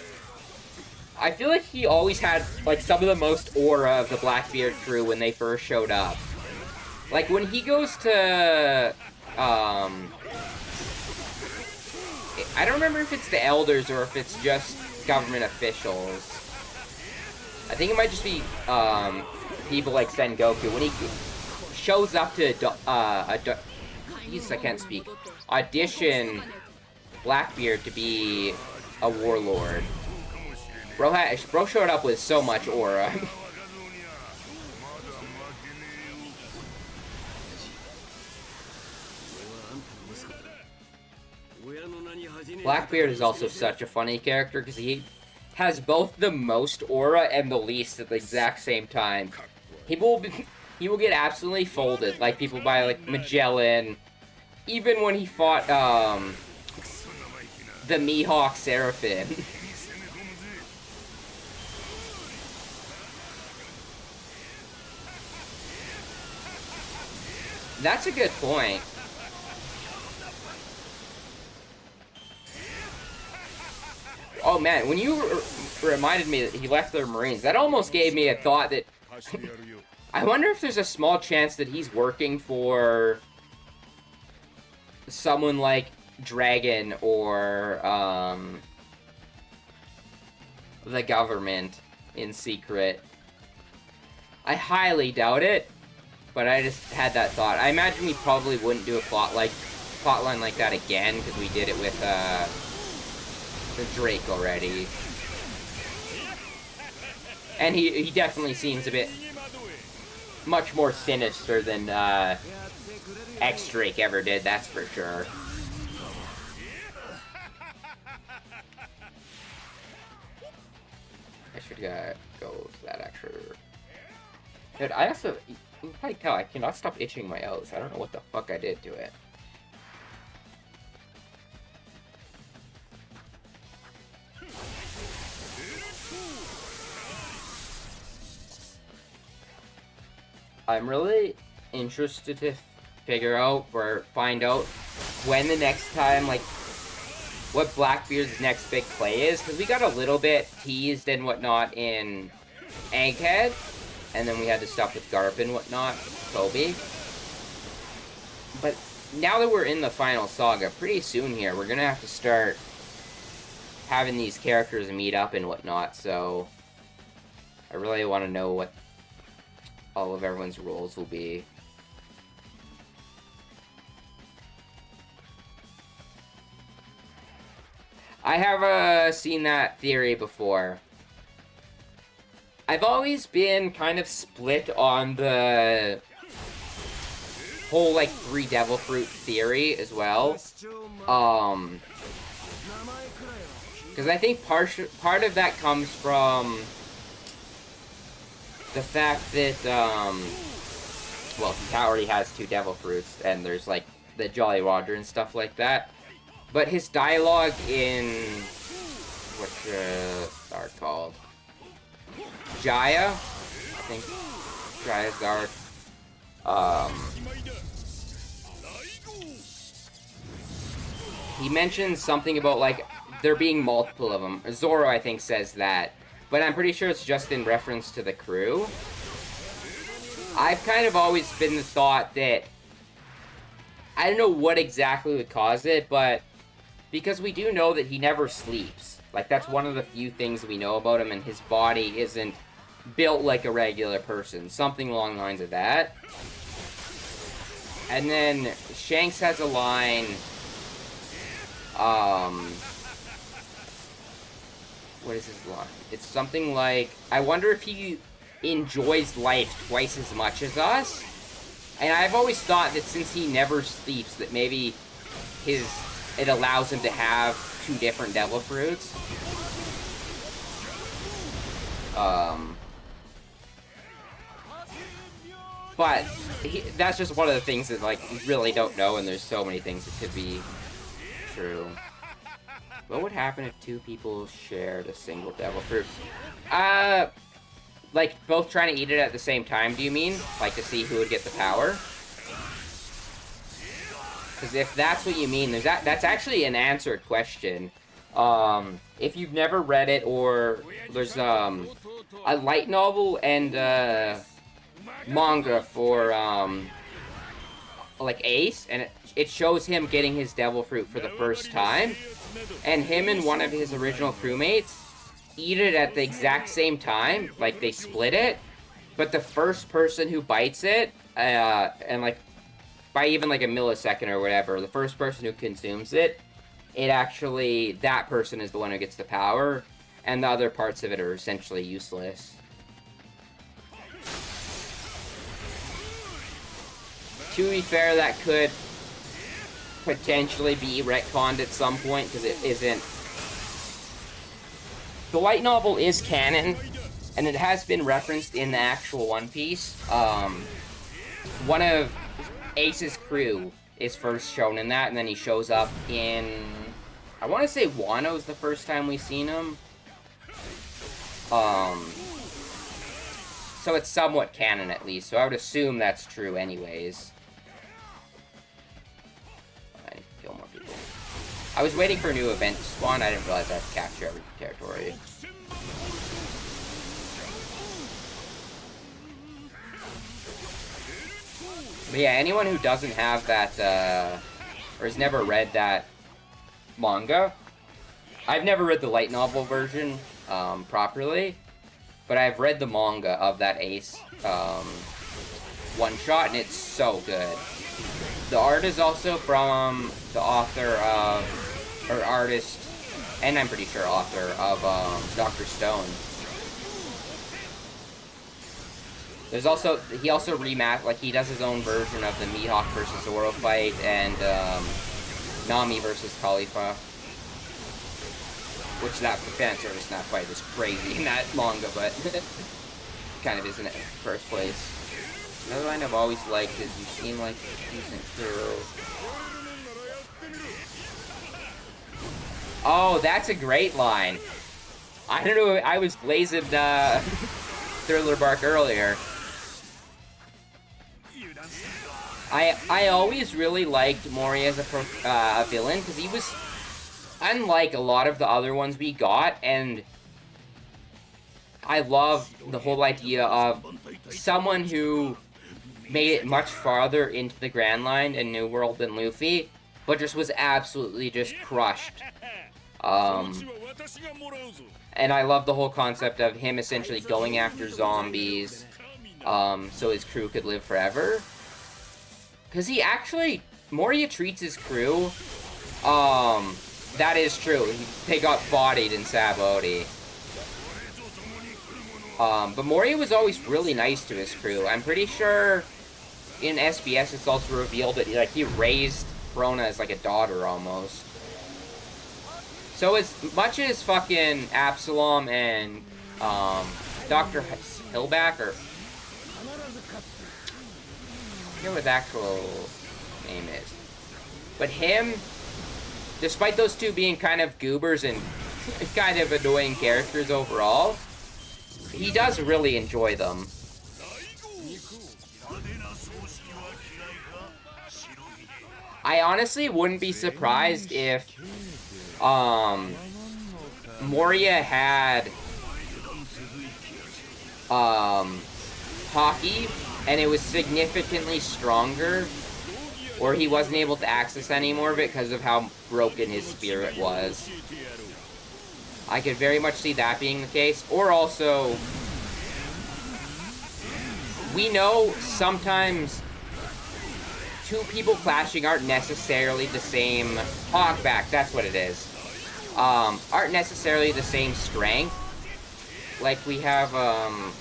I feel like he always had, like, some of the most aura of the Blackbeard crew when they first showed up. Like, when he goes to, I don't remember if it's the Elders or if it's just government officials. I think it might just be, people like Sengoku. When he shows up to, I can't speak. Audition Blackbeard to be a warlord. Bro showed up with so much aura. Blackbeard is also such a funny character because he has both the most aura and the least at the exact same time. He will get absolutely folded, like people by, like, Magellan. Even when he fought, the Mihawk Seraphim. That's a good point. Oh man, when you reminded me that he left the Marines, that almost gave me a thought that... I wonder if there's a small chance that he's working for someone like Dragon or the government in secret. I highly doubt it, but I just had that thought. I imagine we probably wouldn't do a plotline like that again, because we did it with the Drake already. And he definitely seems a bit much more sinister than X-Drake ever did, that's for sure. I should go to that actually. Dude, I also, you can probably tell, I cannot stop itching my O's. I don't know what the fuck I did to it. I'm really interested to figure out or find out when the next time, like, what Blackbeard's next big play is, because we got a little bit teased and whatnot in Egghead, and then we had the stuff with Garp and whatnot, Kobe. But now that we're in the final saga, pretty soon here, we're gonna have to start having these characters meet up and whatnot, so I really want to know what all of everyone's roles will be. I have seen that theory before. I've always been kind of split on the whole, like, 3 Devil Fruit theory as well. Because I think part of that comes from the fact that, well, he already has 2 Devil Fruits, and there's, like, the Jolly Roger and stuff like that. But his dialogue in, what's the arc called? Jaya? I think Jaya's arc. He mentions something about, like, there being multiple of them. Zoro, I think, says that. But I'm pretty sure it's just in reference to the crew. I've kind of always been the thought that, I don't know what exactly would cause it, but because we do know that he never sleeps. Like, that's one of the few things we know about him, and his body isn't built like a regular person. Something along the lines of that. And then Shanks has a line, what is his line? It's something like, I wonder if he enjoys life twice as much as us? And I've always thought that since he never sleeps, that maybe it allows him to have 2 different Devil Fruits. But that's just one of the things that, like, we really don't know, and there's so many things that could be true. What would happen if 2 people shared a single Devil Fruit? Like, both trying to eat it at the same time, do you mean? Like, to see who would get the power? Because if that's what you mean, that's actually an answered question. If you've never read it, or there's a light novel and manga for like Ace, and it shows him getting his Devil Fruit for the first time, and him and one of his original crewmates eat it at the exact same time, like they split it, but the first person who bites it, and like by even like a millisecond or whatever, the first person who consumes it, that person is the one who gets the power, and the other parts of it are essentially useless. To be fair, that could potentially be retconned at some point, because it isn't. The light novel is canon, and it has been referenced in the actual One Piece. One of Ace's crew is first shown in that, and then he shows up in, I want to say Wano's the first time we've seen him. So it's somewhat canon at least, so I would assume that's true anyways. I need to kill more people. I was waiting for a new event to spawn, I didn't realize I had to capture every territory. But yeah, anyone who doesn't have that, or has never read that manga, I've never read the light novel version, properly, but I've read the manga of that Ace, one-shot, and it's so good. The art is also from the author of, or artist, and I'm pretty sure author of Dr. Stone. There's also, he also he does his own version of the Mihawk versus Zoro fight, and Nami versus Khalifa. Which that fan service in that fight is crazy in that manga, but kind of isn't it in the first place. Another line I've always liked is, you seem like a decent hero. Oh, that's a great line. I don't know, I was blazing Thriller Bark earlier. I always really liked Mori as a villain, because he was unlike a lot of the other ones we got, and I love the whole idea of someone who made it much farther into the Grand Line in New World than Luffy, but just was absolutely just crushed. And I love the whole concept of him essentially going after zombies, so his crew could live forever. Because he actually, Moria treats his crew, that is true. They got bodied in Sabaody. But Moria was always really nice to his crew. I'm pretty sure in SBS it's also revealed that he raised Krona as like a daughter almost. So as much as fucking Absalom and Dr. Hillback, or I forget what his actual name is, but him, despite those two being kind of goobers and kind of annoying characters overall, he does really enjoy them. I honestly wouldn't be surprised if Moria had hockey and it was significantly stronger, or he wasn't able to access any more of it because of how broken his spirit was. I could very much see that being the case. Or also, we know sometimes two people clashing aren't necessarily the same... Hogback, that's what it is. Aren't necessarily the same strength. Like we have, I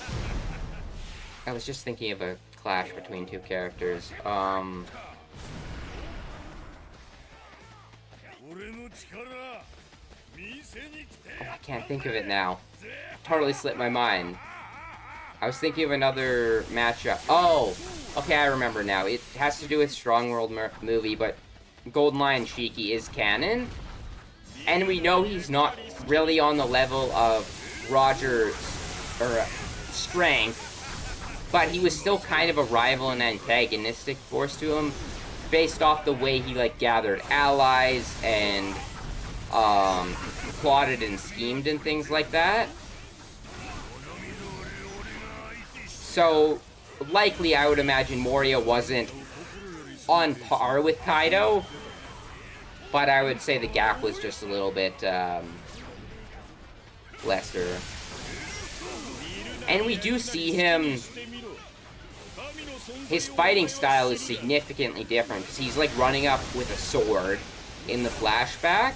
was just thinking of a clash between two characters. Oh, I can't think of it now. Totally slipped my mind. I was thinking of another matchup. Oh! Okay, I remember now. It has to do with Strong World movie, but Golden Lion Shiki is canon. And we know he's not really on the level of Roger's strength, but he was still kind of a rival and antagonistic force to him, based off the way he, gathered allies and, plotted and schemed and things like that. So, likely I would imagine Moria wasn't on par with Kaido, but I would say the gap was just a little bit, lesser. And we do see him... His fighting style is significantly different, because he's, running up with a sword in the flashback.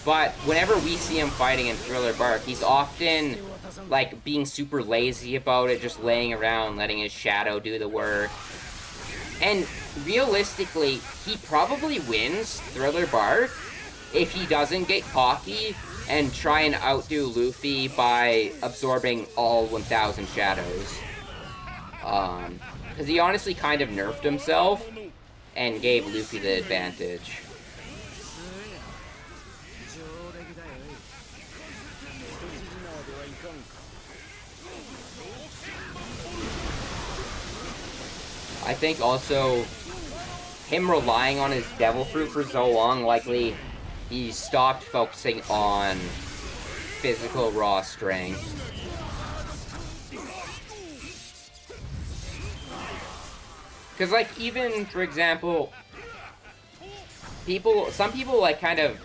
But whenever we see him fighting in Thriller Bark, he's often, being super lazy about it, just laying around, letting his shadow do the work. And realistically, he probably wins Thriller Bark if he doesn't get cocky and try and outdo Luffy by absorbing all 1,000 shadows. Because he honestly kind of nerfed himself and gave Luffy the advantage. I think also him relying on his devil fruit for so long, likely he stopped focusing on physical raw strength. Because, even, for example, some people, kind of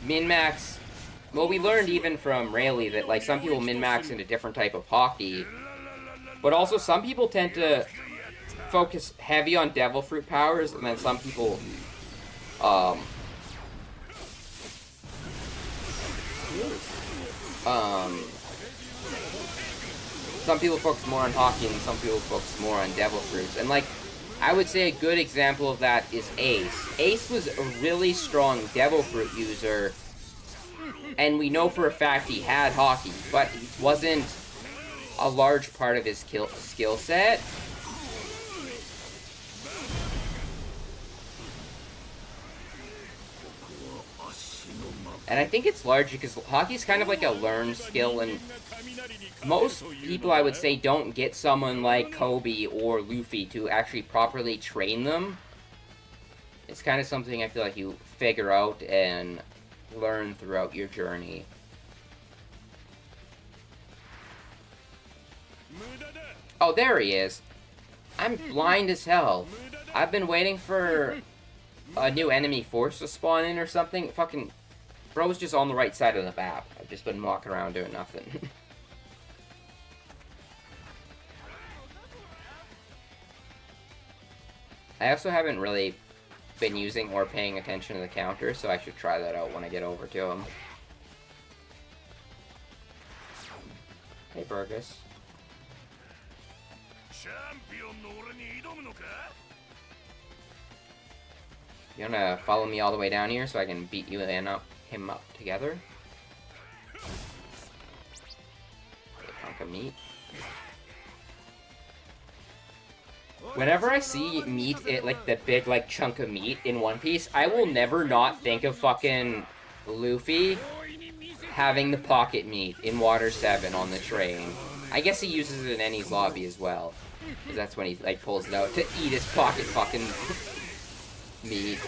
min-max... Well, we learned even from Rayleigh that, some people min-max into different type of hockey. But also, some people tend to focus heavy on devil fruit powers, and then some people, um, um, some people focus more on hockey, and some people focus more on devil fruits. And like, I would say a good example of that is Ace. Ace was a really strong devil fruit user, and we know for a fact he had hockey, but it wasn't a large part of his skill set. And I think it's largely because hockey's kind of like a learned skill, and most people, I would say, don't get someone like Kobe or Luffy to actually properly train them. It's kind of something I feel like you figure out and learn throughout your journey. Oh, there he is. I'm blind as hell. I've been waiting for a new enemy force to spawn in or something. Fucking bro's just on the right side of the map. I've just been walking around doing nothing. I also haven't really been using or paying attention to the counter, so I should try that out when I get over to him. Hey, Burgess. You wanna follow me all the way down here so I can beat you and him up together? A hunk of meat. Whenever I see meat, like the big like chunk of meat in One Piece, I will never not think of fucking Luffy having the pocket meat in Water 7 on the train. I guess he uses it in Ennie's lobby as well, because that's when he like pulls it out to eat his pocket fucking meat.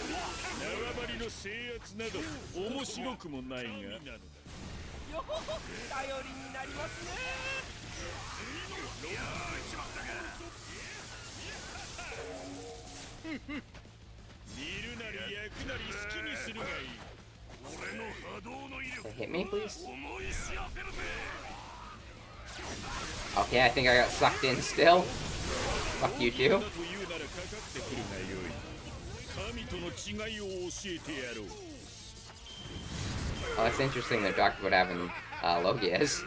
Hit me, please? Okay, I think I got sucked in still. Fuck you too. Oh, that's interesting they're talking about having Logias.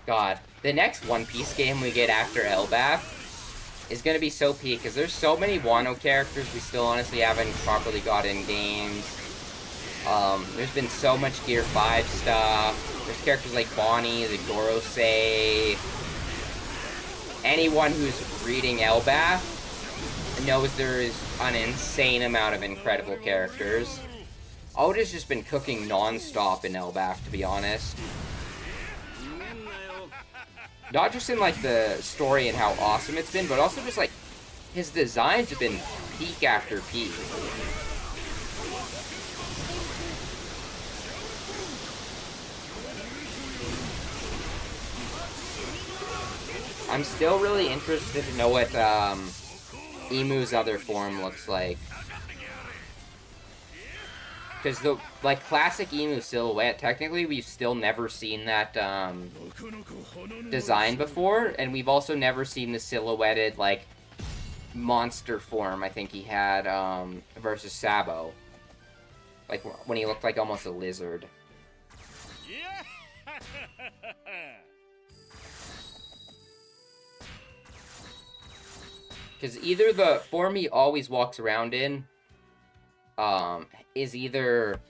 God, the next One Piece game we get after Elbaf is gonna be so peak, because there's so many Wano characters we still honestly haven't properly got in games. There's been so much Gear 5 stuff. There's characters like Bonnie, the Gorosei. Anyone who's reading Elbaf knows there is an insane amount of incredible characters. Oda's just been cooking non-stop in Elbaf, to be honest. Not just in, like, the story and how awesome it's been, but also just, like, his designs have been peak after peak. I'm still really interested to know what, Emu's other form looks like. Because the, like, classic Emu silhouette, technically we've still never seen that, design before, and we've also never seen the silhouetted, like, monster form I think he had, versus Sabo. Like, when he looked like almost a lizard. Because either the form he always walks around in, is either,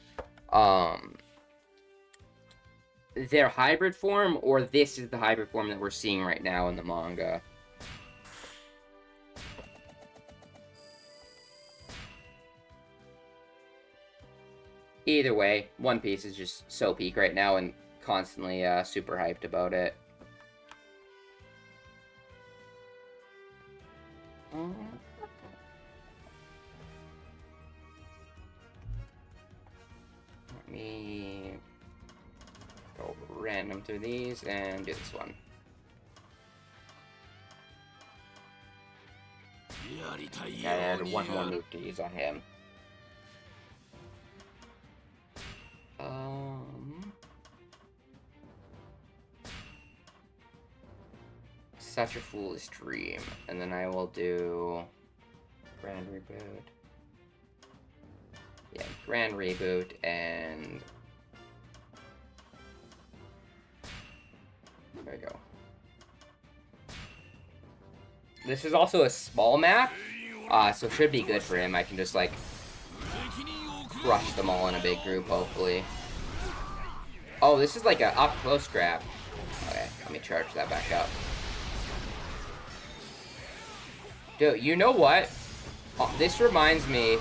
their hybrid form, or this is the hybrid form that we're seeing right now in the manga. Either way, One Piece is just so peak right now and constantly super hyped about it. Let me go random through these and do this one. I added one more move to use on him. Such a foolish dream. And then I will do Grand Reboot. Yeah, Grand Reboot and there we go. This is also a small map, so it should be good for him. I can just like crush them all in a big group, hopefully. Oh, this is like a up close grab. Okay, let me charge that back up. Dude, you know what? Oh, this reminds me.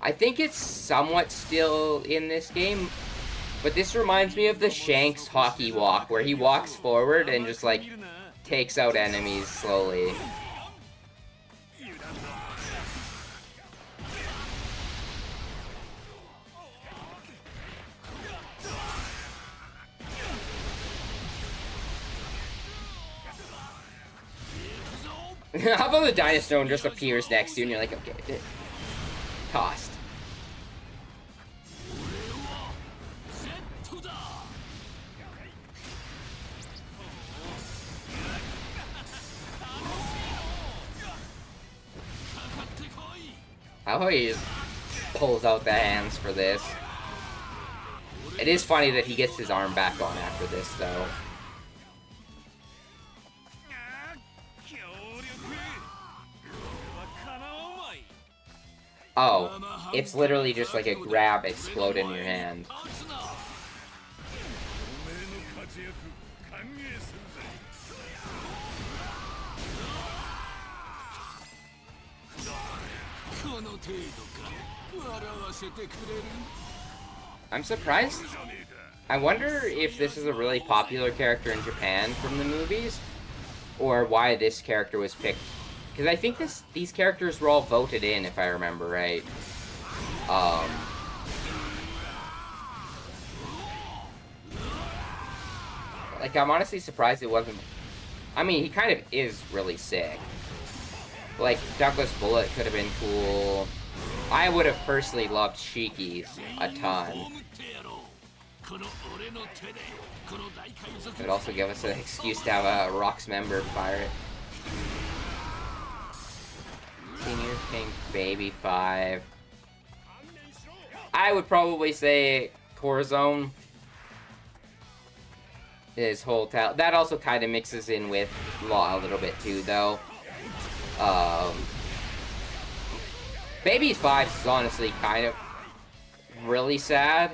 I think it's somewhat still in this game, but this reminds me of the Shanks hockey walk, where he walks forward and just like takes out enemies slowly. How about the Dynastone just appears next to you and you're like, okay, tossed. How he just pulls out the hands for this. It is funny that he gets his arm back on after this, though. Oh, it's literally just like a grab explode in your hand. I'm surprised. I wonder if this is a really popular character in Japan from the movies, or why this character was picked. Because I think these characters were all voted in, if I remember right. Like, I'm honestly surprised it wasn't... I mean, he kind of is really sick. Like, Douglas Bullet could have been cool. I would have personally loved Shiki a ton. It would also give us an excuse to have a Rox member pirate. Senior King Baby 5. I would probably say Corazon. His whole talent. That also kind of mixes in with Law a little bit too, though. Baby 5 is honestly kind of really sad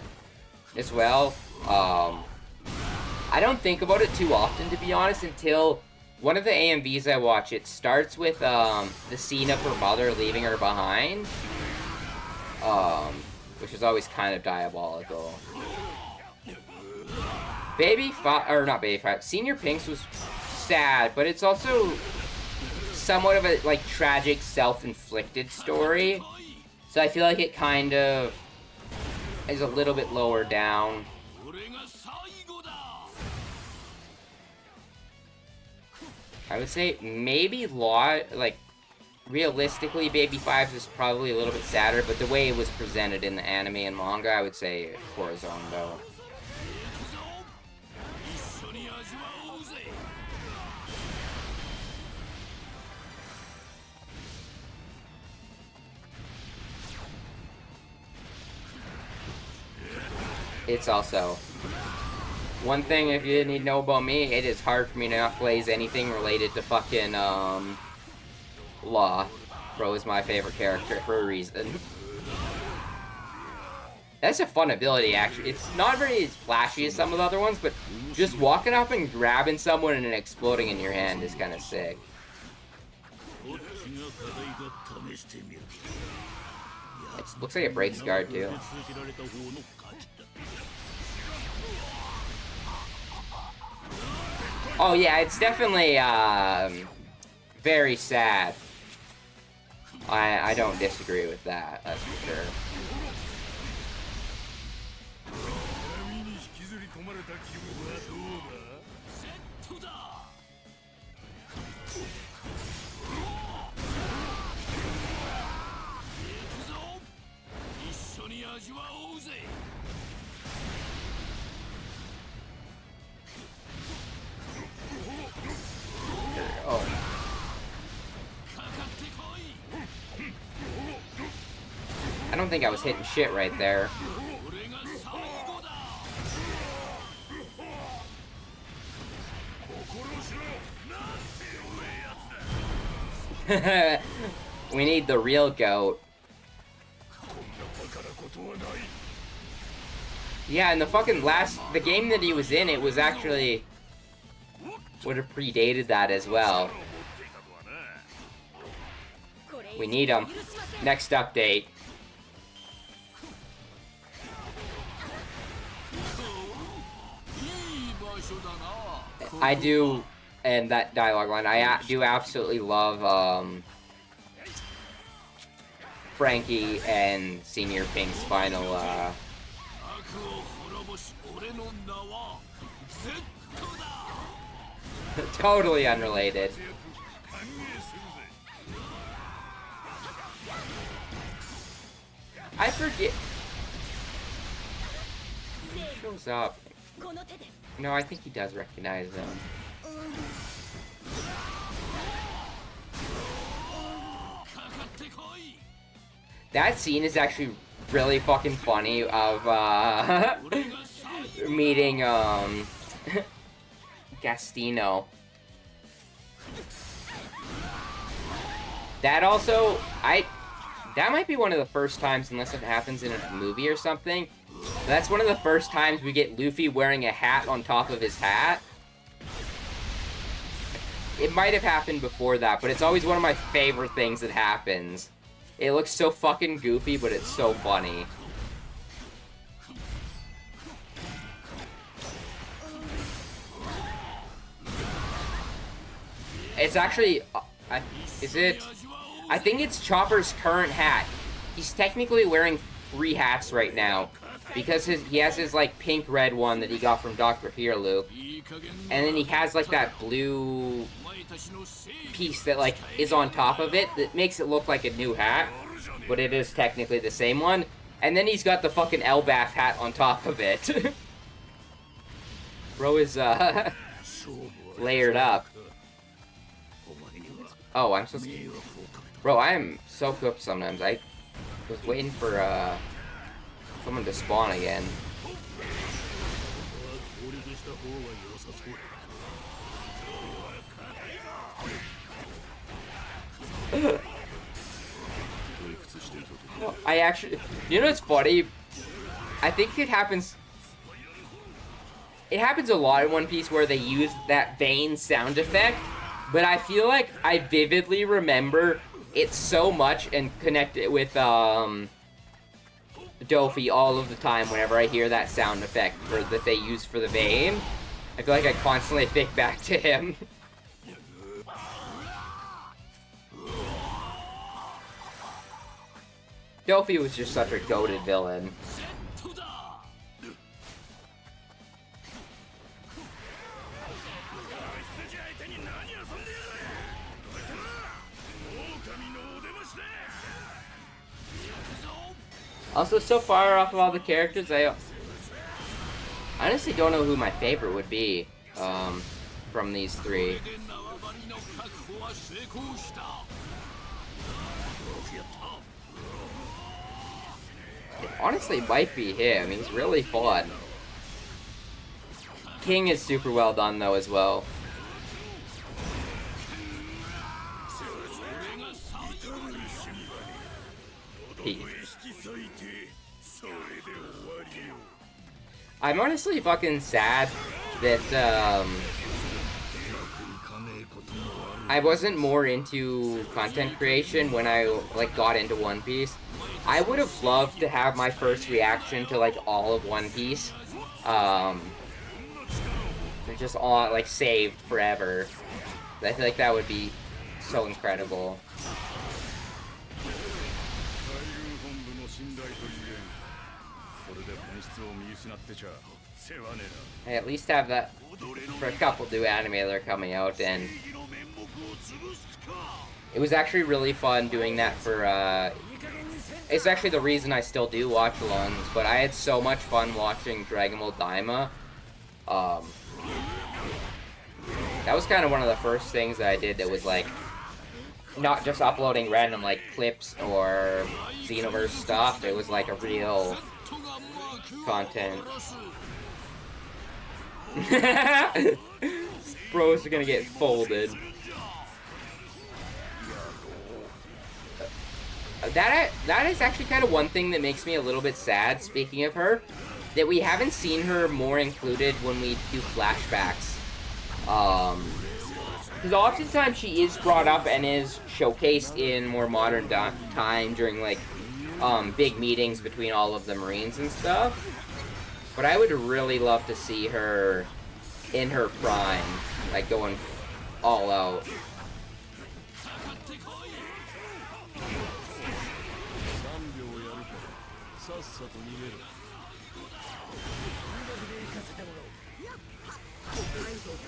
as well. I don't think about it too often, to be honest, until one of the AMVs I watch. It starts with the scene of her mother leaving her behind, which is always kind of diabolical. Baby 5, or not Baby 5, Senior Pinks was sad, but it's also somewhat of a like tragic self-inflicted story, so I feel like it kind of is a little bit lower down. I would say maybe Law, like, realistically, Baby 5's is probably a little bit sadder, but the way it was presented in the anime and manga, I would say Corazon, though. It's also... One thing, if you need to know about me, it is hard for me to not blaze anything related to fucking, Law. Bro is my favorite character for a reason. That's a fun ability, actually. It's not very as flashy as some of the other ones, but just walking up and grabbing someone and then exploding in your hand is kind of sick. It looks like it breaks guard, too. Oh yeah, it's definitely very sad. I don't disagree with that, that's for sure. Oh. I don't think I was hitting shit right there. We need the real goat. Yeah, and the fucking the game that he was in, it was actually would have predated that as well. We need him. Next update. I do, and that dialogue line, I do absolutely love Frankie and Senior Pink's final totally unrelated. I forget. He shows up. No, I think he does recognize them. That scene is actually really fucking funny of meeting Gastino. That also, that might be one of the first times, unless it happens in a movie or something. That's one of the first times we get Luffy wearing a hat on top of his hat. It might have happened before that, but it's always one of my favorite things that happens. It looks so fucking goofy, but it's so funny. It's actually, is it? I think it's Chopper's current hat. He's technically wearing 3 hats right now, because he has his like pink red one that he got from Dr. Heerloop, and then he has like that blue piece that like is on top of it that makes it look like a new hat, but it is technically the same one. And then he's got the fucking Elbaf hat on top of it. Bro is layered up. Oh, I'm so... Bro, I am so cooked sometimes. I was waiting for someone to spawn again. I actually... You know what's funny? I think it happens... It happens a lot in One Piece where they use that Vayne sound effect, but I feel like I vividly remember it so much and connect it with Dofi all of the time whenever I hear that sound effect that they use for the Vayne. I feel like I constantly think back to him. Dofi was just such a goated villain. Also, so far off of all the characters, I honestly don't know who my favorite would be from these 3. It honestly might be him. He's really fun. King is super well done, though, as well. Pete. I'm honestly fucking sad that I wasn't more into content creation when I like got into One Piece. I would have loved to have my first reaction to like all of One Piece, just all like saved forever. I feel like that would be so incredible. I at least have that for a couple new anime that are coming out, and It was actually really fun doing that for, it's actually the reason I still do watch-alongs, but I had so much fun watching Dragon Ball Daima. Um, that was kind of one of the first things that I did that was, like, not just uploading random, like, clips or Xenoverse stuff. It was, like, a real content. Bros are gonna get folded. That is actually kind of one thing that makes me a little bit sad, speaking of her, that we haven't seen her more included when we do flashbacks. Because oftentimes she is brought up and is showcased in more modern time during, like, big meetings between all of the Marines and stuff. But I would really love to see her in her prime, like, going all out.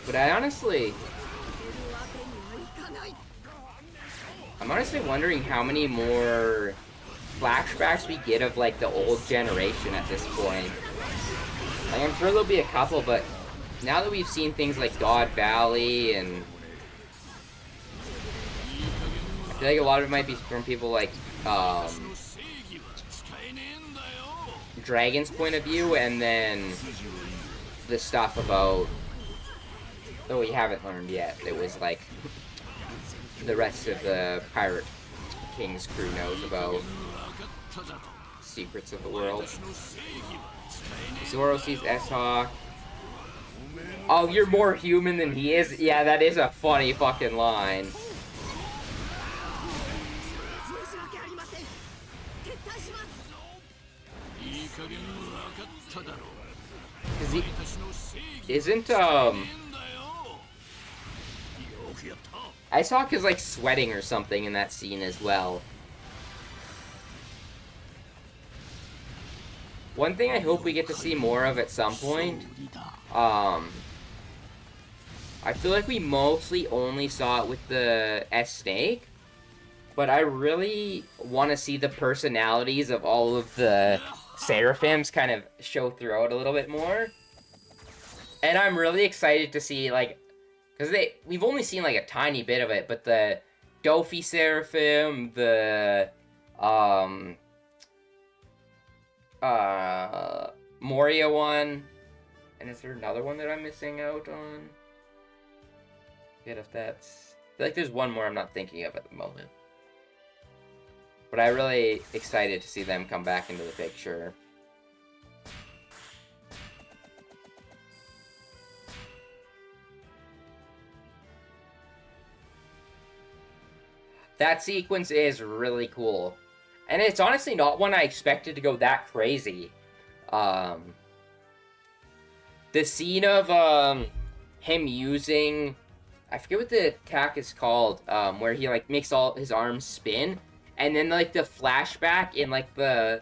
But I'm honestly wondering how many more flashbacks we get of, like, the old generation at this point. Like, I'm sure there'll be a couple, but now that we've seen things like God Valley, and I feel like a lot of it might be from people like Dragon's point of view, and then the stuff about, though we haven't learned yet, it was like the rest of the Pirate King's crew knows about secrets of the world. Zoro sees S-Hawk. Oh, you're more human than he is? Yeah, that is a funny fucking line. He isn't, S-Hawk is, like, sweating or something in that scene as well. One thing I hope we get to see more of at some point, I feel like we mostly only saw it with the S-Snake, but I really want to see the personalities of all of the Seraphims kind of show throughout a little bit more. And I'm really excited to see, like, because we've only seen, like, a tiny bit of it, but the Dofi Seraphim, the Moria one, and is there another one that I'm missing out on? Forget if that's, I feel like there's one more I'm not thinking of at the moment. But I'm really excited to see them come back into the picture. That sequence is really cool. And it's honestly not one I expected to go that crazy. The scene of him using, I forget what the attack is called, where he, like, makes all his arms spin, and then, like, the flashback in, like, the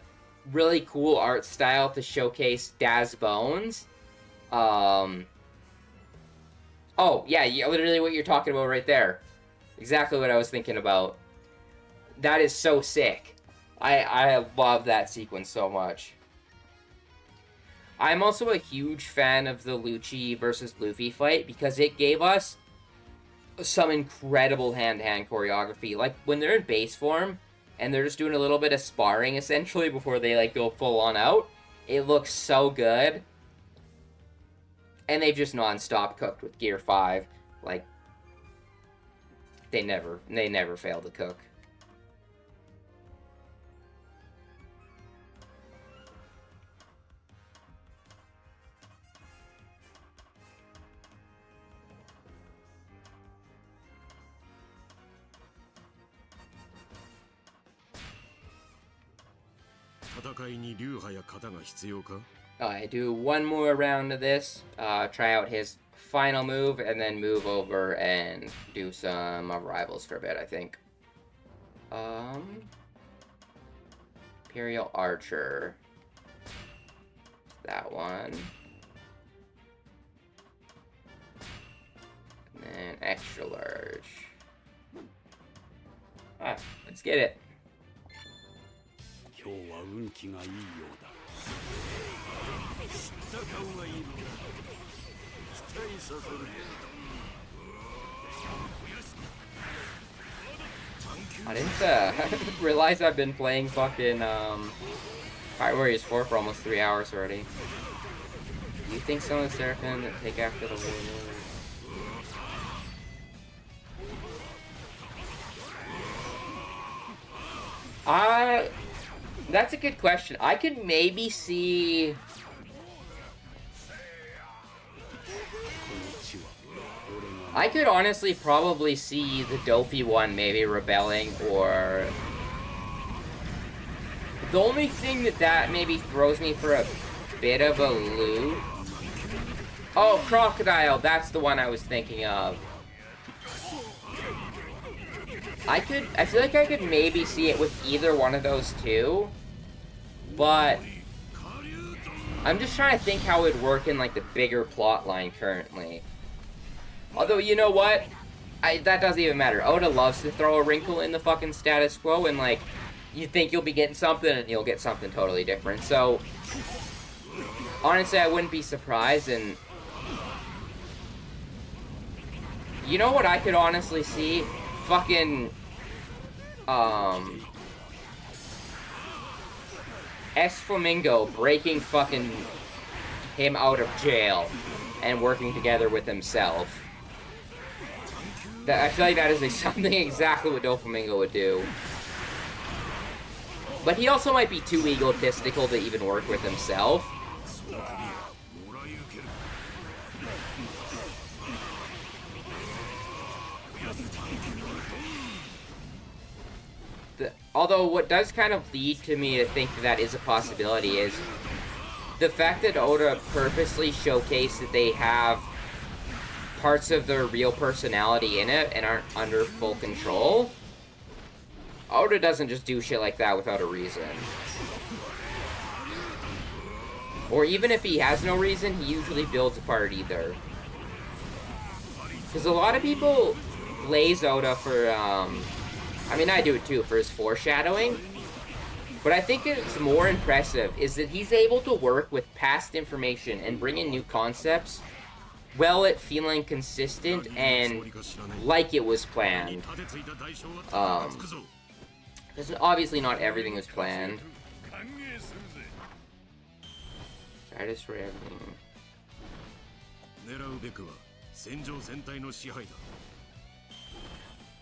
really cool art style to showcase Daz Bones. Oh yeah, literally what you're talking about right there. Exactly what I was thinking about. That is so sick. I love that sequence so much. I'm also a huge fan of the Lucci versus Luffy fight because it gave us some incredible hand-to-hand choreography. Like, when they're in base form and they're just doing a little bit of sparring, essentially, before they, like, go full-on out, it looks so good. And they've just non-stop cooked with Gear 5. Like, they never fail to cook. I do one more round of this, try out his final move, and then move over and do some rivals for a bit, I think. Imperial Archer. That one. And then extra large. Alright, let's get it. I didn't realize I've been playing fucking Fire Warriors 4 for almost 3 hours already. Do you think some of the Seraphim that take after the Warriors? That's a good question. I could maybe see... I could honestly probably see the dopey one maybe rebelling, or... The only thing that maybe throws me for a bit of a loop... Oh, Crocodile, that's the one I was thinking of. I feel like I could maybe see it with either one of those two, but I'm just trying to think how it would work in, like, the bigger plot line currently. Although, you know what? That doesn't even matter. Oda loves to throw a wrinkle in the fucking status quo, and, like, you think you'll be getting something, and you'll get something totally different. So, honestly, I wouldn't be surprised, and... You know what I could honestly see? Fucking... S. Flamingo breaking fucking him out of jail and working together with himself. I feel like that is something exactly what Doflamingo would do. But he also might be too egotistical to even work with himself. Although what does kind of lead to me to think that is a possibility is the fact that Oda purposely showcased that they have parts of their real personality in it and aren't under full control. Oda doesn't just do shit like that without a reason. Or even if he has no reason, he usually builds a part either. Because a lot of people blaze Oda for, I mean, I do it too, for his foreshadowing. But I think it's more impressive is that he's able to work with past information and bring in new concepts while it feeling consistent and like it was planned. Because obviously not everything was planned. I destroy everything.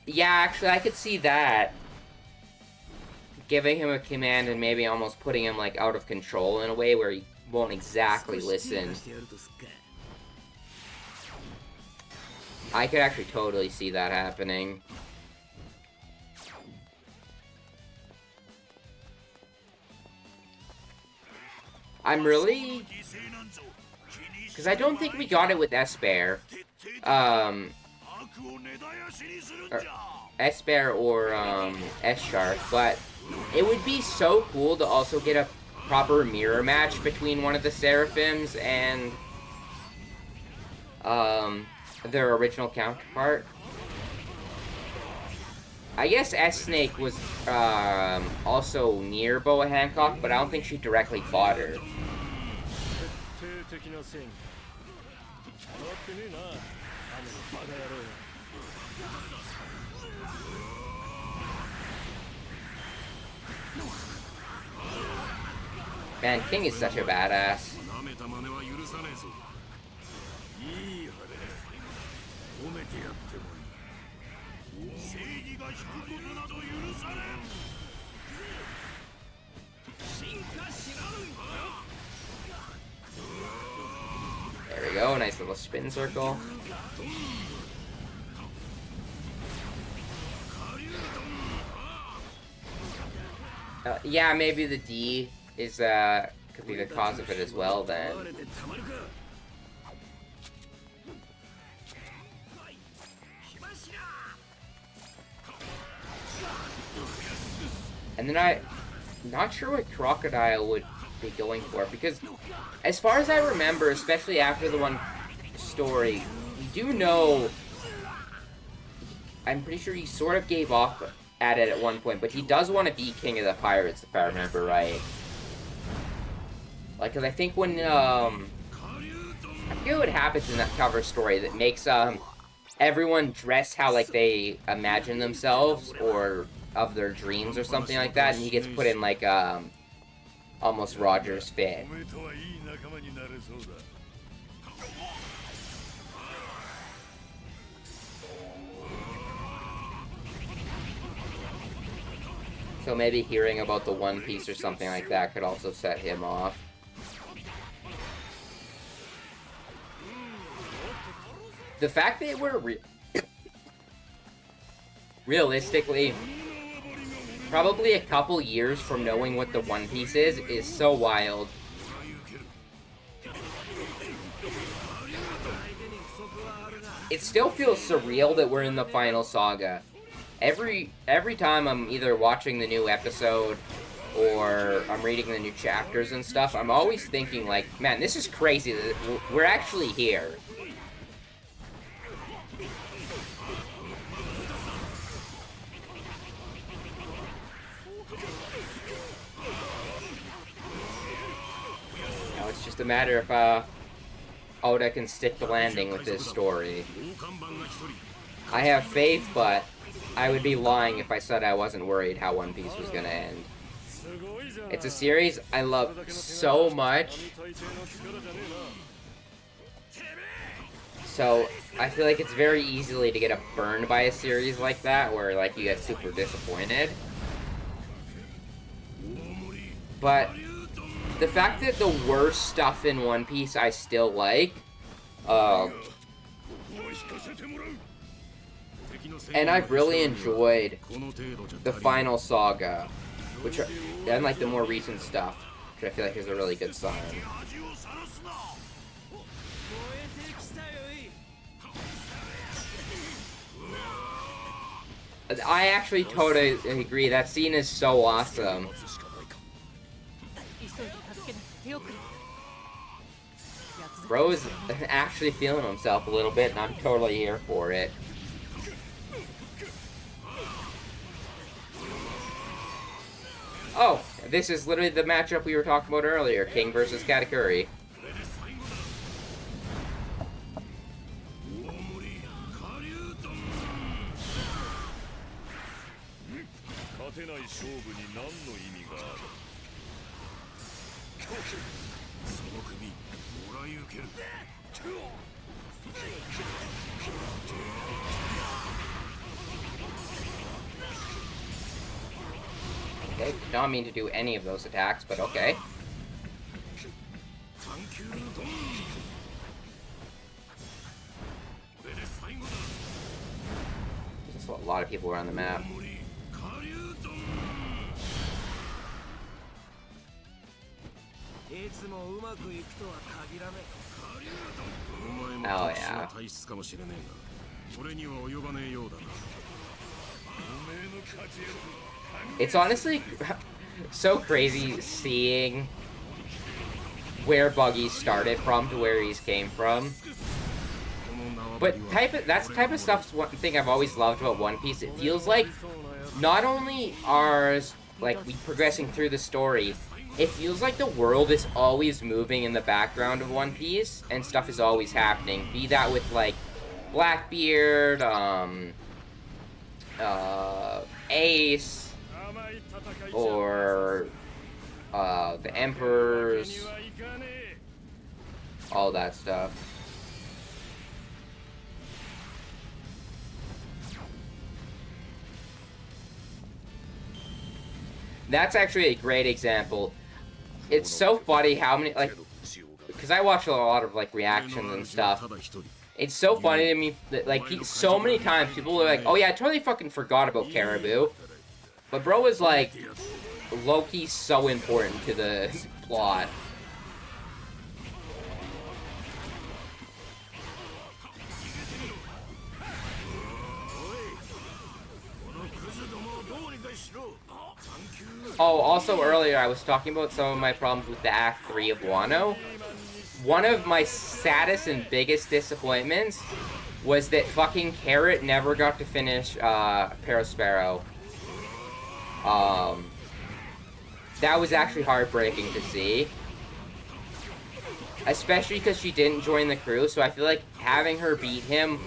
Yeah, actually, I could see that. Giving him a command and maybe almost putting him, like, out of control in a way where he won't exactly listen. I could actually totally see that happening. I'm really... Because I don't think we got it with S-Bear. S-Bear or S-Shark, but it would be so cool to also get a proper mirror match between one of the Seraphims and their original counterpart. I guess S-Snake was also near Boa Hancock, but I don't think she directly fought her. Man, King is such a badass. There we go, nice little spin circle. Yeah, maybe the D is, could be the cause of it as well, then. And then I'm not sure what Crocodile would be going for, because as far as I remember, especially after the one story, we do know, I'm pretty sure he sort of gave up at it at one point, but he does want to be king of the pirates, if I remember right. Like, cause I think when I forget what happens in that cover story that makes everyone dress how like they imagine themselves or of their dreams or something like that, and he gets put in like almost Roger's fit. So maybe hearing about the One Piece or something like that could also set him off. The fact that we're realistically probably a couple years from knowing what the One Piece is so wild. It still feels surreal that we're in the final saga. Every time I'm either watching the new episode or I'm reading the new chapters and stuff, I'm always thinking like, man, this is crazy that we're actually here. Now it's just a matter if Oda can stick the landing with this story. I have faith, but I would be lying if I said I wasn't worried how One Piece was gonna end. It's a series I love so much. So, I feel like it's very easily to get burned by a series like that, where like you get super disappointed. But the fact that the worst stuff in One Piece I still like, and I've really enjoyed the final saga, and like the more recent stuff, which I feel like is a really good sign. I actually totally agree. That scene is so awesome. Bro is actually feeling himself a little bit, and I'm totally here for it. Oh, this is literally the matchup we were talking about earlier. King versus Katakuri. Okay, did not mean to do any of those attacks, but okay. There's a lot of people around the map. Oh yeah. It's honestly so crazy seeing where Buggy started from to where he's came from. But that's the type of stuff's one thing I've always loved about One Piece. It feels like not only are like we progressing through the story, it feels like the world is always moving in the background of One Piece and stuff is always happening. Be that with like Blackbeard, Ace, or the Emperors, all that stuff. That's actually a great example. It's so funny how many, like, because I watch a lot of, like, reactions and stuff. It's so funny to me that, like, so many times people are like, oh yeah, I totally fucking forgot about Caribou. But bro was, like, low-key so important to the plot. Oh, also earlier I was talking about some of my problems with the Act 3 of Wano. One of my saddest and biggest disappointments was that fucking Carrot never got to finish Perospero. Um, that was actually heartbreaking to see. Especially because she didn't join the crew, so I feel like having her beat him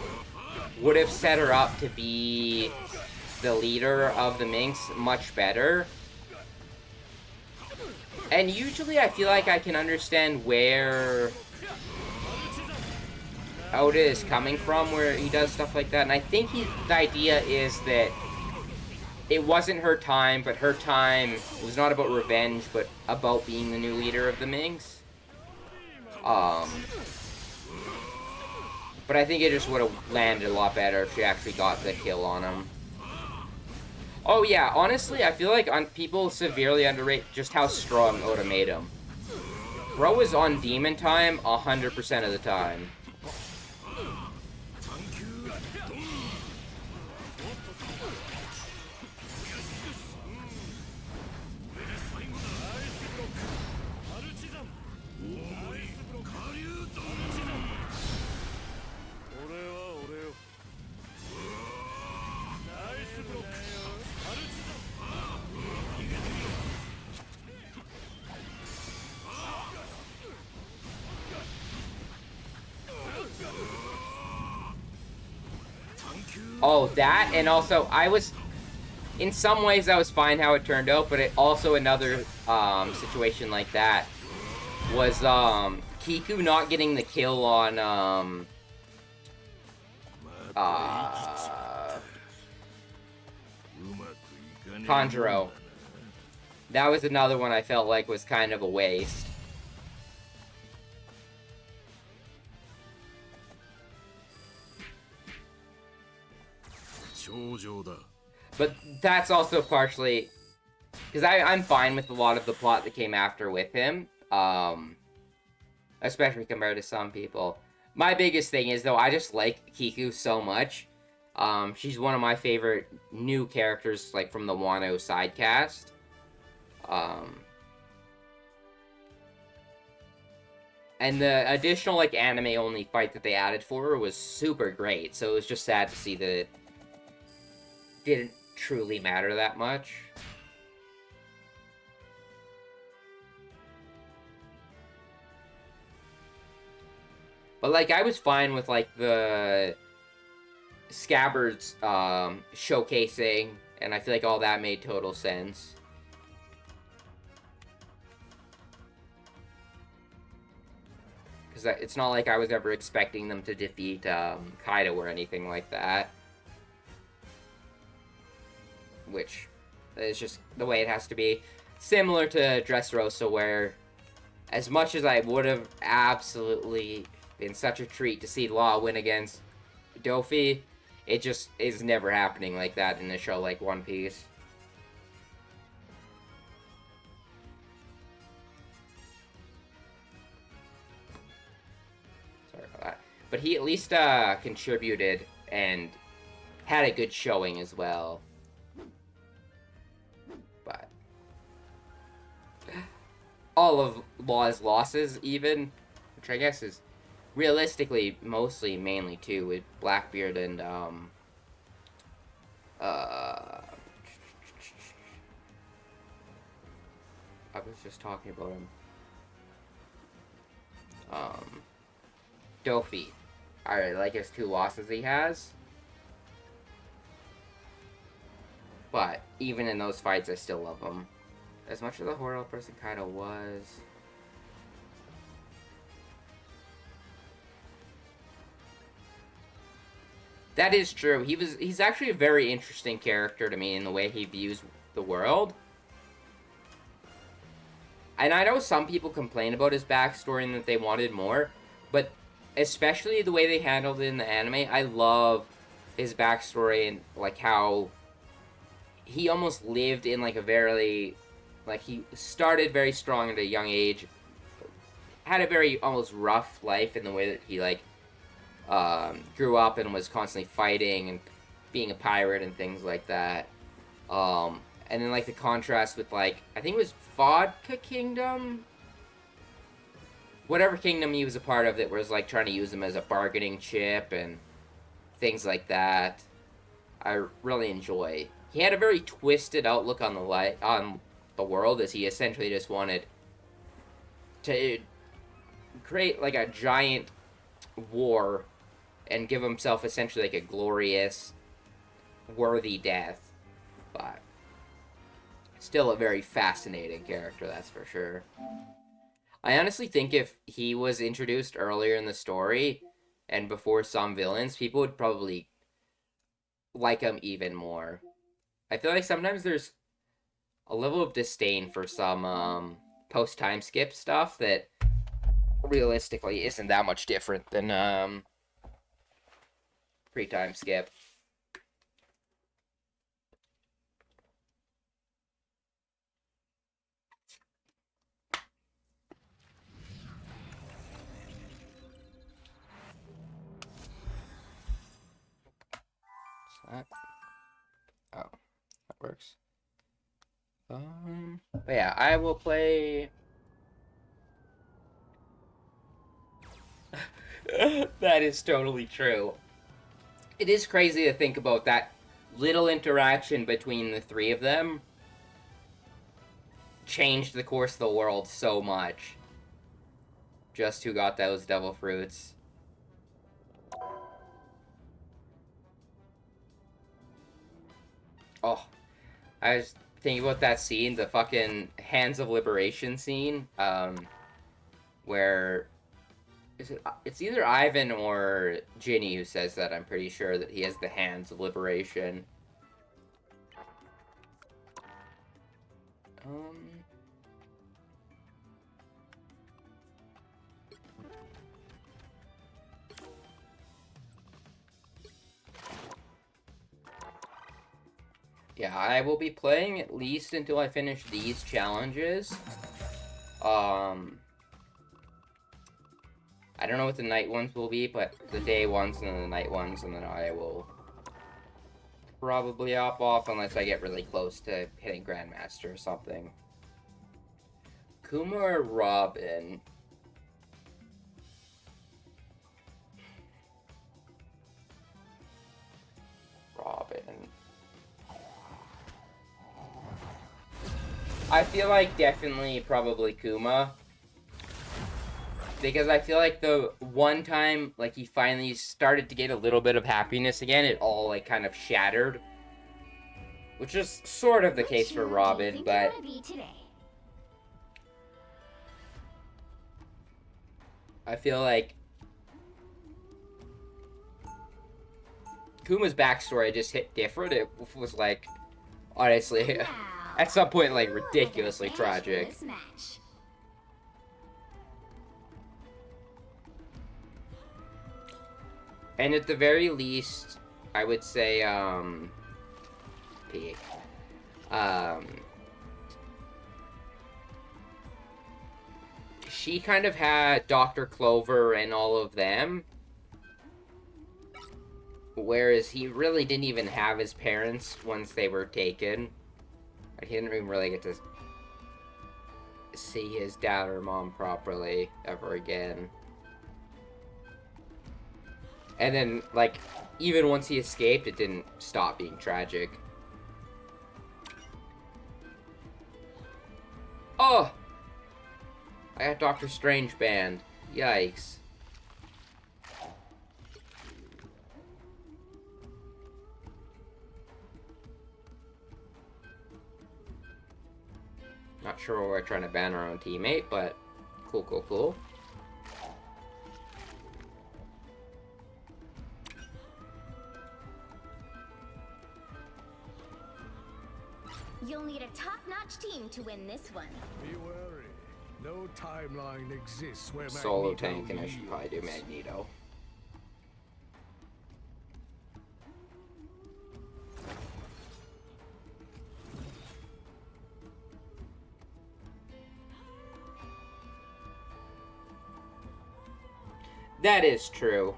would have set her up to be the leader of the Minx much better. And usually I feel like I can understand where Oda is coming from, where he does stuff like that. And I think the idea is that it wasn't her time, but her time was not about revenge, but about being the new leader of the Minx. But I think it just would have landed a lot better if she actually got the kill on him. Oh yeah, honestly, I feel like people severely underrate just how strong Oda made him. Bro is on demon time 100% of the time. Oh, that, and also, in some ways, I was fine how it turned out, but also another, situation like that was, Kiku not getting the kill on, Tanjiro. That was another one I felt like was kind of a waste. But that's also partially because I'm fine with a lot of the plot that came after with him, especially compared to some people. My biggest thing is, though, I just like Kiku so much. She's one of my favorite new characters, like, from the Wano sidecast. And the additional, like, anime-only fight that they added for her was super great, so it was just sad to see that it didn't truly matter that much. But, like, I was fine with, like, the Scabbards showcasing, and I feel like all that made total sense. Because it's not like I was ever expecting them to defeat Kaido or anything like that. Which is just the way it has to be. Similar to Dressrosa, where as much as I would have absolutely been such a treat to see Law win against Dofi, it just is never happening like that in a show like One Piece. Sorry about that. But he at least contributed and had a good showing as well. But all of Law's losses, even, which I guess is realistically mostly mainly too with Blackbeard and I was just talking about him. Dofi. I like his 2 losses he has. But even in those fights, I still love him. As much as a horrible person kind of was. That is true. He's actually a very interesting character to me in the way he views the world. And I know some people complain about his backstory and that they wanted more, but especially the way they handled it in the anime, I love his backstory and like how he almost lived in like a very, like, he started very strong at a young age, had a very almost rough life in the way that he like grew up and was constantly fighting and being a pirate and things like that. And then like the contrast with like, I think it was Vodka Kingdom, whatever kingdom he was a part of that was like trying to use him as a bargaining chip and things like that. I really enjoy he had a very twisted outlook on the world, as he essentially just wanted to create like a giant war and give himself essentially like a glorious, worthy death. But still a very fascinating character, that's for sure. I honestly think if he was introduced earlier in the story and before some villains, people would probably like him even more. I feel like sometimes there's a level of disdain for some post time skip stuff that realistically isn't that much different than pre time skip. That, oh, that works. But yeah, I will play. That is totally true. It is crazy to think about that little interaction between the three of them changed the course of the world so much. Just who got those devil fruits. Oh, I was thinking about that scene, the fucking Hands of Liberation scene, where it's either Ivan or Ginny who says that. I'm pretty sure that he has the Hands of Liberation. Um, yeah, I will be playing at least until I finish these challenges. I don't know what the night ones will be, but the day ones and then the night ones, and then I will probably hop off unless I get really close to hitting Grandmaster or something. Kuma or Robin? Robin. I feel like definitely probably Kuma. Because I feel like the one time, like, he finally started to get a little bit of happiness again, it all, like, kind of shattered. Which is sort of the case for Robin, but... I feel like... Kuma's backstory just hit different. It was, like, honestly, at some point, like, ridiculously tragic. And at the very least, I would say, P. She kind of had Dr. Clover and all of them, whereas he really didn't even have his parents once they were taken. He didn't even really get to see his dad or mom properly ever again. And then, like, even once he escaped, it didn't stop being tragic. Oh! I got Doctor Strange banned. Yikes. Not sure we're trying to ban our own teammate, but cool, cool, cool. You'll need a top-notch team to win this one. Be wary. No timeline exists where Solo Magneto tank, and I should probably do yields. Magneto. That is true.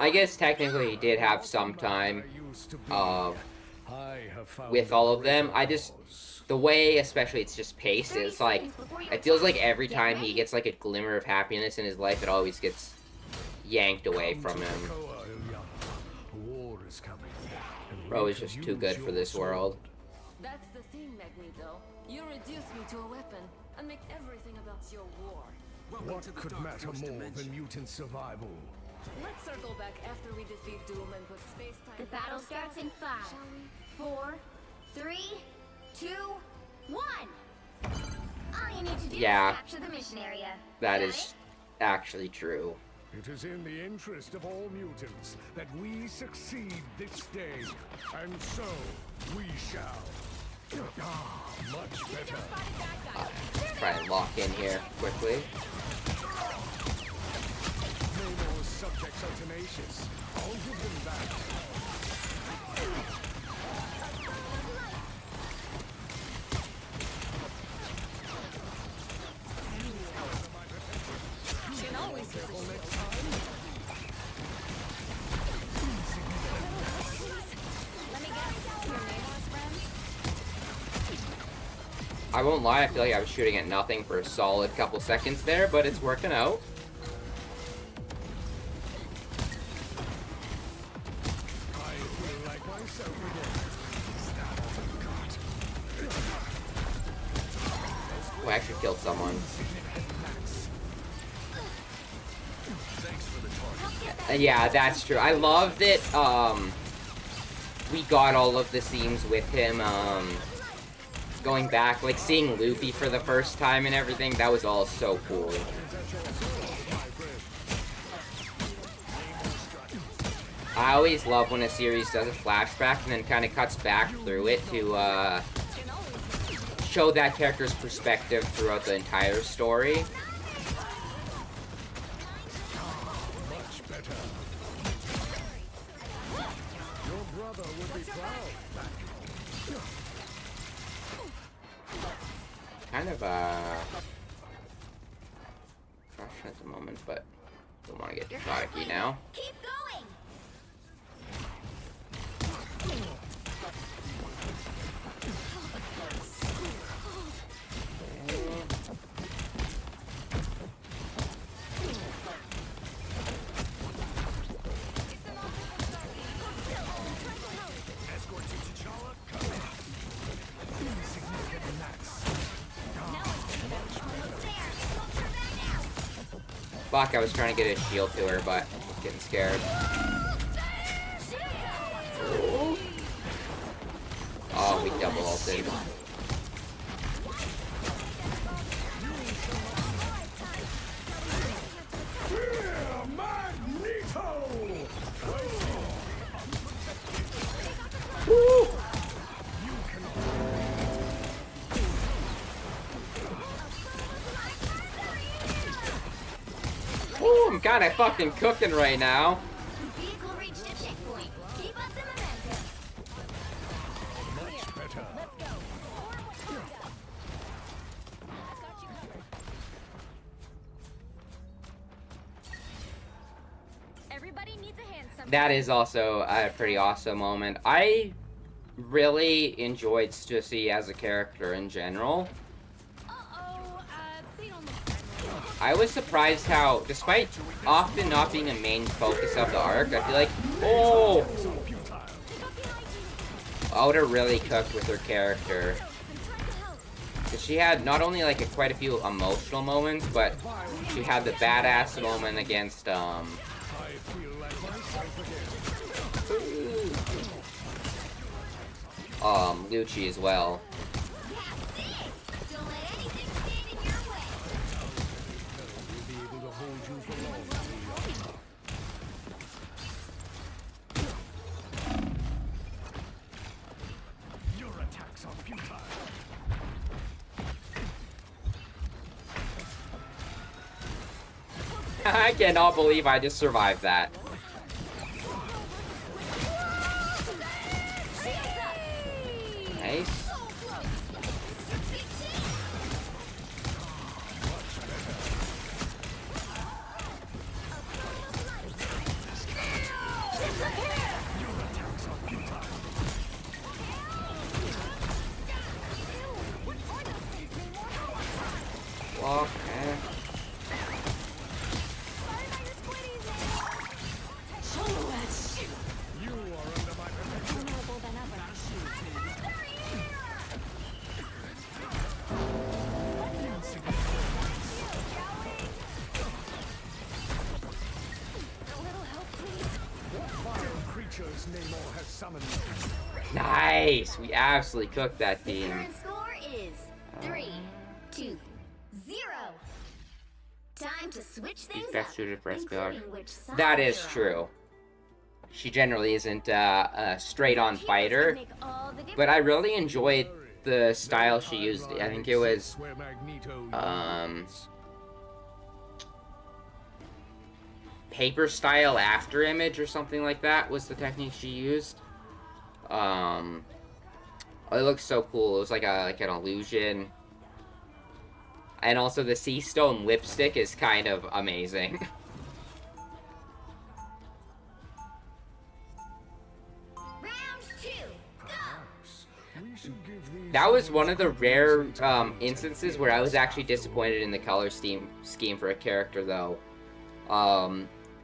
I guess technically he did have some time with all of them. I just the way, especially it's just paced, 30 it's like, seconds before your it feels like attack. every Get time he ready. gets like a glimmer of happiness in his life, it always gets yanked away Come from to him. Krakoa, Ilyana. War is coming. and Bro we is can just too use good for your this sword. world. That's the thing, Magneto. You reduce me to a weapon and make everything about your war. What could matter more than mutant survival? Let's circle back after we defeat Doom and put space-time The battle back starts in together, 5, shall we? 4, 3, 2, 1. All you need to do Yeah. is capture the mission area. That Got is actually true. It is in the interest of all mutants that we succeed this day, and so we shall. Ah, much better. Try and lock in here quickly. Namor's subjects are tenacious. I'll give them that. Can always use a shield. Let me guess. Your Namor's friends? I won't lie, I feel like I was shooting at nothing for a solid couple seconds there, but it's working out. I feel like myself again. Oh, I actually killed someone. Yeah, that's true. I love that, we got all of the scenes with him, going back, like seeing Luffy for the first time and everything. That was all so cool. I always love when a series does a flashback and then kind of cuts back through it to, show that character's perspective throughout the entire story. Much better. Your brother would be proud. Kind of, crushing at the moment, but don't want to get cocky now. Keep going. Fuck, I was trying to get a shield to her, but I was getting scared. Oh, we double ulted. Ooh, I'm kind of fucking cooking right now. Vehicle reached a checkpoint. Keep up the momentum. Much better. Everybody needs a hand sometimes. That is also a pretty awesome moment. I really enjoyed Stussy as a character in general. They don't look friendly. I was surprised how, despite often not being a main focus of the arc, I feel like, oh, I would have really cooked with her character. 'Cause she had not only like quite a few emotional moments, but she had the badass moment against I feel like myself again. Lucci as well. Don't let anything stand in your way. We'll be able to hold you for long. Your attacks are futile. I cannot believe I just survived that. Nice. fuck, man. You are under my protection. What vile creatures Namor has summoned? Nice! We absolutely cooked that The team. current score is 3-2-0. Time to switch things She's best up, suited for SPR. including which side That is you're on. true. She generally isn't a straight-on Heroes fighter, can make all the but I difference. really enjoyed the style she used. I think it was Where Magneto um, paper style after image or something like that was the technique she used. It looks so cool. It was like an illusion. And also the sea stone lipstick is kind of amazing. Round 2, go! we should give these That was one of the villains rare something to instances where I was actually disappointed in the color scheme for a character, though.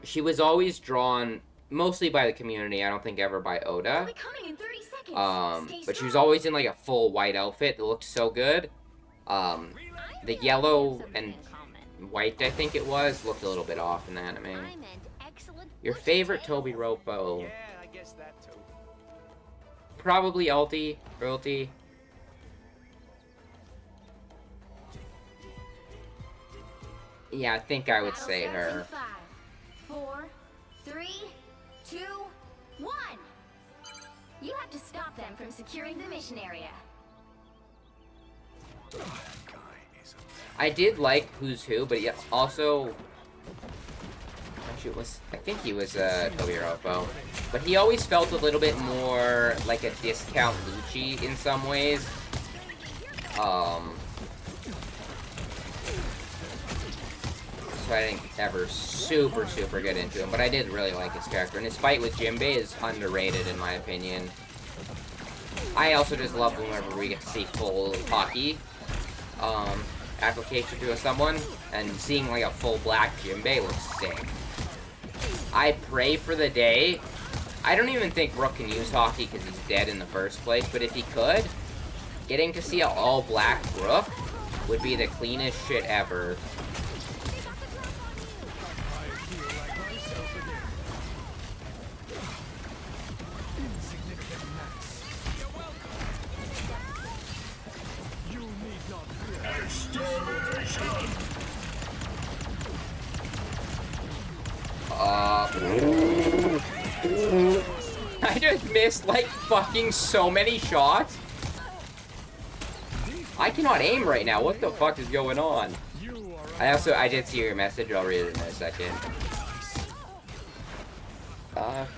She was always drawn mostly by the community. I don't think ever by We'll Oda. be coming in 30 seconds. Stay But she was strong. always in like a full white outfit that looked so good. The yellow and white, I think it was, looked a little bit off in the anime. I meant excellent Your foot favorite tail. Toby Ropo? Yeah, I guess that too. Probably Ulti. Yeah, I think I would Battle say starts in her. 5, 4, 3, 2, 1. You have to stop them from securing the mission area. I did like Who's Who, but yeah, also I think he was Toby Ropo, but he always felt a little bit more like a discount Lucci in some ways. So I didn't ever super get into him, but I did really like his character, and his fight with Jinbei is underrated in my opinion. I also just love whenever we get to see full hockey application to someone, and seeing like a full black Jinbei looks sick. I pray for the day. I don't even think Rook can use hockey because he's dead in the first place, but if he could, getting to see an all black Rook would be the cleanest shit ever. I just missed like fucking so many shots. I cannot aim right now. What the fuck is going on? I did see your message. I'll read it in a second.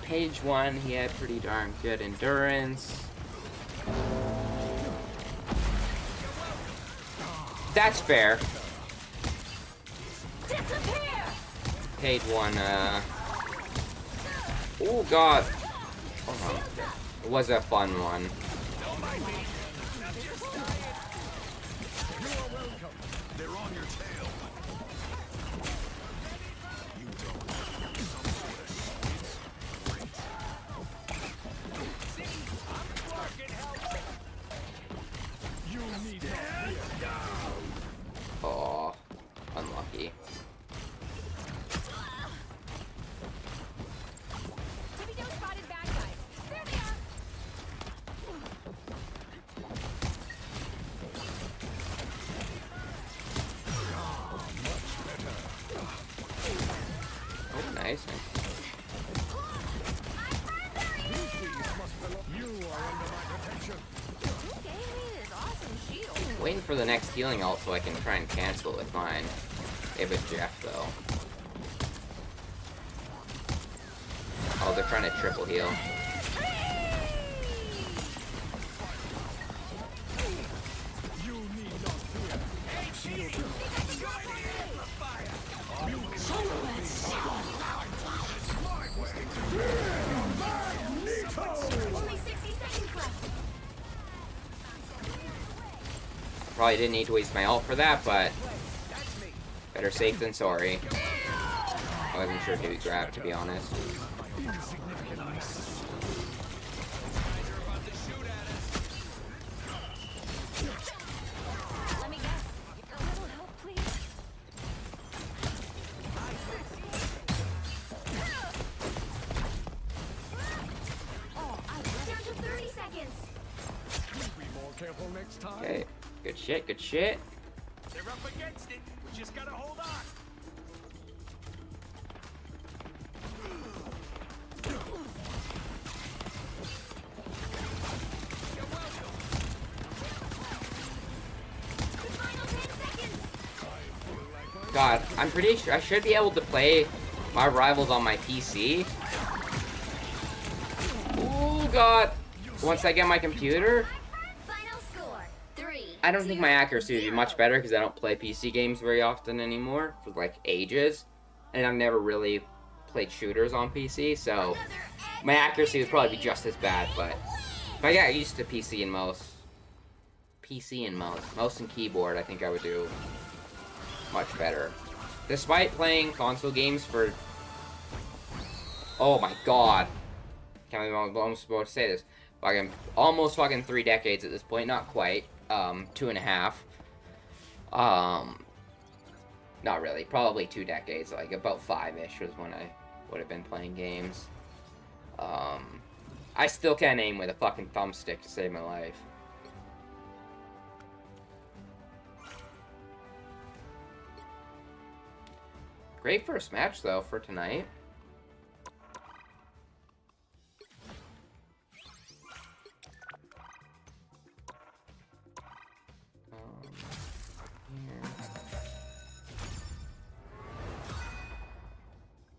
Page 1, he had pretty darn good endurance. That's fair. Page 1, oh god. It was a fun one. They're on your tail. You don't have some sort of you need Oh, unlucky. Tippy-toe spotted bad guys. There they are. Oh, nice. You are under my protection. Waiting for the next healing ult so I can try and cancel it with mine. It was Jeff though. Oh, they're trying to triple heal. You need not fear. Only 60 seconds left. Probably didn't need to waste my ult for that, but Better safe than sorry. I wasn't sure who he grabbed, to be honest. Let me guess. A little help, please. Down to 30 seconds. Be more careful next time. Okay, good shit, good shit. They're up against it. We just gotta hold on. The final 10 seconds. God, I'm pretty sure I should be able to play my rivals on my PC. Oh God! Once I get my computer, Final score. 3. I don't think my accuracy would be much better because I don't play PC games very often anymore for like ages, and I've never really played shooters on PC, so my accuracy would probably be just as bad. But if I got used to PC and mouse and keyboard, I think I would do much better. Despite playing console games for, oh my God, can't believe I'm almost supposed to say this. Fucking almost fucking 3 decades at this point, not quite. 2.5. Not really, probably 2 decades, like about 5-ish was when I would have been playing games. I still can't aim with a fucking thumbstick to save my life. Great first match though for tonight. Here.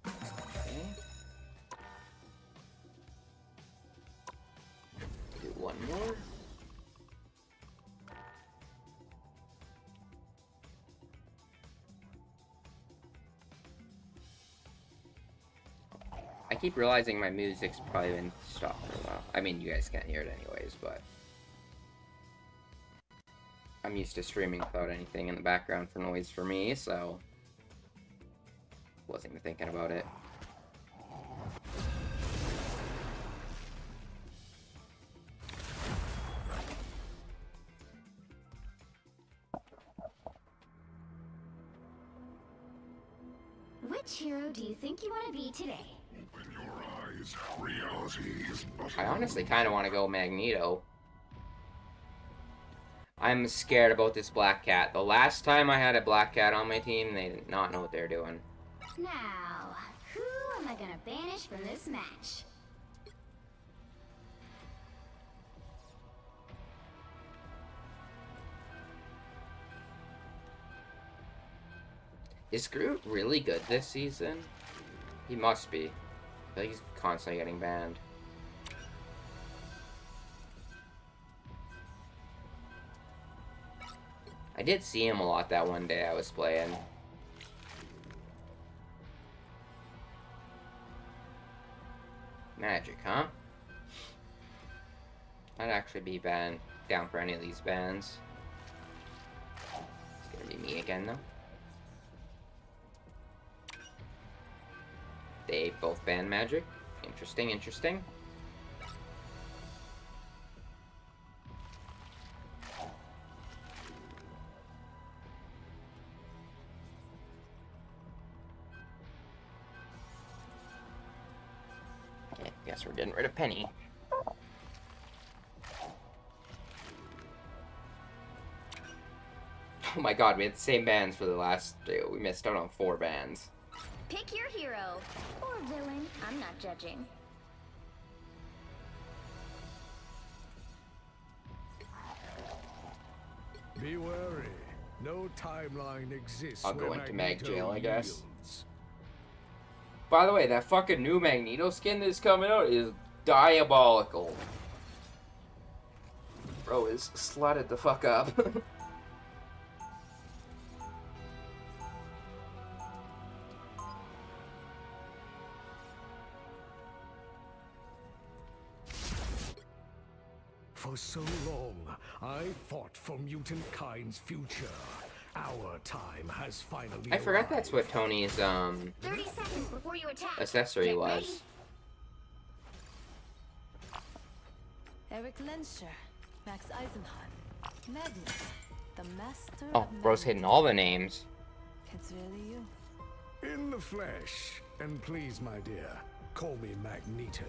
Okay. Do one more. I keep realizing my music's probably been stopped for a while. I mean, you guys can't hear it anyways, but I'm used to streaming without anything in the background for noise for me, so wasn't even thinking about it. Which hero do you think you want to be today? Open your eyes. Reality is but I honestly kind of want to go Magneto. I'm scared about this black cat. The last time I had a black cat on my team, they did not know what they're doing. Now, who am I gonna banish from this match? Is Groot really good this season? He must be. I feel like he's constantly getting banned. I did see him a lot that one day I was playing. Magic, huh? I'd actually be down for any of these bans. It's gonna be me again, though. They both ban magic. Interesting, interesting. Okay, guess we're getting rid of Penny. Oh my God, we had the same bans for the last two. We missed out on 4 bans. Pick your hero. Or villain. I'm not judging. Be wary. No timeline exists. I'll go where into Mag Magneto Jail, I guess. yields. By the way, that fucking new Magneto skin that's coming out is diabolical. Bro is slotted the fuck up. For so long, I fought for mutant kind's future. Our time has finally I forgot that's what arrived. Tony's 30 seconds before you attack. accessory Get ready. was. Eric Lenscher, Max Eisenhardt, Magnus, the master Oh, of bro's hitting magnetism. all the names. It's really you. In the flesh, and please, my dear, call me Magneto.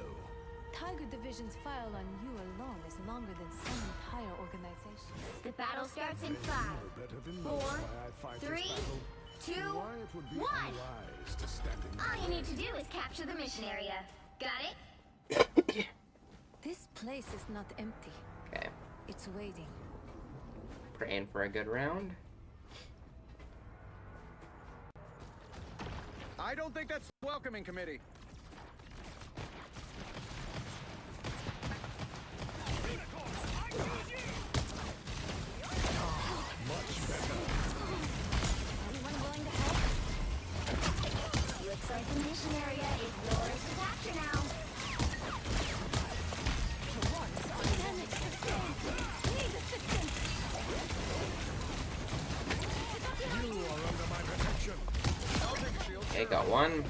Tiger Division's file on you alone is longer than some entire organization. The battle starts in No 5, better than most 4, why I fight 3, this battle. 2, Why it would be 1. unwise to stand in All you need to do is capture the mission area. Got it? This place is not empty. Okay, It's waiting. praying for a good round. I don't think that's welcoming committee. Anyone willing to help? Looks like the mission area is yours to capture now. You are under my protection. Okay, got one.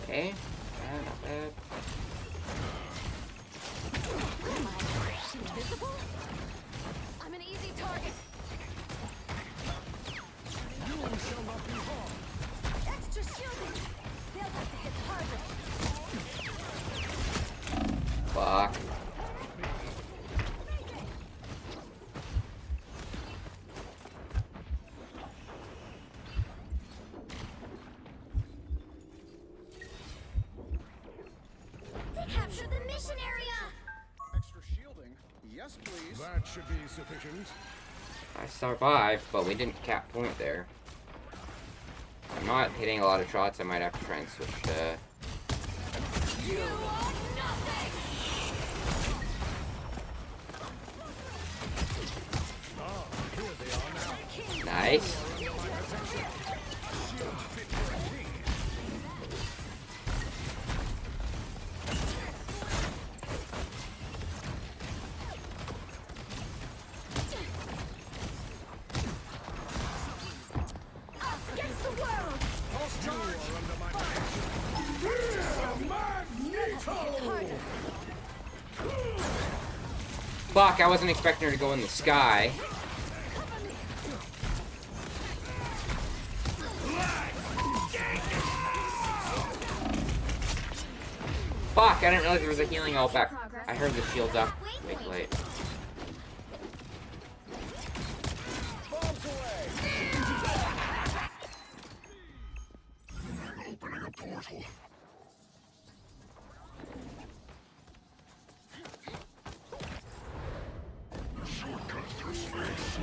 Okay, not bad. Invisible? I'm an easy target. You shall not be harmed. Extra shielding. They'll have to hit harder. Fuck. They captured the mission area! Extra shielding? Yes, please. That should be sufficient. I survived, but we didn't cap point there. I'm not hitting a lot of shots. I might have to try and switch to... Here they are now. Nice. Against the world! You are under my protection. Magneto! Fuck, I wasn't expecting her to go in the sky. Fuck, I didn't realize there was a healing ult back. I heard the shield up. Way too late. Bombs away! Opening a portal. Shortcut through space.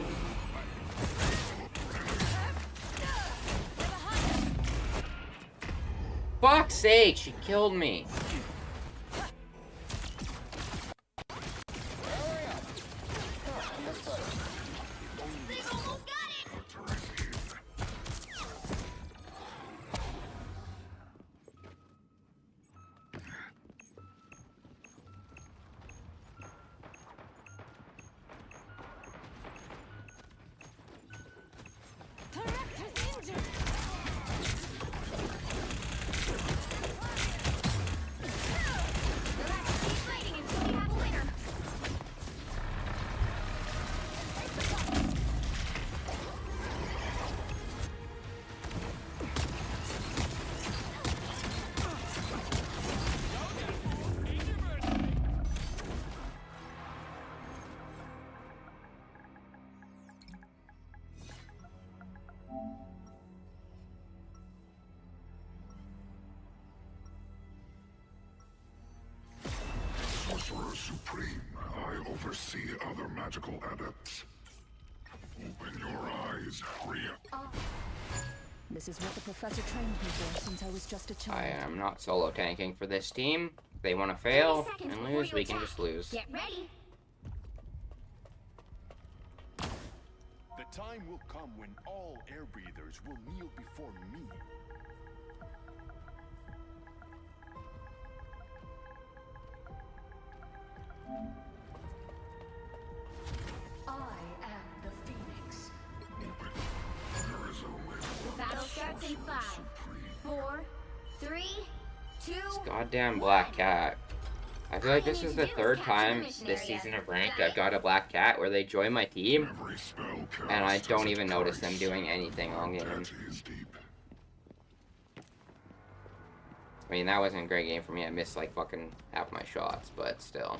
Fuck's sake, she killed me. They've almost got it! supreme, I oversee other magical adepts. Open your eyes, Rhea. This is what the professor trained me for since I was just a child. I am not solo tanking for this team. If they want to fail 30 seconds and before lose, you we can attack. just lose. Get ready. The time will come when all air breathers will kneel before me. I am the Phoenix. There is only The battle starts in 5, 4, 3, 2. Goddamn black cat. I feel like this is the third time this season of Ranked I've got a black cat where they join my team, every spell cast and I has don't a even notice them price. doing anything all game. That is deep. I mean, that wasn't a great game for me. I missed like fucking half my shots, but still.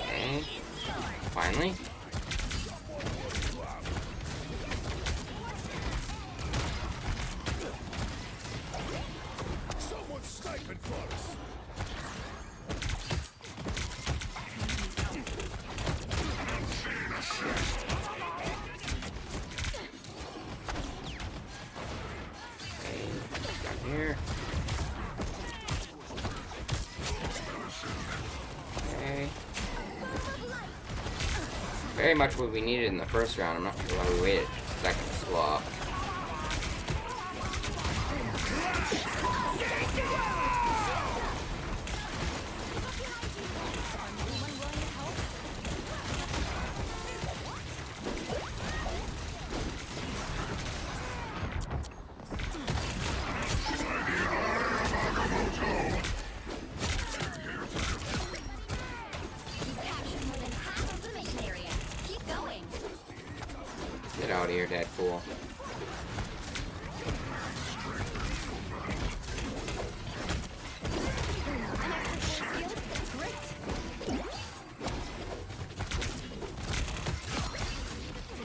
Okay. Finally. Someone's sniping for us. Okay, down here. Okay. Very much what we needed in the first round. I'm not sure why we waited a second to swap. Get out of here, Deadpool.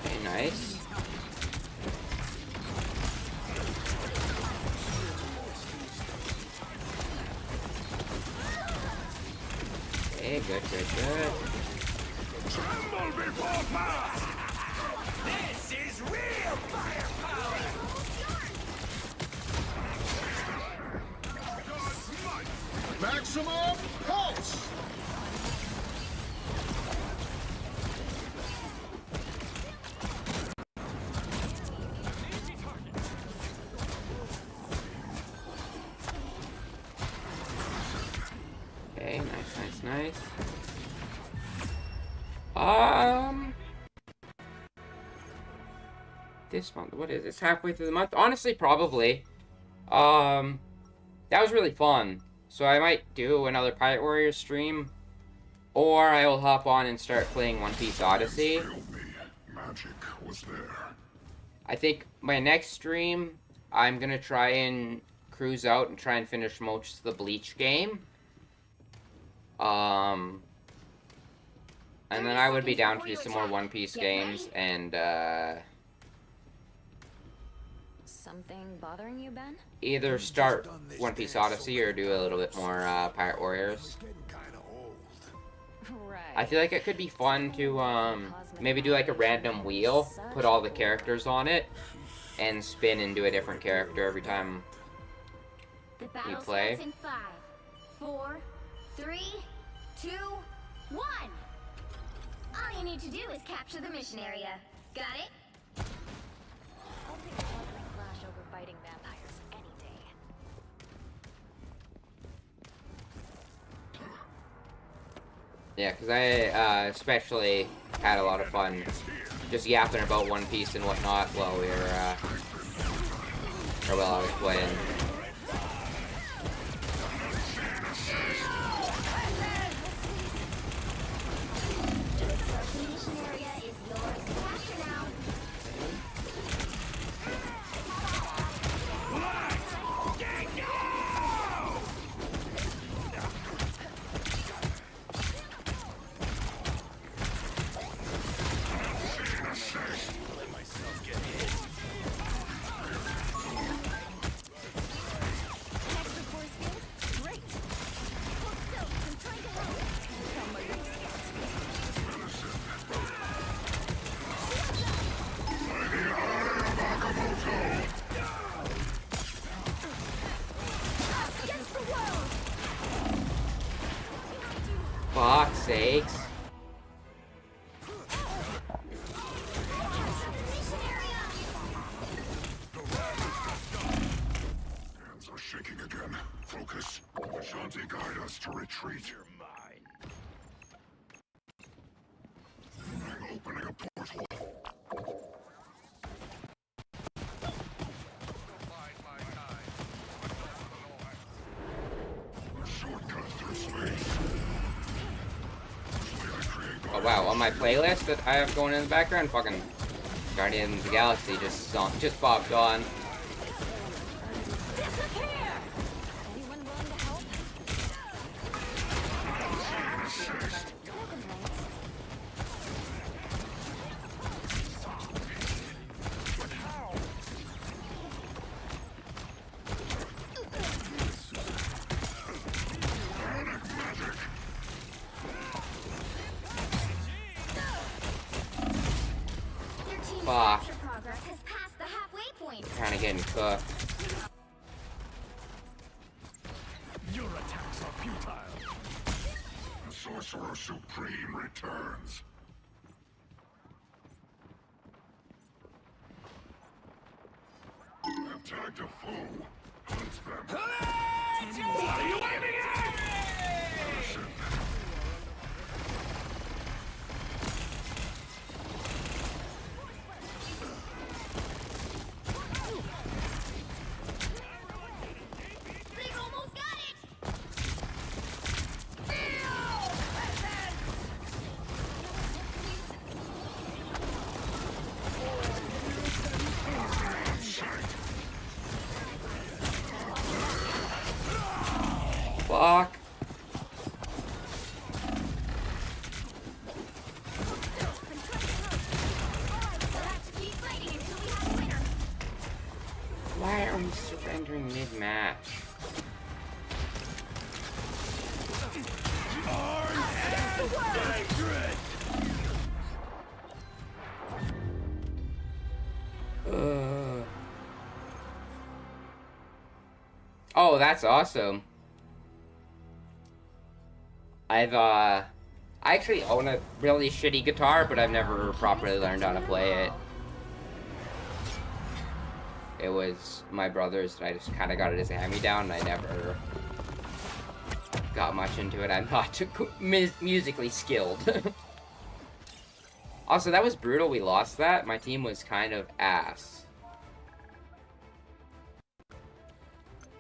Okay, nice. Okay, good, good, good. Tremble before power! This is real firepower! Maximum pulse! Okay, nice, nice, nice. This month, what is this? Halfway through the month? Honestly, probably. That was really fun. So I might do another Pirate Warriors stream, or I will hop on and start playing One Piece Odyssey. Failed me. Magic was there. I think my next stream, I'm gonna try and cruise out and try and finish most of the Bleach game. And then I would be down to do some more One Piece games, and Something bothering you, Ben? either start One Piece Odyssey or do a little bit more Pirate Warriors. Getting kind of old. Right. I feel like it could be fun to maybe do like a random wheel, put all the characters on it, and spin and do a different character every time. The battle play. starts in 5, 4, 3, 2, 1. All you need to do is capture the mission area. Got it? I'll take a cosmic flash over fighting vampires any day. Yeah, because I especially had a lot of fun just yapping about One Piece and whatnot while we were, or while I was playing. The mission area is yours to capture now. Extra force field? Great. Hold still. I'm trying to help. Found my weak spot. Against the world. Fuck's sakes. Mission area. Hands are shaking again. Focus. Shanti, guide us to retreat. You're mine. I'm opening a portal. Shortcut through space. Oh wow, on my playlist that I have going in the background, fucking Guardians of the Galaxy just popped on. Disappear. Anyone willing to help? Your team's Fuck. capture progress has passed the halfway point. Kind of getting cooked. Your attacks are futile. The Sorcerer Supreme returns. I've tagged a foe. Hunt them. What are you aiming at? Listen. They've almost got it. Fuck. We'll have to keep fighting until we have a winner. Why are we surrendering mid-match? Oh, that's awesome. I actually own a really shitty guitar, but I've never properly learned how to play it. It was my brother's, and I just kind of got it as a hand-me-down, and I never got much into it. I'm not musically skilled. Also, that was brutal. We lost that. My team was kind of ass.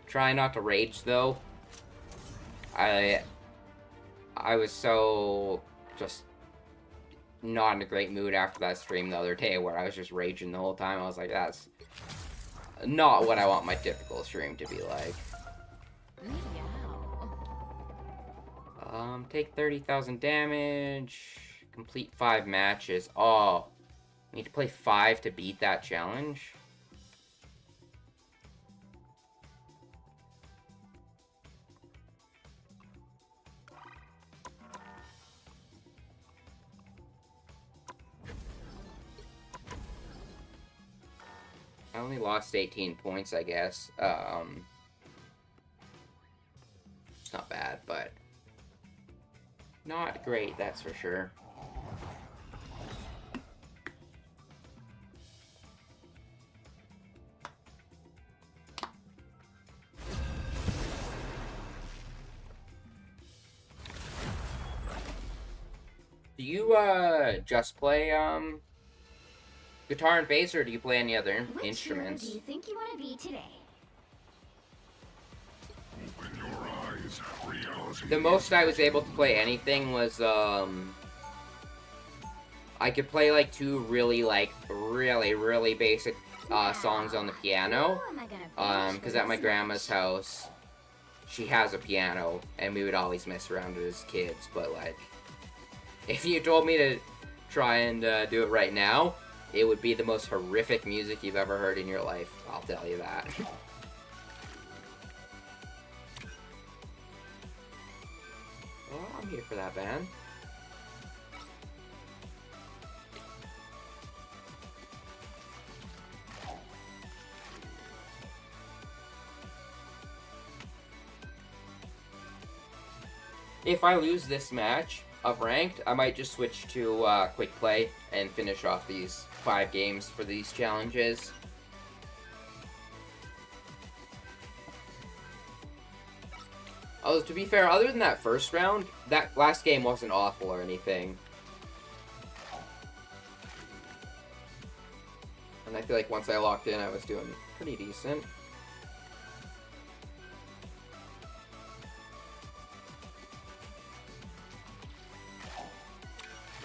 Try not to rage, though. I was so just not in a great mood after that stream the other day where I was just raging the whole time. I was like, that's not what I want my typical stream to be like. Take 30,000 damage. Complete 5 matches. Oh, need to play 5 to beat that challenge? I only lost 18 points, I guess. It's not bad, but Not great, that's for sure. Do you just play guitar and bass, or do you play any other Which instruments? hero do you think you want to be today? Open your eyes, reality. The most I was able to play anything was I could play like two really basic songs on the piano. Who am I gonna Because at my grandma's house, she has a piano, and we would always mess around with it as kids. But like, if you told me to try and do it right now, it would be the most horrific music you've ever heard in your life. I'll tell you that. Well, I'm here for that, man. If I lose this match of ranked, I might just switch to quick play and finish off these 5 games for these challenges. Oh, to be fair, other than that first round, that last game wasn't awful or anything. And I feel like once I locked in, I was doing pretty decent.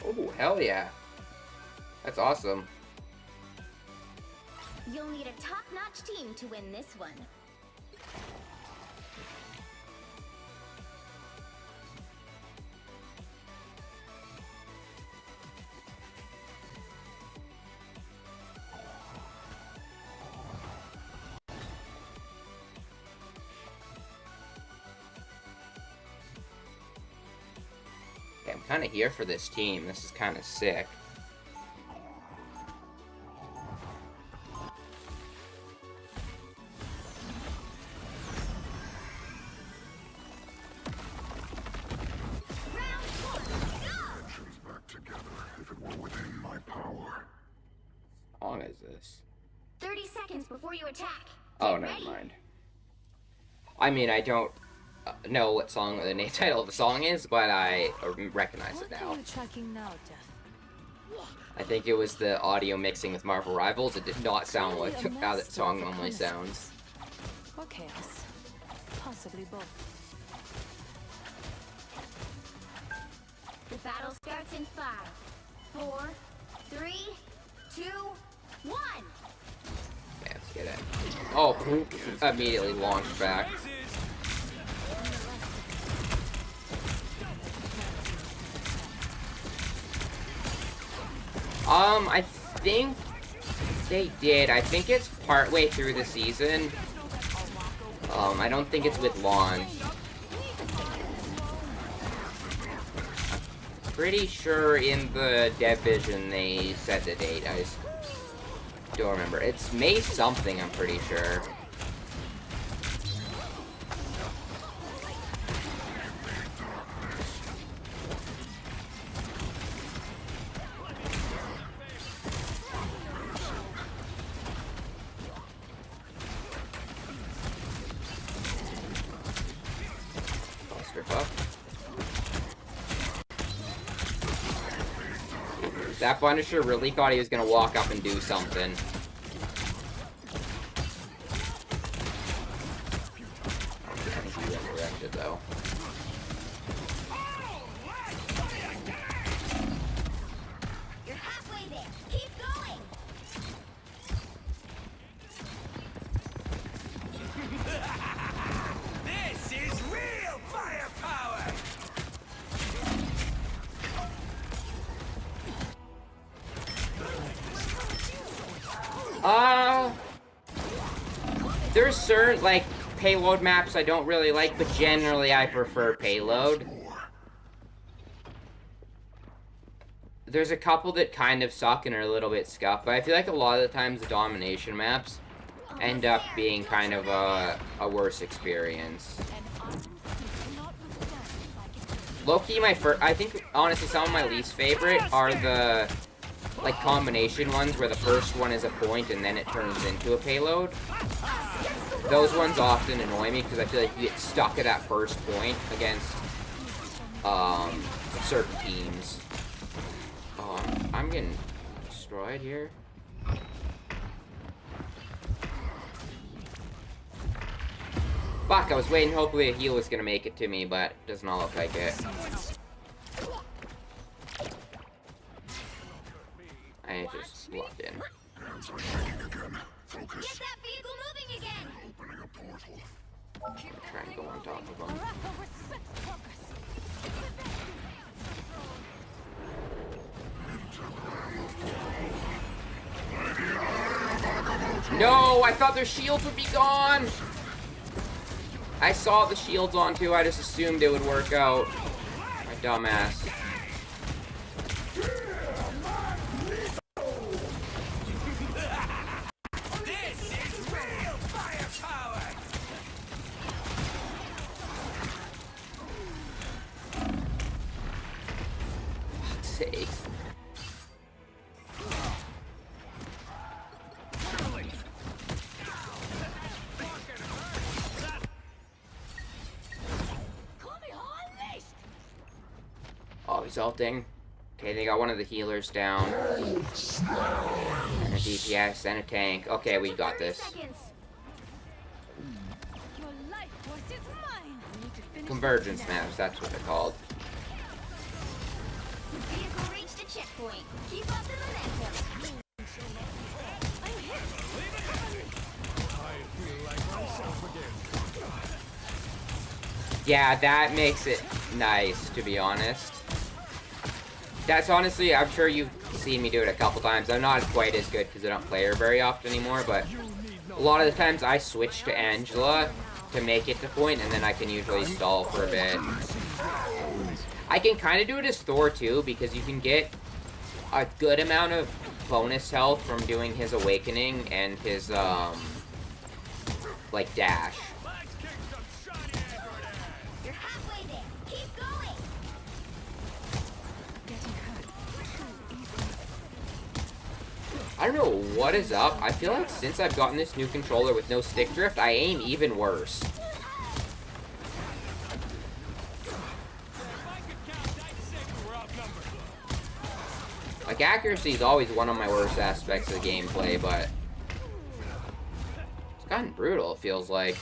Oh, hell yeah. That's awesome. You'll need a top-notch team to win this one. Okay, I'm kind of here for this team. This is kind of sick. Vengeance back together if it were within my power. How long is this? 30 seconds before you attack. Oh, Get never ready. mind. I mean, I don't know what song the name title of the song is, but I recognize it now. What are you tracking now, Jeff? I think it was the audio mixing with Marvel Rivals. It did not sound like how that song normally sounds. Or chaos. Possibly both. The battle starts in 5, 4, 3, 2, 1. Okay, let's get it. Oh, immediately launched back. I think they did. I think it's partway through the season. I don't think it's with launch. I'm pretty sure in the dev vision they said the date. I just don't remember. It's May something, I'm pretty sure. That Punisher really thought he was gonna walk up and do something. I think he resurrected though. You're halfway there. Keep going. This is real firepower! There's certain, like, payload maps I don't really like, but generally I prefer payload. There's a couple that kind of suck and are a little bit scuffed, but I feel like a lot of the times the domination maps end up being kind of a worse experience. An arm you cannot withstand if I can. Low-key, I think, honestly, some of my least favorite are the, like, combination ones where the first one is a point and then it turns into a payload. Those ones often annoy me because I feel like you get stuck at that first point against, certain teams. Oh, I'm getting destroyed here. Fuck, I was waiting, hopefully a heal was gonna make it to me, but it does not look like it. I just locked in. Hands are shaking again. Focus. Get that vehicle moving again! Opening a portal. Try and go on top of them. No, I thought their shields would be gone! I saw the shields on too, I just assumed it would work out. My dumbass. This is real firepower! Fuck's sake. Oh, he's ulting. Okay, they got one of the healers down. And a DPS and a tank. Okay, we got this. Convergence maps, that's what they're called. Vehicle reached a checkpoint. Keep up the momentum. Yeah, that makes it nice, to be honest. That's honestly, I'm sure you've seen me do it a couple times. I'm not quite as good because I don't play her very often anymore, but a lot of the times I switch to Angela to make it to point, and then I can usually stall for a bit. I can kind of do it as Thor too, because you can get a good amount of bonus health from doing his awakening and his, like, dash. You're halfway there. Keep going. I don't know what is up. I feel like since I've gotten this new controller with no stick drift, I aim even worse. Like, accuracy is always one of my worst aspects of the gameplay, but it's gotten brutal, it feels like.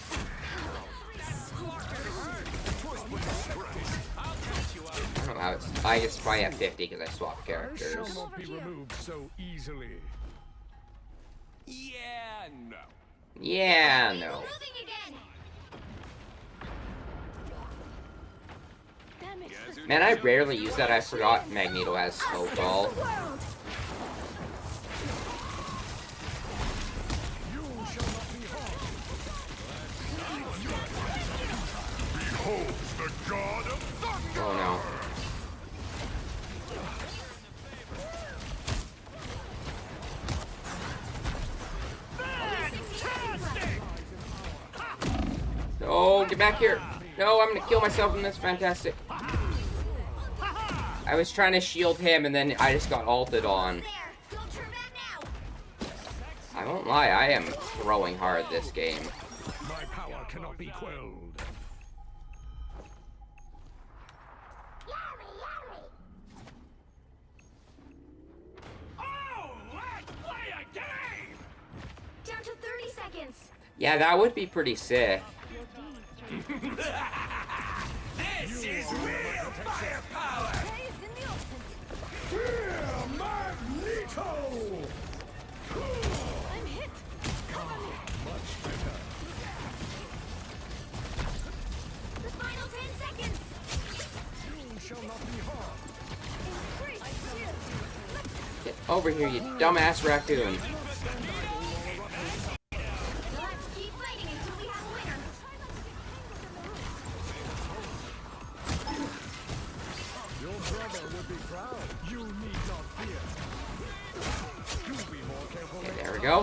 I don't know how it's... I guess probably at 50 because I swapped characters. Shall not be removed so easily. Yeah, no. Yeah, no. Moving again. Man, I rarely use that. I forgot Magneto has Snowfall. Behold the god of thunder! Oh no. No, get back here. No, I'm gonna kill myself and that's fantastic. I was trying to shield him and then I just got ulted on. I won't lie, I am throwing hard this game. My power cannot be quelled. Oh, let's play a game! Down to 30 seconds. Yeah, that would be pretty sick. This is real firepower! Fear Magneto! I'm hit. Much better. The final 10 seconds. You shall not be harmed. Get over here, you dumbass raccoon. Let's keep fighting until we have a winner. Your brother would be proud. You need not fear. You be more careful. Okay, there we go.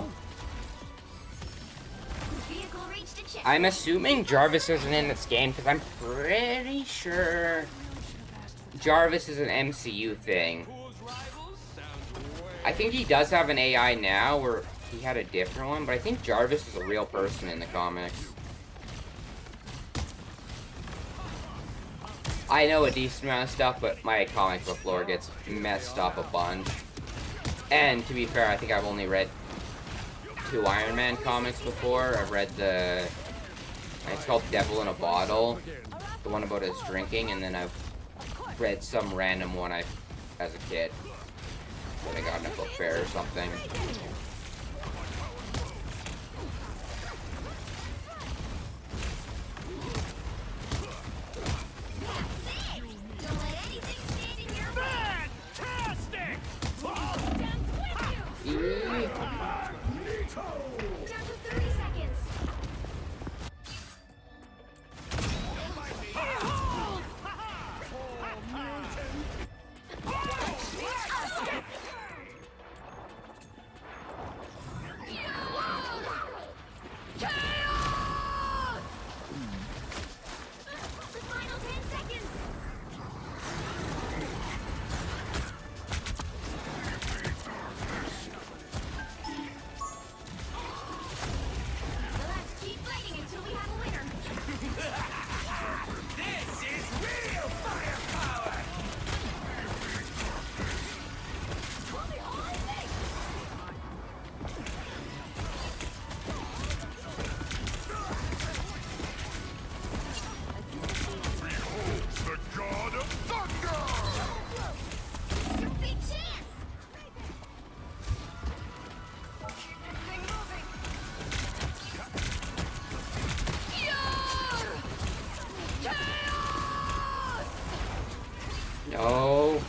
Vehicle reached a checkpoint. I'm assuming Jarvis isn't in this game because I'm pretty sure Jarvis is an MCU thing. I think he does have an AI now, where he had a different one, but I think Jarvis is a real person in the comics. I know a decent amount of stuff, but my comic book lore gets messed up a bunch. And to be fair, I think I've only read 2 Iron Man comics before. I've read it's called Devil in a Bottle, the one about his drinking, and then I've read some random one as a kid that I got in a book fair or something. No.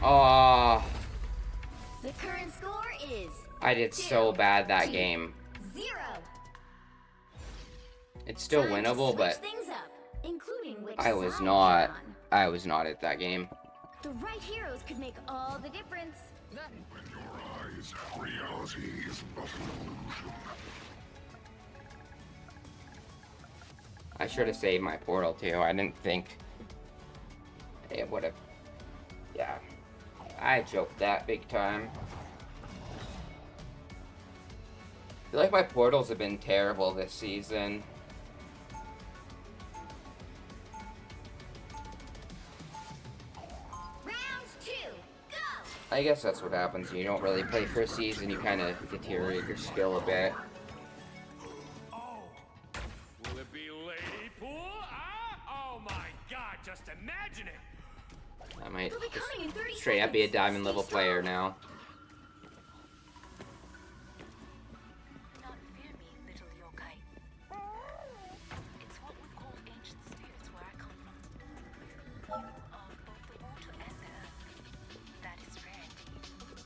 Oh, The current score is I did so bad that game. 0. It's still Time to winnable, switch but things up, including which I was side not. you're on. I was not at that game. The right heroes could make all the difference. Open your eyes. Reality is but an illusion. I should have saved my portal too. I didn't think it would have. Yeah, I joked that big time. I feel like my portals have been terrible this season. Round 2, go! I guess that's what happens when you don't really play for a season. You kind of deteriorate your skill a bit. Will it be lady pool? Oh my god, just imagine it! I might They'll be just coming in 30 straight up be a seconds. diamond level Stay player strong. now. Not fear me, little yokai. It's what we call ancient spirits where I come from. You are both the water and the earth. That is rare indeed.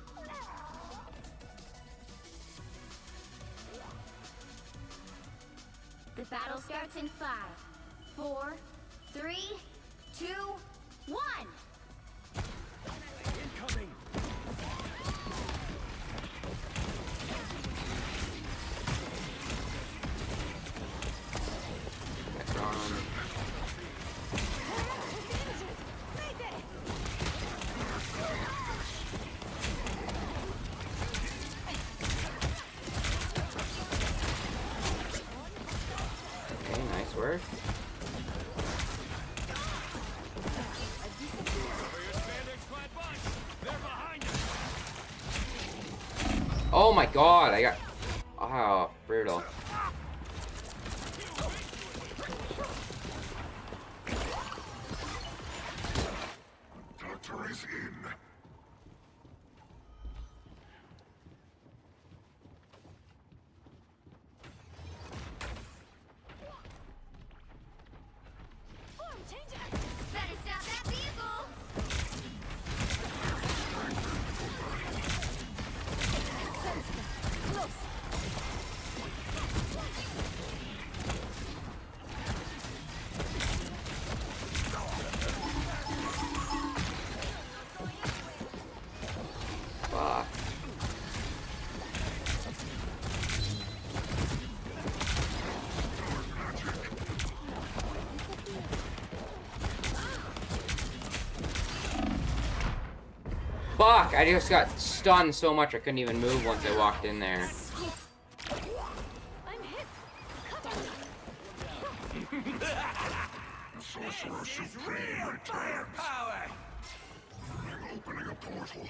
The battle starts in 5, 4, 3, 2, 1. Incoming! Okay, nice work. Oh my god, I got... Oh, brutal. Doctor is in. Better stop that vehicle! Sense the Fuck! I just got stunned so much I couldn't even move once I walked in there. I'm hit. Sorcerer Supreme returns. Power. Opening a portal.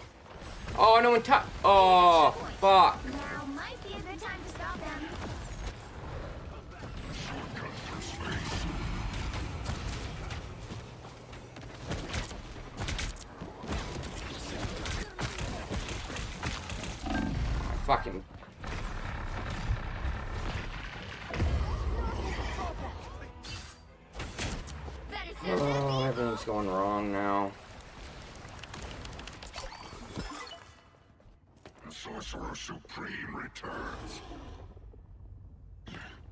Oh, no one touched. Oh, fuck. Now might be a good time to stop them. Shortcut through space. Fucking. Oh, everything's going wrong now. The Sorcerer Supreme returns.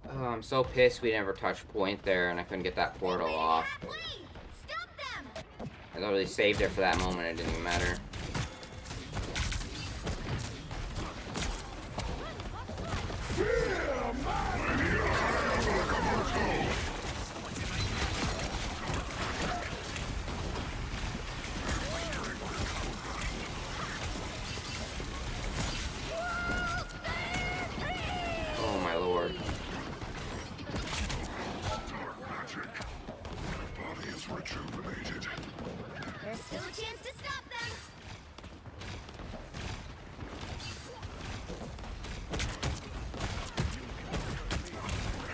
Oh, I'm so pissed we never touched point there and I couldn't get that portal off. Wait! Stop them! I literally saved it for that moment, it didn't even matter. Oh my lord. Dark magic. My body is rejuvenated. There's still a chance to stop them!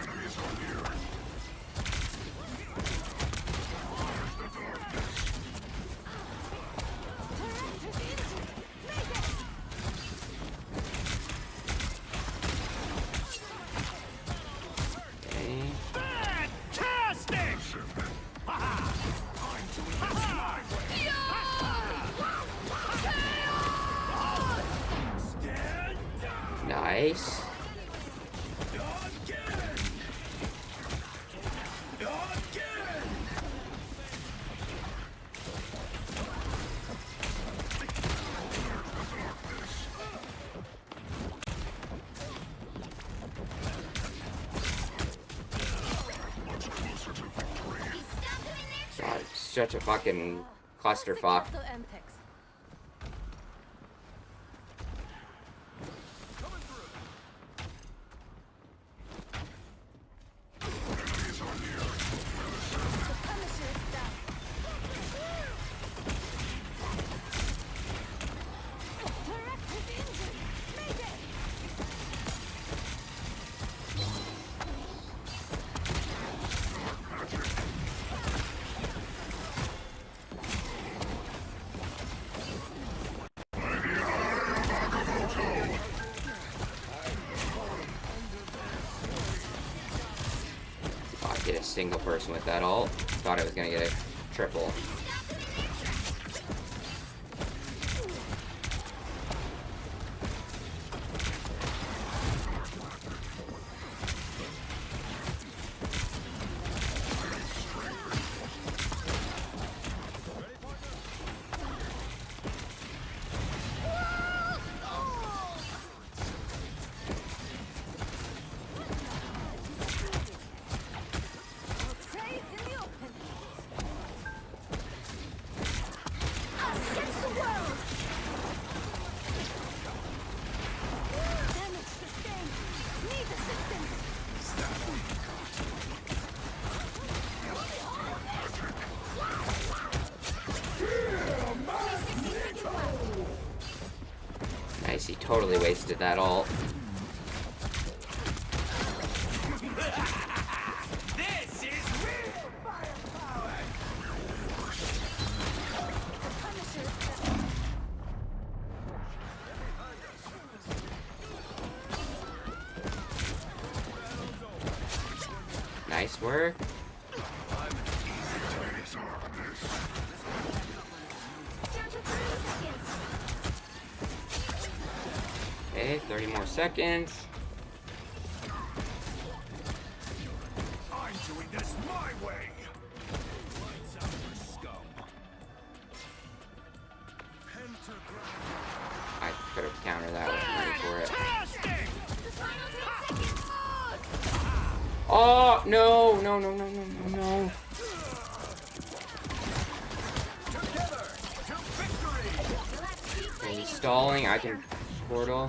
Enemies are near. Okay. Fantastic! Nice. Much closer to victory. Stop them in their God, it's such a fucking clusterfuck. So Ampex. Enemies are near. The Punisher is down. Turret is injured. Mayday! Oh, I hit a single person with that ult. Thought I was gonna get a triple. Praise in the open. Us against the world! Damage sustained. Need assistance. Nice, he totally wasted that ult. This is real! Punisher is down. Nice work. Down to 30 seconds! Okay, 30 more seconds. I'm doing this my way. Lights out for scum. Pentagram. I could have countered that, I wasn't ready for it. Fantastic! The final 10 seconds! Oh, no, no, no, no, no, no, no. Together to victory! You'll have to stalling, I can portal.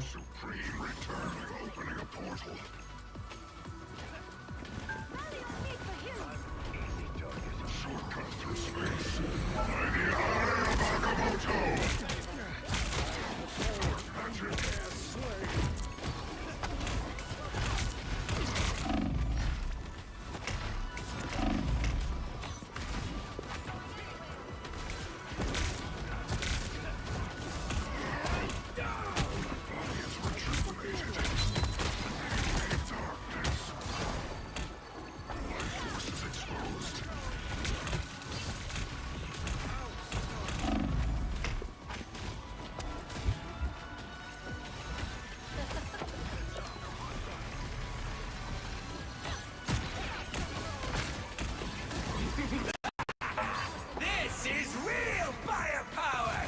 This is real firepower!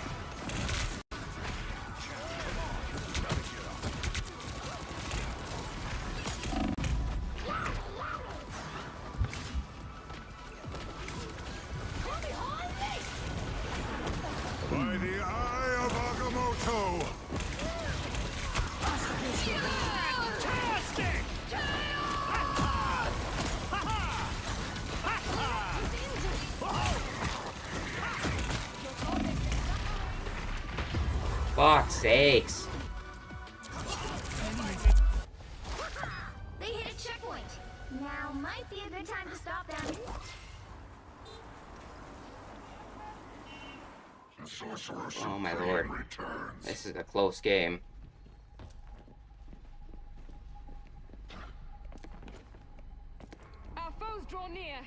By the eye of Agamotto! Fantastic! Fuck's sakes. They hit a checkpoint. Now might be a good time to stop them. Oh my lord. This is a close game. Our foes draw near.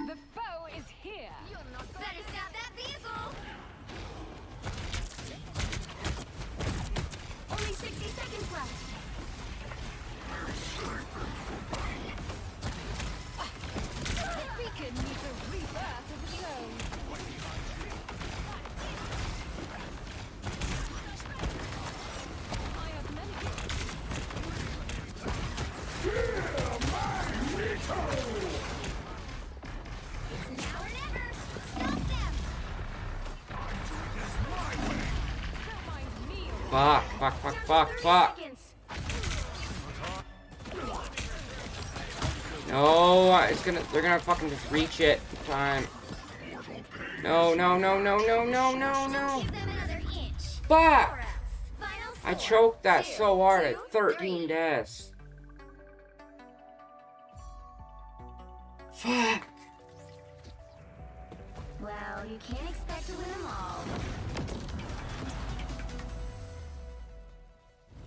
The foe is here. Better stop that vehicle! Only 60 seconds left. The beacon needs a rebirth of its own. I have many. It's now or never. Stop them! Don't mind me. Fuck, fuck, fuck, fuck, fuck. Seconds. No, they're gonna fucking just reach it in time. No, no, no, no, no, no, no, no. Give them another inch. Fuck! For us. Final I score, choked that 2, so hard 2, at 13 3. deaths. Fuck. Well, you can't expect to win them all.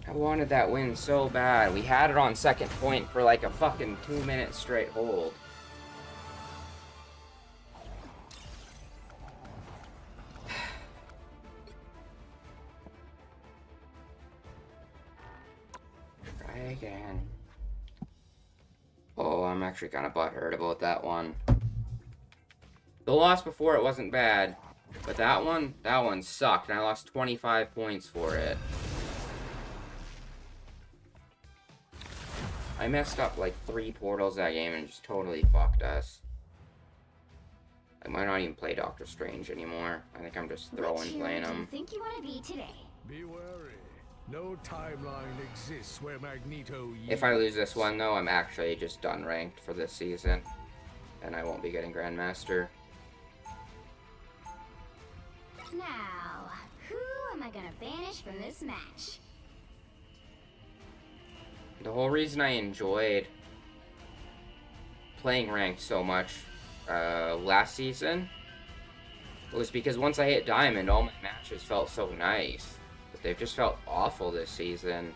I wanted that win so bad. We had it on second point for like a fucking 2 minute straight hold. Try again. Oh, I'm actually kind of butthurt about that one. The loss before it wasn't bad, but that one sucked, and I lost 25 points for it. I messed up like 3 portals that game and just totally fucked us. I might not even play Doctor Strange anymore. I think I'm just Which throwing hero playing do you him. think you want to be today? Be wary. No timeline exists where Magneto If I lose this one though, I'm actually just done ranked for this season. And I won't be getting Grandmaster. Now, who am I gonna banish from this match? The whole reason I enjoyed playing ranked so much last season was because once I hit Diamond, all my matches felt so nice. But they've just felt awful this season.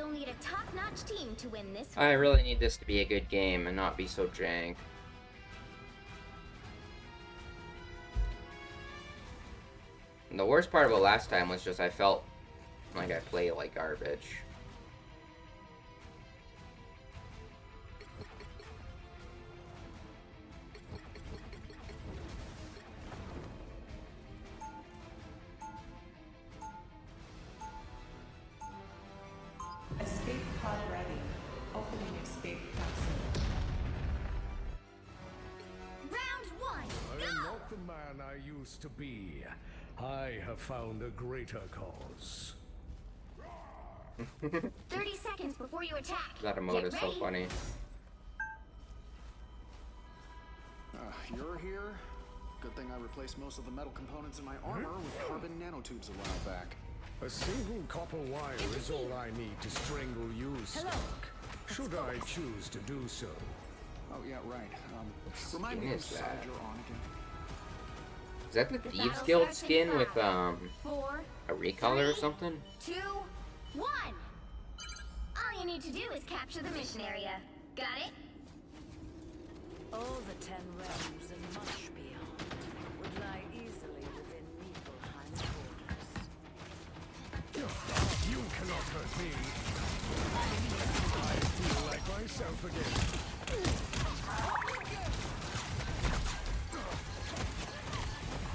You'll need a top-notch team to win this I one. really need this to be a good game and not be so jank. And the worst part about last time was just I felt like I played like garbage. Escape pod ready. Opening escape capsule. Round one, I go! am not the man I used to be. I have found a greater cause. 30 seconds before you attack. That emote Get is so ready. funny. You're here? Good thing I replaced most of the metal components in my armor with carbon nanotubes a while back. A single copper wire is all I need to strangle you, Stark. Should I choose to do so? Oh, yeah, right. Remind me Skin which is side that? you're on again. Is that the The Thieves battle Guild starts in skin 5, with 4, a recolor or 3, something? 2, 1. All you need to do is capture the mission area. Got it? All the 10 realms and much beyond would lie easily within Niflheim's borders. You cannot hurt me. I feel like myself again.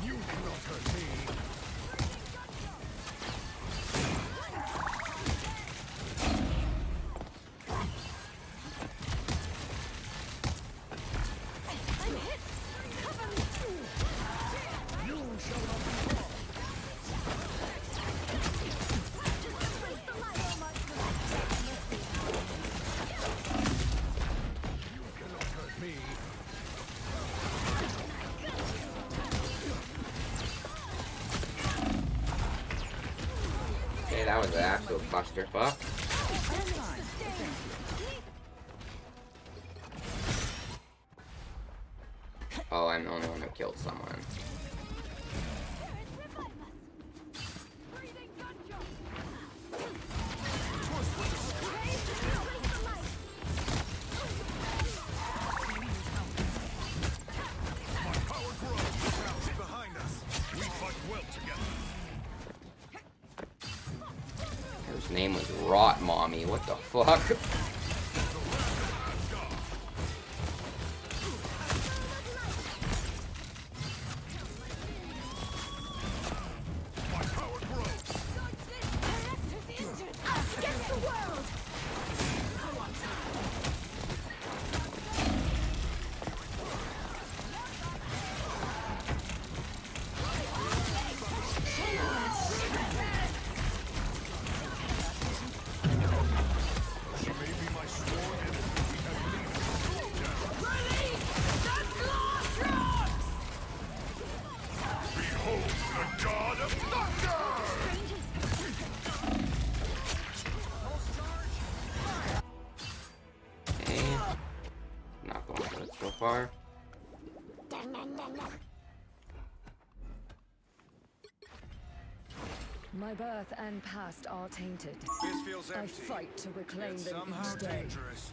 You cannot hurt me. You shall not be wrong. You cannot hurt me. Okay, that was an absolute clusterfuck. Oh, I'm the only one who killed someone. Behind us. We fight well together. His name was Rot Mommy. What the fuck? My power grows. Us against the world! She may be my sworn enemy. We have behold the god of thunder! Okay. Not going good so far. My birth and past are tainted. This feels I empty. fight to reclaim It's them somehow each day. dangerous.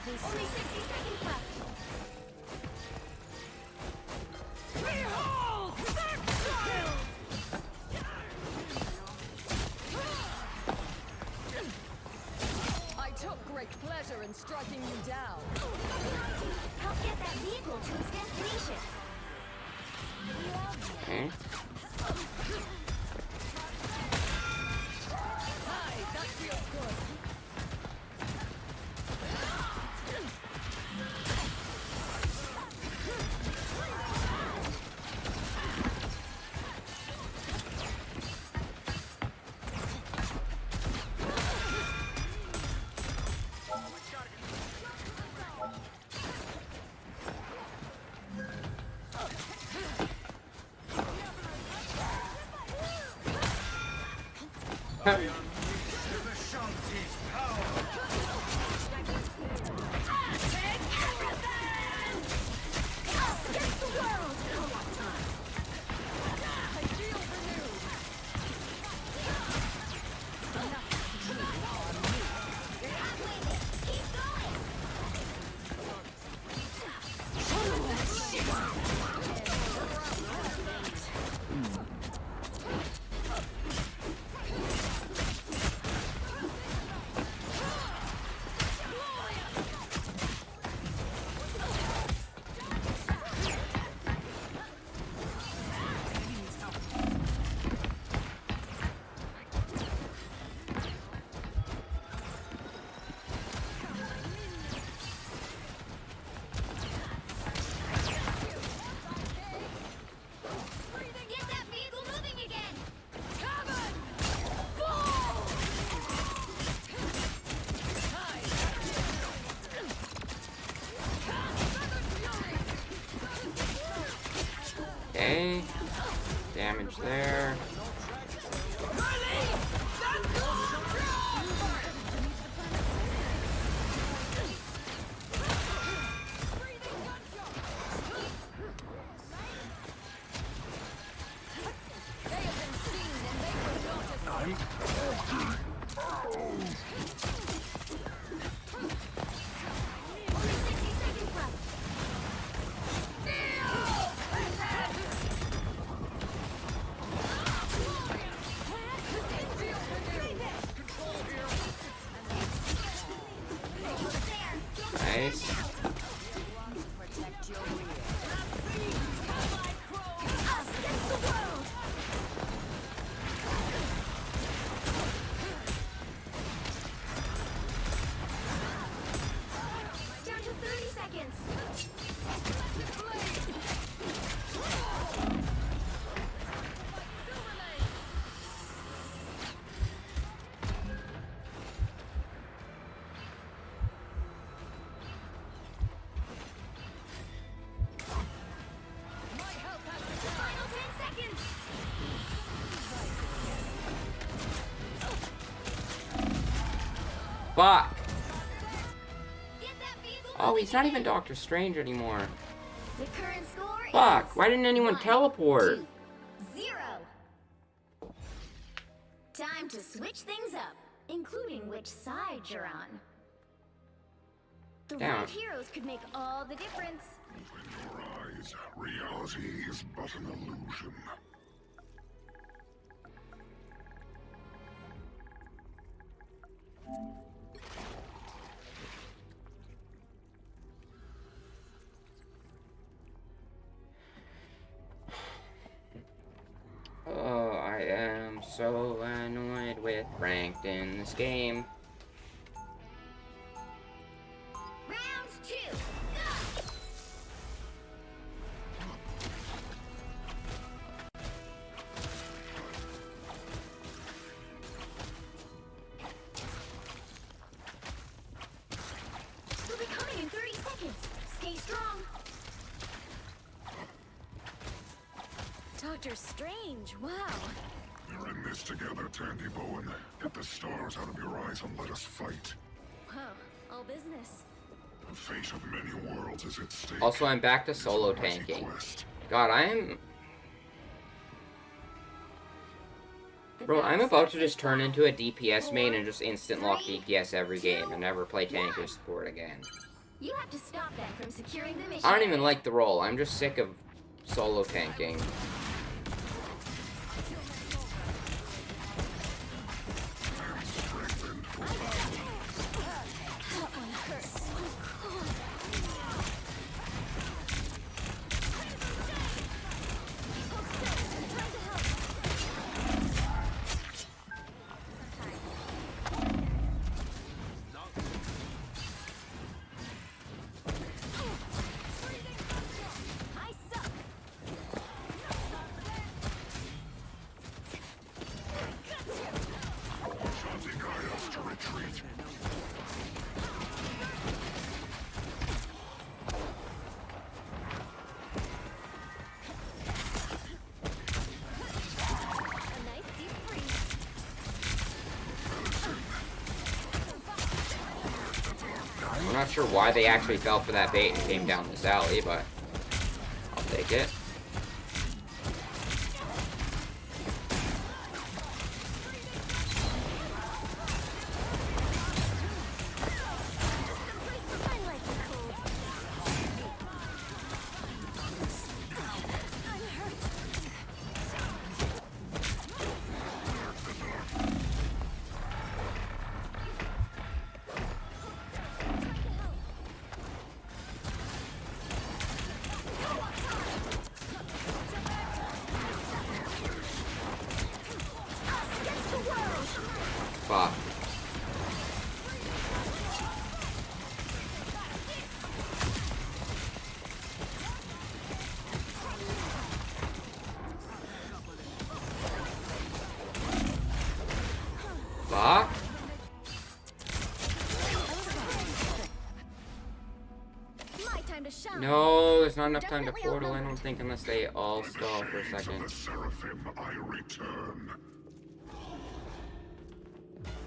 Only 60 seconds left. I took great pleasure in striking you down. Help get that vehicle to its destination. Okay. Hi, that feels good. Get that vehicle moving again! Okay. Damage there. Nice. Down to 30 seconds. Final 10 seconds. Fuck! Get that vehicle Oh, moving he's not again. even Doctor Strange anymore. The current score Fuck! is Why didn't anyone 1, teleport? 2, 0. Time to switch things up, including which side you're on. The Down. right heroes could make all the difference. Open your eyes. Reality is but an illusion. Oh, I am so annoyed with ranked in this game. Round 2, go! They'll be coming in 30 seconds. Stay strong. Doctor Strange, wow. We're in this together, Tandy Bowen. Get the stars out of your eyes and let us fight. Wow, all business. The fate of many worlds is at stake. Also, I'm back to It's a solo mighty tanking. quest. God, I'm... The Bro, I'm battle about to starts in just turn 5, into a DPS main and just instant lock 3, DPS every game 2, and never play tank or 1. support again. You have to stop them from securing the mission. I don't even like the role. I'm just sick of solo tanking. That one hurts so cold. I suck. I'm not sure why they actually fell for that bait and came down this alley, but I'll take it. Fuck. Fuck. My time to shine. No, there's not enough time to portal, I don't think, unless they all stall for a second. Seraphim, I return.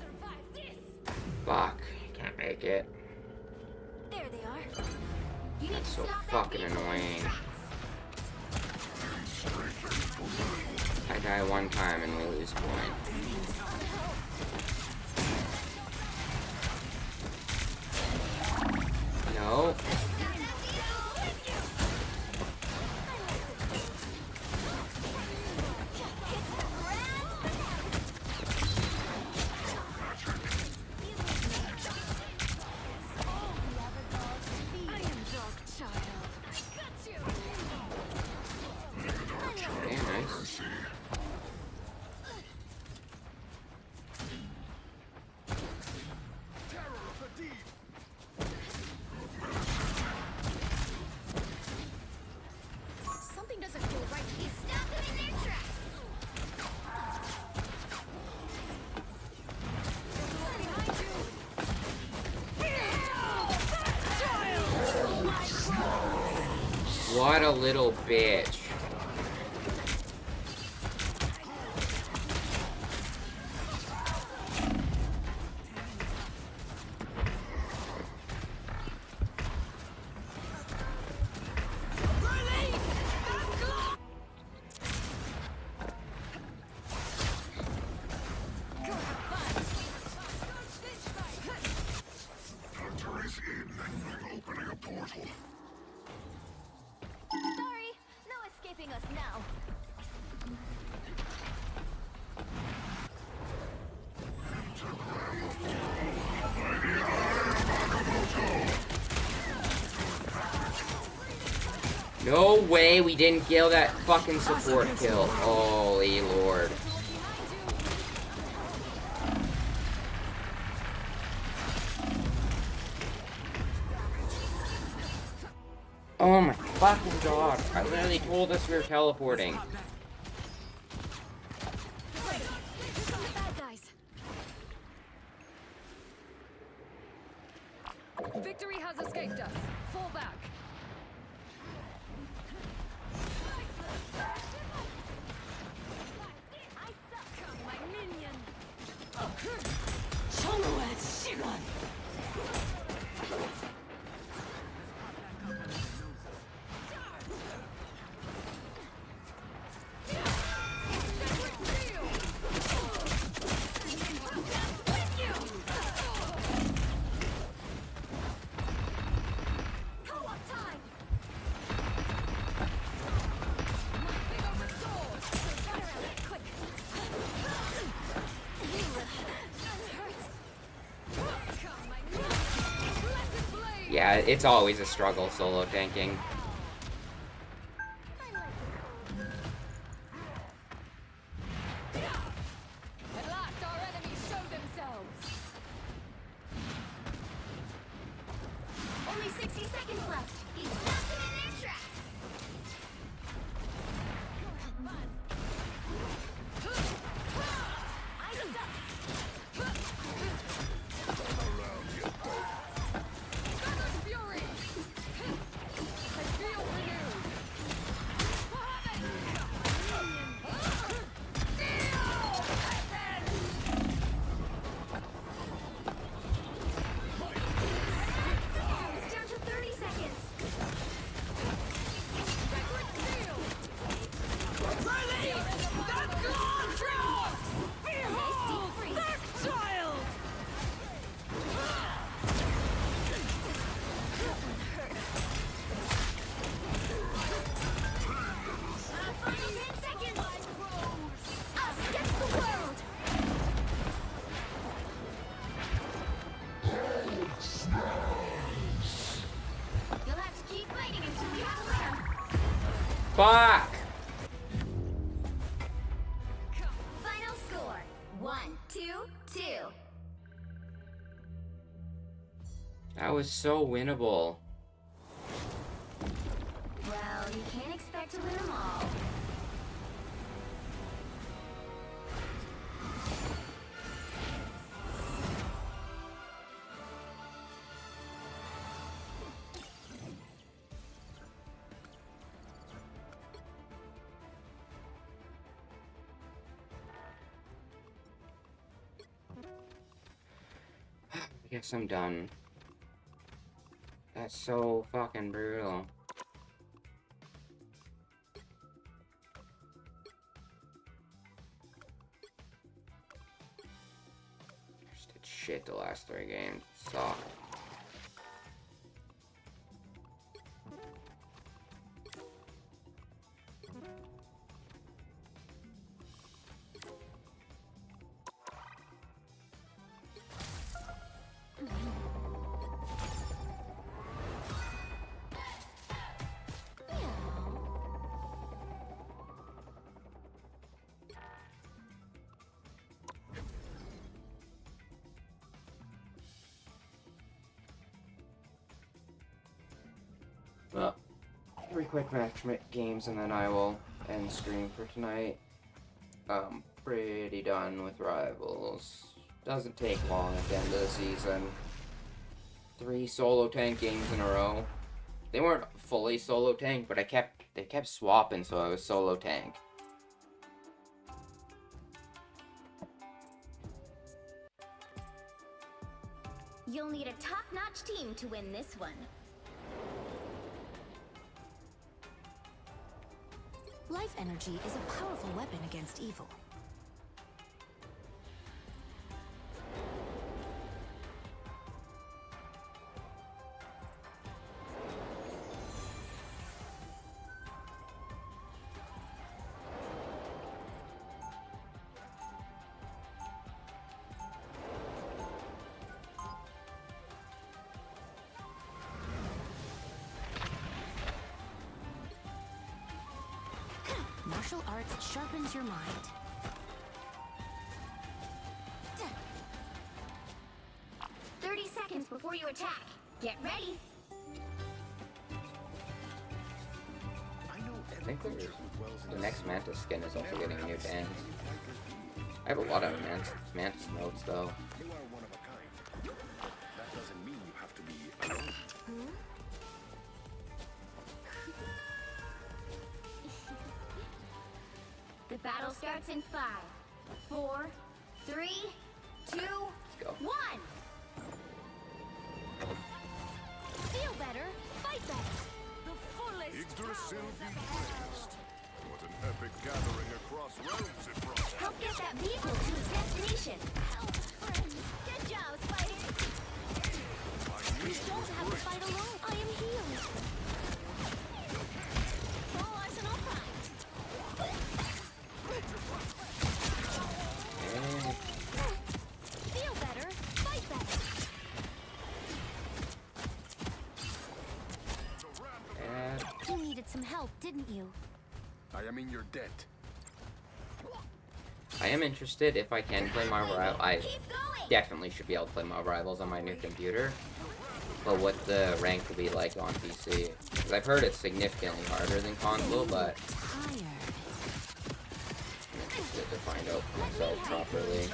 Survive this. Fuck. Can't make it. There they are. You need That's to so stop that fucking vehicle in its annoying. tracks. I die one time and we lose point. No. I am Dark Child. Got you. Okay, nice. Something doesn't feel right. You stop them in their tracks. What a little bitch. Hunter is in. I'm opening a portal. Sorry, no escaping us now. No way we didn't kill that fucking support kill. Holy lord. Oh my fucking god. I literally told us we were teleporting. Ready. Here come the bad guys. Victory has escaped us. Fall back. I suck. Come, my minion. Co-op time. Quick. Yeah, it's always a struggle solo tanking. At last our enemies show themselves. Only 60 seconds left. He's stopped them in their tracks. I suck. Fury! Fuck! Final score 1-2-2. That was so winnable. Well, you can't expect to win them all. I guess I'm done. That's so fucking brutal. Just did shit the last 3 games. Suck. Well, 3 quick match games and then I will end stream for tonight. Pretty done with Rivals. Doesn't take long at the end of the season. 3 solo tank games in a row. They weren't fully solo tank, but they kept swapping, so I was solo tank. You'll need a top-notch team to win this one. Life energy is a powerful weapon against evil. Martial arts sharpens your mind. 30 seconds before you attack. Get ready. I think the next Mantis skin is also getting a new band. I have a lot of Mantis notes though. You are one of a kind. That doesn't mean you have to be alone. The battle starts in 5, 4, 3, 2, go. 1. Feel better, fight better. The fullest Yggdrasil be praised. It was an epic gathering across realms it brought. Help get that vehicle to its destination. Help, friends. Good job, Spiders. You don't have to fight alone. I am healed. Full arsenal prime. Feel better, fight better. You needed some help, didn't you? I am in your debt. I am interested if I can play my Rivals. I definitely should be able to play my Rivals on my new computer. But what the rank will be like on PC. Because I've heard it's significantly harder than console, but it's good to find out for myself properly.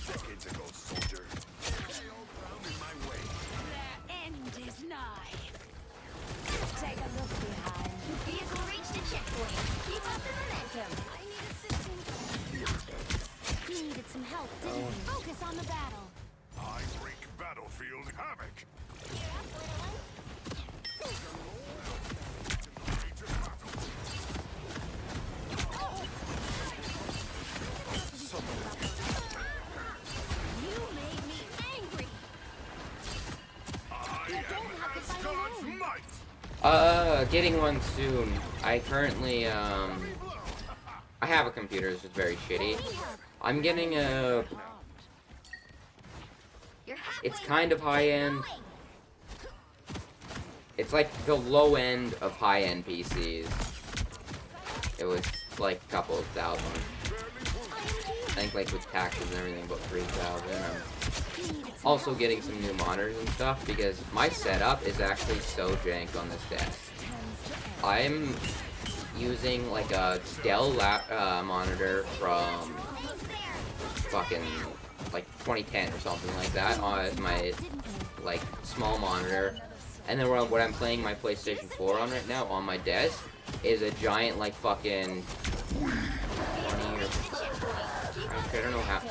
Decades ago, soldier. They all drowned in my way. Their end is nigh. Take a look behind. Vehicle reached a checkpoint. Keep up the momentum. I need assistance. You needed some help, didn't you? Focus on the battle. I wreak battlefield havoc. You made me angry. I am fight Asgard's alone. might. Getting one soon. I currently, I have a computer, it's just very shitty. I'm getting a It's kind of high-end. It's like the low end of high-end PCs. It was like a couple of thousand. I think like with taxes and everything about 3,000. I'm also getting some new monitors and stuff because my setup is actually so jank on this desk. I'm using like a Dell monitor from fucking like 2010 or something like that on my like small monitor, and then what I'm playing my PlayStation 4 on right now on my desk is a giant like fucking 20 or I don't know how,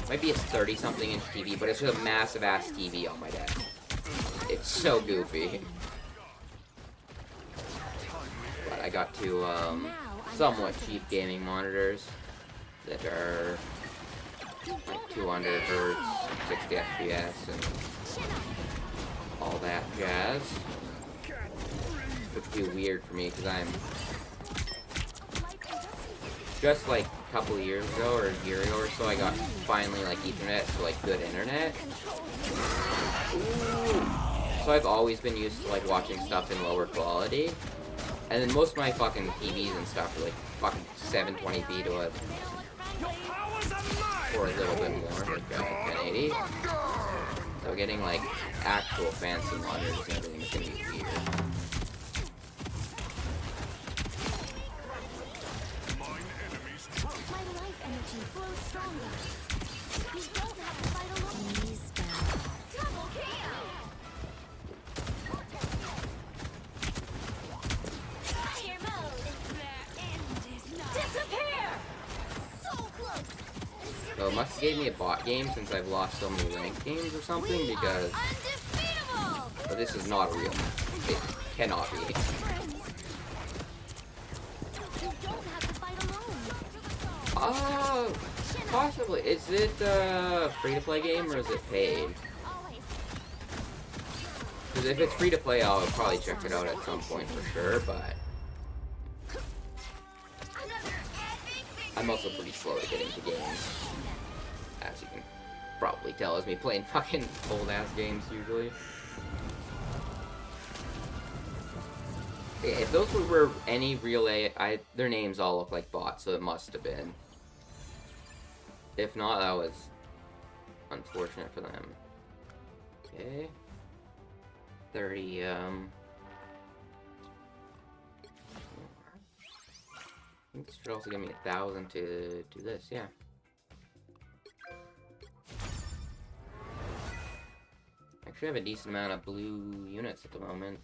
might be a 30 something inch TV, but it's just a massive ass TV on my desk. It's so goofy. But I got two somewhat cheap gaming monitors that are like 200 hertz, 60 FPS, and all that jazz. Which would be weird for me because I'm just like a couple of years ago or a year ago or so, I got finally like Ethernet, so like good internet. Ooh. So I've always been used to like watching stuff in lower quality. And then most of my fucking TVs and stuff are like fucking 720p to a or a little bit more, like 1080. So getting like actual fancy monitors and everything is gonna be weird. My life energy flows stronger. You don't have to fight alone. Knees down. Double KO! Fire mode! Their end is not. Disappear! So close! So it must have gave me a bot game since I've lost so many ranked games or something, because but this is not real. It cannot be. You don't have to fight alone. Possibly. Is it a free-to-play game or is it paid? Because if it's free-to-play, I'll probably check it out at some point for sure, but I'm also pretty slow to get into games, as you can probably tell, as me playing fucking old-ass games usually. If those were any real their names all look like bots, so it must have been. If not, that was unfortunate for them. Okay. 30, I think this should also give me 1,000 to do this, yeah. Actually, I have a decent amount of blue units at the moment.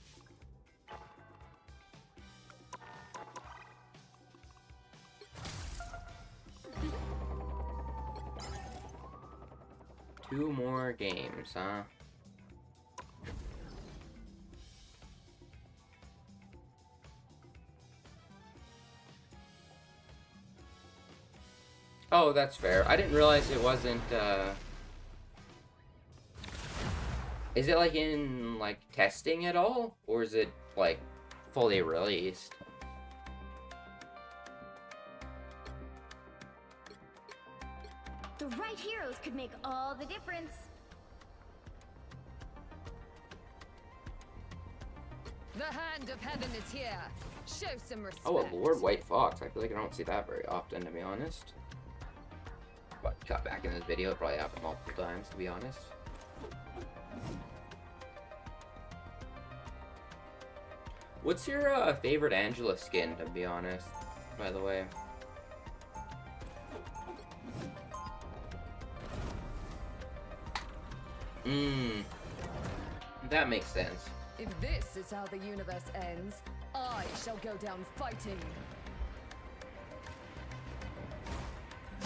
Two more games, huh? Oh, that's fair. I didn't realize it wasn't, Is it, like, in, like, testing at all? Or is it, like, fully released? The right heroes could make all the difference. The hand of heaven is here. Show some respect. Oh, a Lord White Fox. I feel like I don't see that very often, to be honest. But cut back in this video, it probably happened multiple times, to be honest. What's your favorite Angela skin, to be honest, by the way? That makes sense. If this is how the universe ends, I shall go down fighting.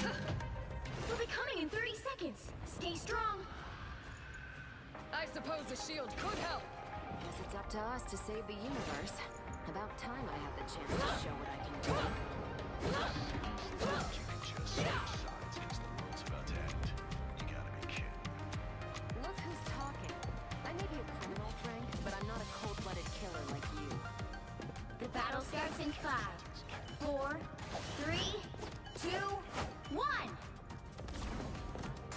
We'll be coming in 30 seconds. Stay strong. I suppose a shield could help. Guess it's up to us to save the universe. About time I had the chance to show what I can do. Look who's talking. I may be a criminal, Frank, but I'm not a cold-blooded killer like you. The battle starts in 5, 4, 3, 2, 1.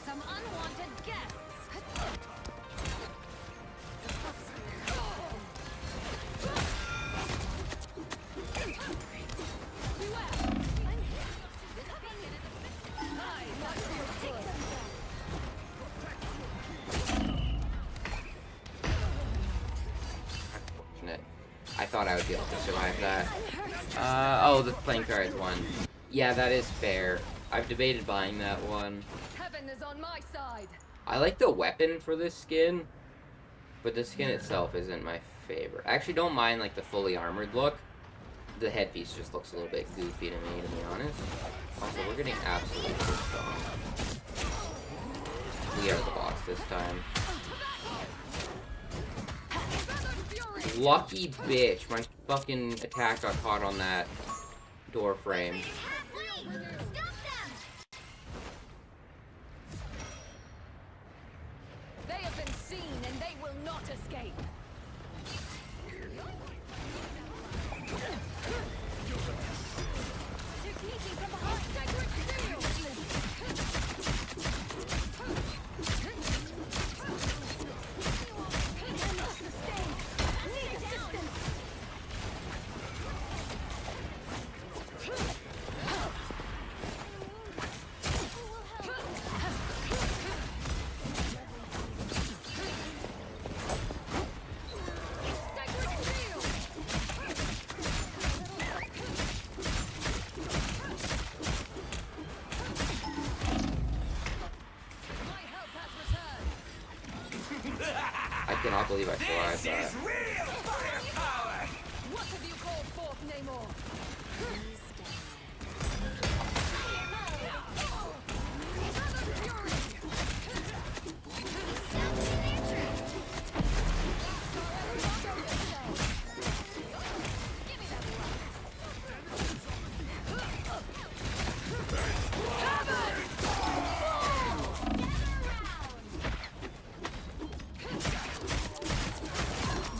Some unwanted guests. be able to survive that. Oh, the playing cards one. Yeah, that is fair. I've debated buying that one. Heaven is on my side. I like the weapon for this skin, but the skin itself isn't my favorite. I actually don't mind like the fully armored look. The headpiece just looks a little bit goofy to me, to be honest. Also, we're getting absolutely pissed off. We are the boss this time. Lucky bitch, my fucking attack got caught on that door frame. They have been seen and they will not escape. They're sneaking from behind. Sacred steel. I must sustain. Need assistance. I cannot believe I survived that. What have you called forth, Namor?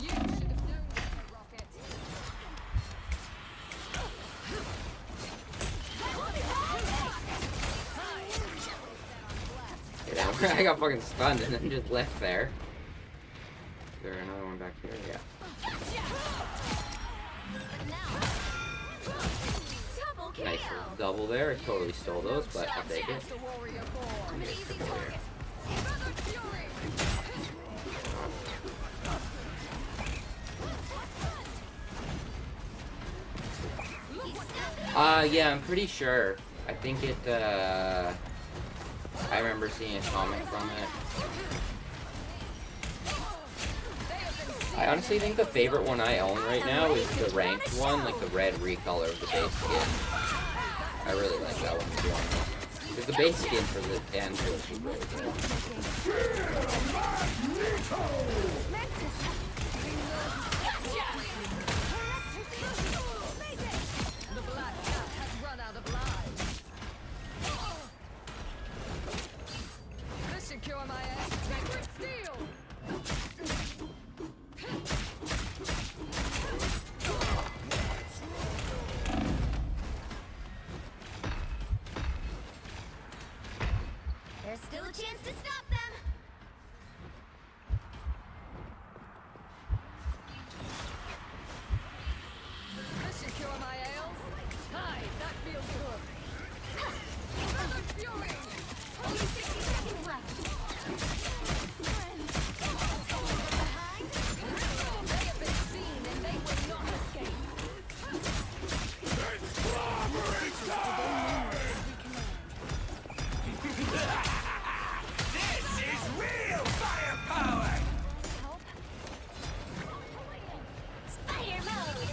You should have known that, Rocket. Yeah, I got fucking stunned and then just left there. Is there another one back here? Yeah. Nice little double there. I totally stole those, but I'll take it. I'm gonna triple here. Yeah, I'm pretty sure. I think it, I remember seeing a comic from it. I honestly think the favorite one I own right now is the ranked one, like the red recolor of the base skin. I really like that one, to be honest. Because the base skin for the Andrew is really The black cat has run out of lives. This should cure my ass. Sacred steel! There's still a chance to stop them. This should cure my ails. Hi, that feels good. Feather fury! Only 60 seconds left. They have been seen and they will not escape. This is real firepower! Spider mode.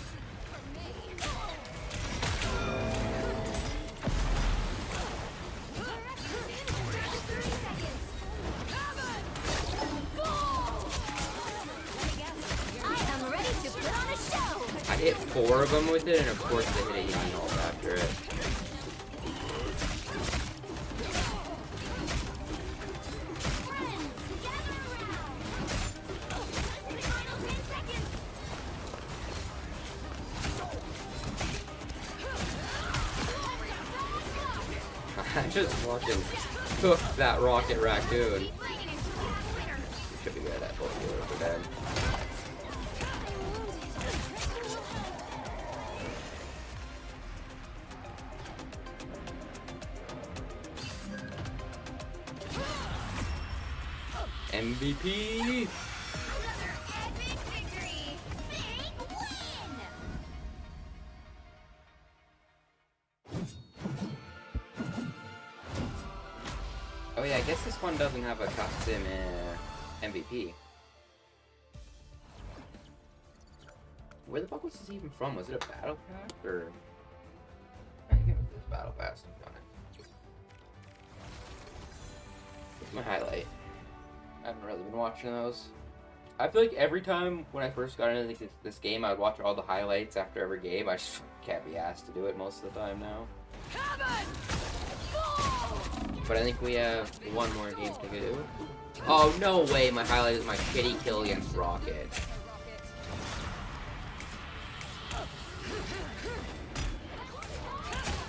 I am ready to put on a show. I hit 4 of them with it, and of course they hit a Yami ult after it. Friends, gather around. Final 10 seconds. I just fucking took that rocket raccoon. Keep fighting until we have a winner. Should be good at both healers are dead. MVP! Another epic victory. Big win. yeah, I guess this one doesn't have a custom MVP. Where the fuck was this even from? Was it a battle pack or? I think it was this battle pass. To be honest. What's my highlight? I haven't really been watching those. I feel like every time when I first got into this game, I would watch all the highlights after every game. I just can't be asked to do it most of the time now. But I think we have one more game to do. Oh, no way, my highlight is my shitty kill against Rocket.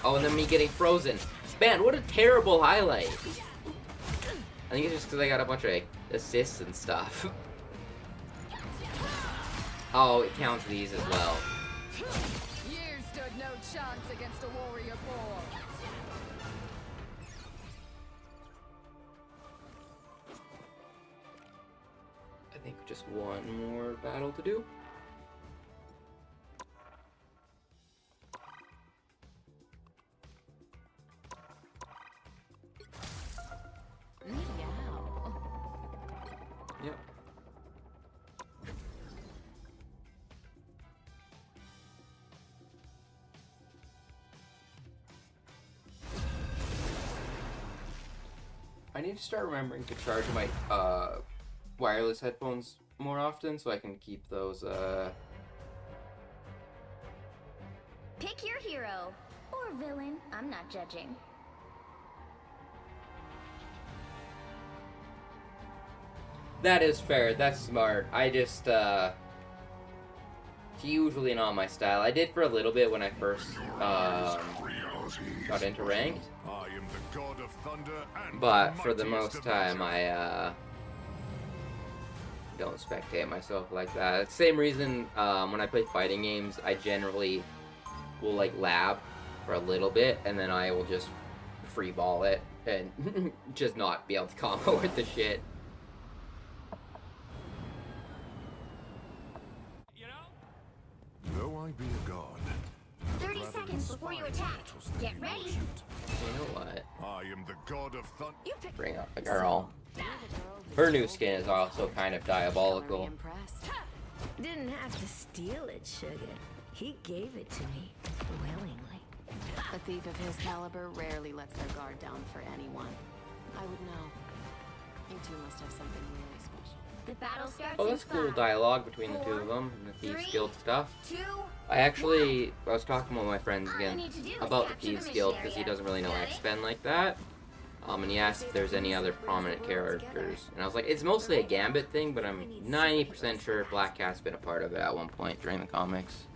Oh, and then me getting frozen. Man, what a terrible highlight. I think it's just because I got a bunch of like, assists and stuff. Oh, it counts these as well. You stood no chance against a warrior boar. I think just one more battle to do. Yep. I need to start remembering to charge my wireless headphones more often so I can keep those Pick your hero. Or villain. I'm not judging. That is fair, that's smart. I just it's usually not my style. I did for a little bit when I first got into ranked. I am the god of thunder and But for the most time I don't spectate myself like that. It's the same reason when I play fighting games, I generally will like lab for a little bit and then I will just free ball it and just not be able to combo with the shit. though I be a god. 30 seconds before you attack. Get ready. You know what? I am the god of thunder. Bring up the girl. Her new skin is also kind of diabolical. Didn't have to steal it, sugar. He gave it to me willingly. A thief of his caliber rarely lets their guard down for anyone. I would know. You two must have something really special. The battle starts Oh, in that's cool 5, dialogue between the two of them and the Thieves 3, Guild stuff. 2, I was talking with my friends again about the Thieves Guild because he doesn't really know X-Men like that. And he asked if there's any other prominent characters. And I was like, it's mostly a Gambit thing, but I'm 90% sure Black Cat's been a part of it at one point during the comics.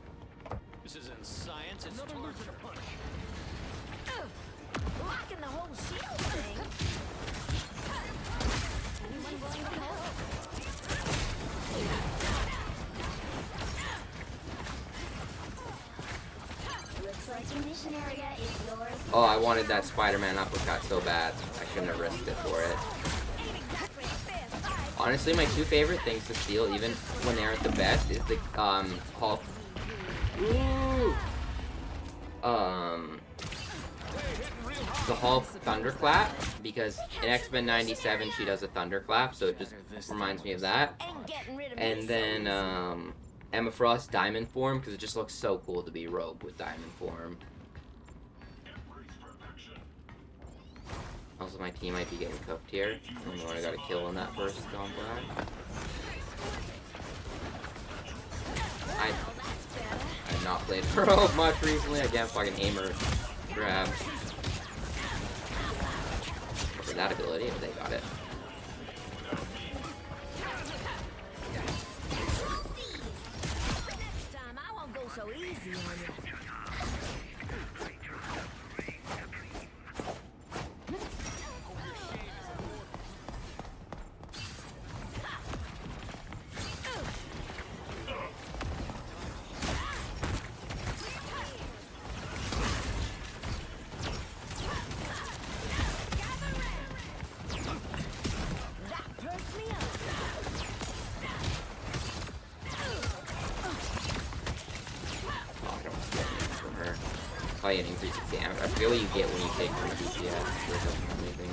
This isn't science, it's torture. Blocking the whole shield thing. Anyone willing to help? Looks like the mission area is yours. Oh, I wanted that Spider-Man uppercut so bad. I shouldn't have risked it for it. Honestly, my two favorite things to steal, even when they aren't the best, is the Hulk. Ooh. The Hulk Thunderclap, because in X-Men 97 she does a Thunderclap, so it just reminds me of that. And then Emma Frost Diamond Form, because it just looks so cool to be Rogue with Diamond Form. Also, my team might be getting cooked here. I don't know, I got a kill on that first gone by. I've not played Rogue much recently. I can't fucking aim or grab. For that ability, if they got it. Next time I won't go so easy on you. Probably an increase of damage. I forget what you get when you take from DPS. It doesn't do anything.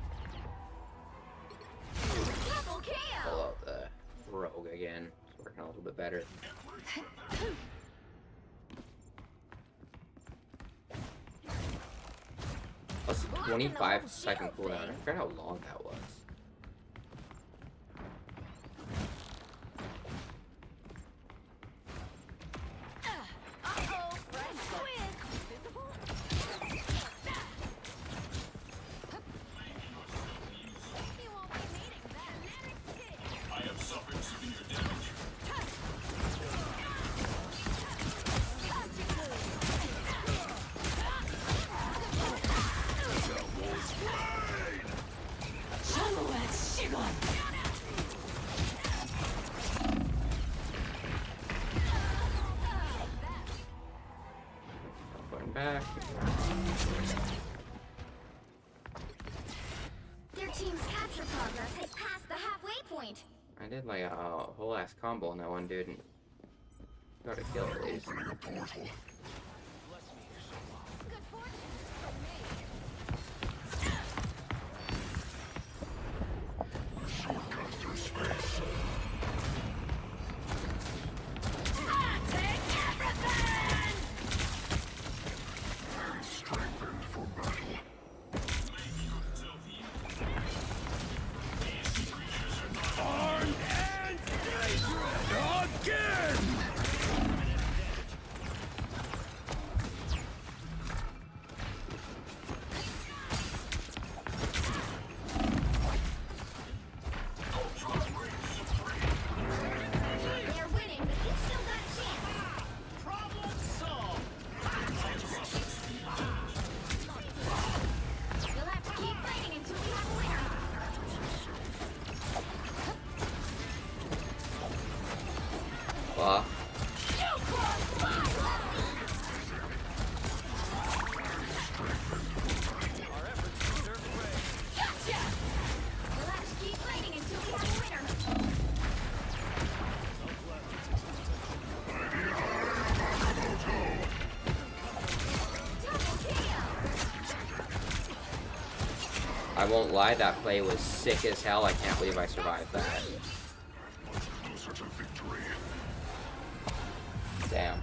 working a little bit better. Plus 25-second cooldown. I forgot how long that was. Back. Their team's capture progress has passed the halfway point. I did like a whole ass combo on that one dude and got a kill at least. Fuck. I won't lie, that play was sick as hell. I can't believe I survived that. Damn.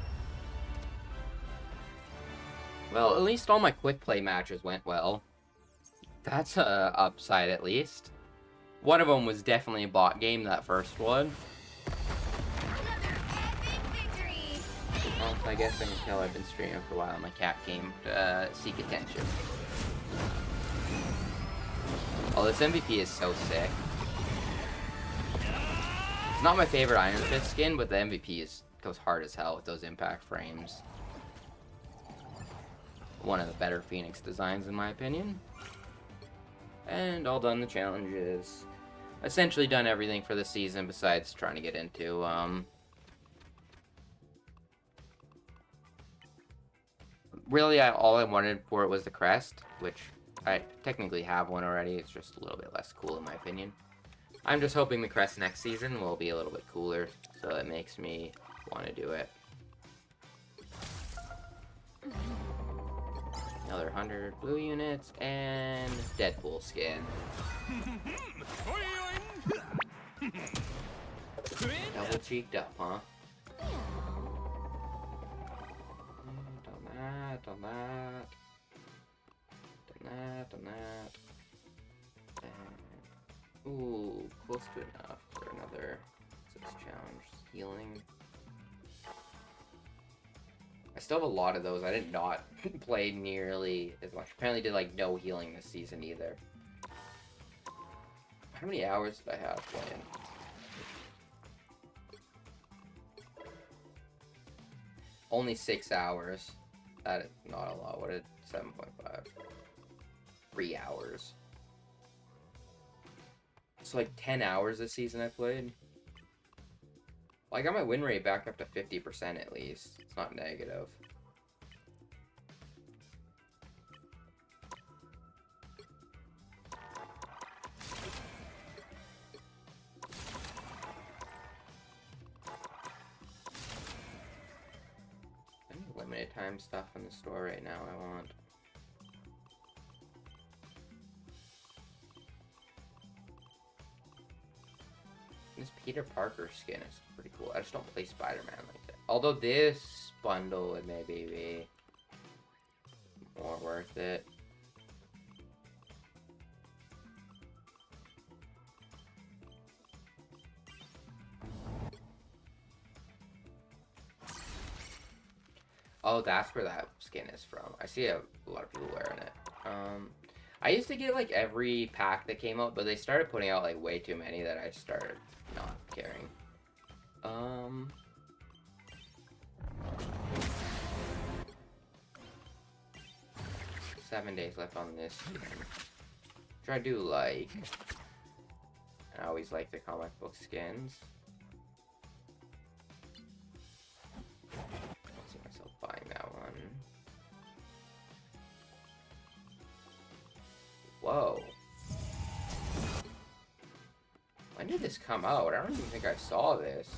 Well, at least all my quick play matches went well. That's a upside at least. One of them was definitely a bot game, that first one. Well, I guess I can tell I've been streaming for a while. My cat came to seek attention. Oh, this MVP is so sick. It's not my favorite Iron Fist skin, but the MVP goes hard as hell with those impact frames. One of the better Phoenix designs in my opinion. And all done the challenges. Essentially done everything for the season besides trying to get into really all I wanted for it was the crest, which I technically have one already. It's just a little bit less cool in my opinion. I'm just hoping the crest next season will be a little bit cooler, so it makes me want to do it. Another 100 blue units and Deadpool skin. Double cheeked up, huh? Done that, done that. Done that, done that. And, ooh, close to enough for another 6 challenge. Healing. I still have a lot of those. I did not play nearly as much. Apparently did like no healing this season either. How many hours did I have playing? Only 6 hours. That is not a lot. What did 7.5? 3 hours. It's like 10 hours this season I played. Well, I got my win rate back up to 50% at least. It's not negative. Any limited time stuff in the store right now I want. This Peter Parker skin is pretty cool. I just don't play Spider-Man like that. Although this bundle would maybe be more worth it. Oh, that's where that skin is from. I see a lot of people wearing it. I used to get like every pack that came out, but they started putting out like way too many that I started not caring. 7 days left on this. Try to do like, I always like the comic book skins. Don't see myself buying that one. Whoa. When did this come out? I don't even think I saw this.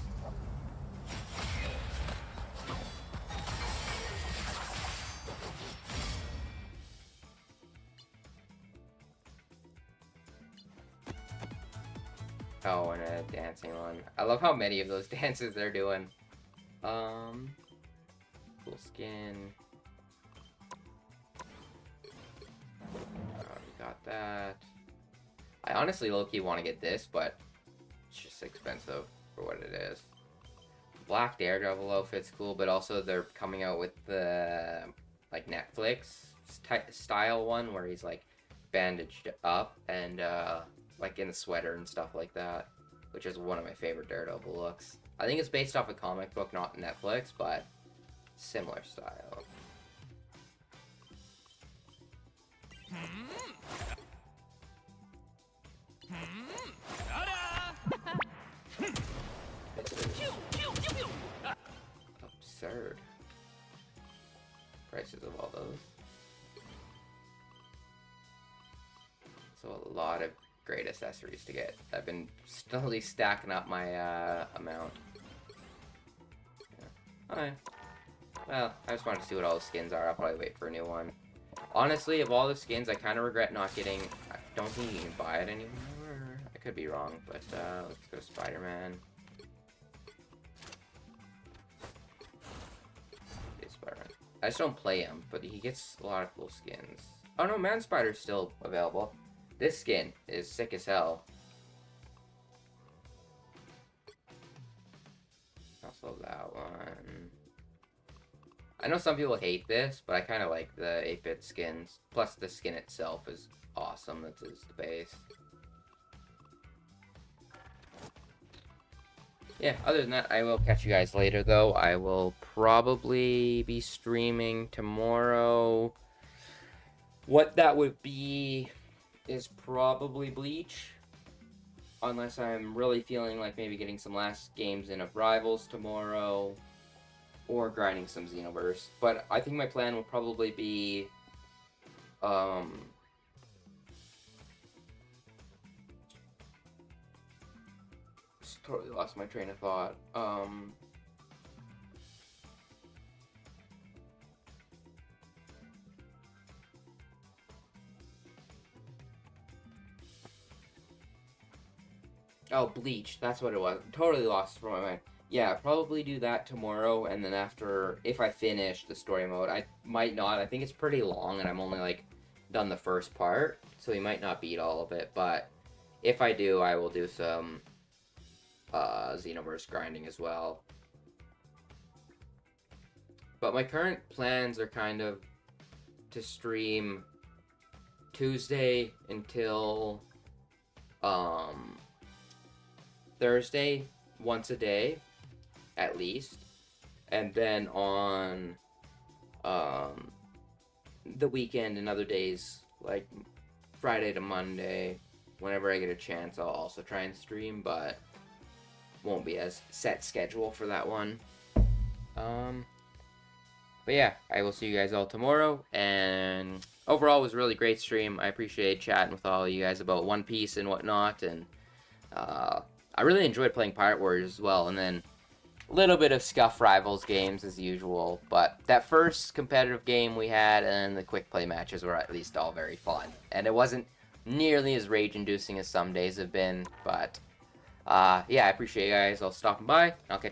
Oh, and a dancing one. I love how many of those dances they're doing. Cool skin. Already got that. I honestly low-key want to get this, but it's just expensive for what it is. Black Daredevil outfit's cool, but also they're coming out with the like Netflix style one where he's like bandaged up and like in the sweater and stuff like that, which is one of my favorite Daredevil looks. I think it's based off a comic book, not Netflix, but similar style. Absurd prices of all those. So a lot of great accessories to get. I've been slowly stacking up my amount. Yeah. Alright. Well, I just wanted to see what all the skins are. I'll probably wait for a new one. Honestly, of all the skins, I kind of regret not getting... I don't think you can buy it anymore. I could be wrong, but let's go Spider-Man. Spider-Man. I just don't play him, but he gets a lot of cool skins. Oh no, Man Spider's still available. This skin is sick as hell. Also that one. I know some people hate this, but I kind of like the 8-bit skins. Plus the skin itself is awesome. That is the base. Yeah, other than that, I will catch you guys later, though. I will probably be streaming tomorrow. What that would be is probably Bleach. Unless I'm really feeling like maybe getting some last games in of Rivals tomorrow. Or grinding some Xenoverse. But I think my plan will probably be... Just totally lost my train of thought. Oh, Bleach. That's what it was. Totally lost from my mind. Yeah, probably do that tomorrow, and then after, if I finish the story mode, I might not. I think it's pretty long, and I'm only, like, done the first part, so we might not beat all of it, but if I do, I will do some Xenoverse grinding as well. But my current plans are kind of to stream Tuesday until Thursday once a day at least, and then on the weekend and other days like Friday to Monday, whenever I get a chance, I'll also try and stream, but won't be as set schedule for that one. But yeah, I will see you guys all tomorrow, and overall it was a really great stream. I appreciate chatting with all of you guys about One Piece and whatnot, and I really enjoyed playing Pirate Warriors as well, and then a little bit of Scuff Rivals games as usual, but that first competitive game we had and the quick play matches were at least all very fun, and it wasn't nearly as rage-inducing as some days have been, but Yeah, I appreciate you guys all stopping by. I'll catch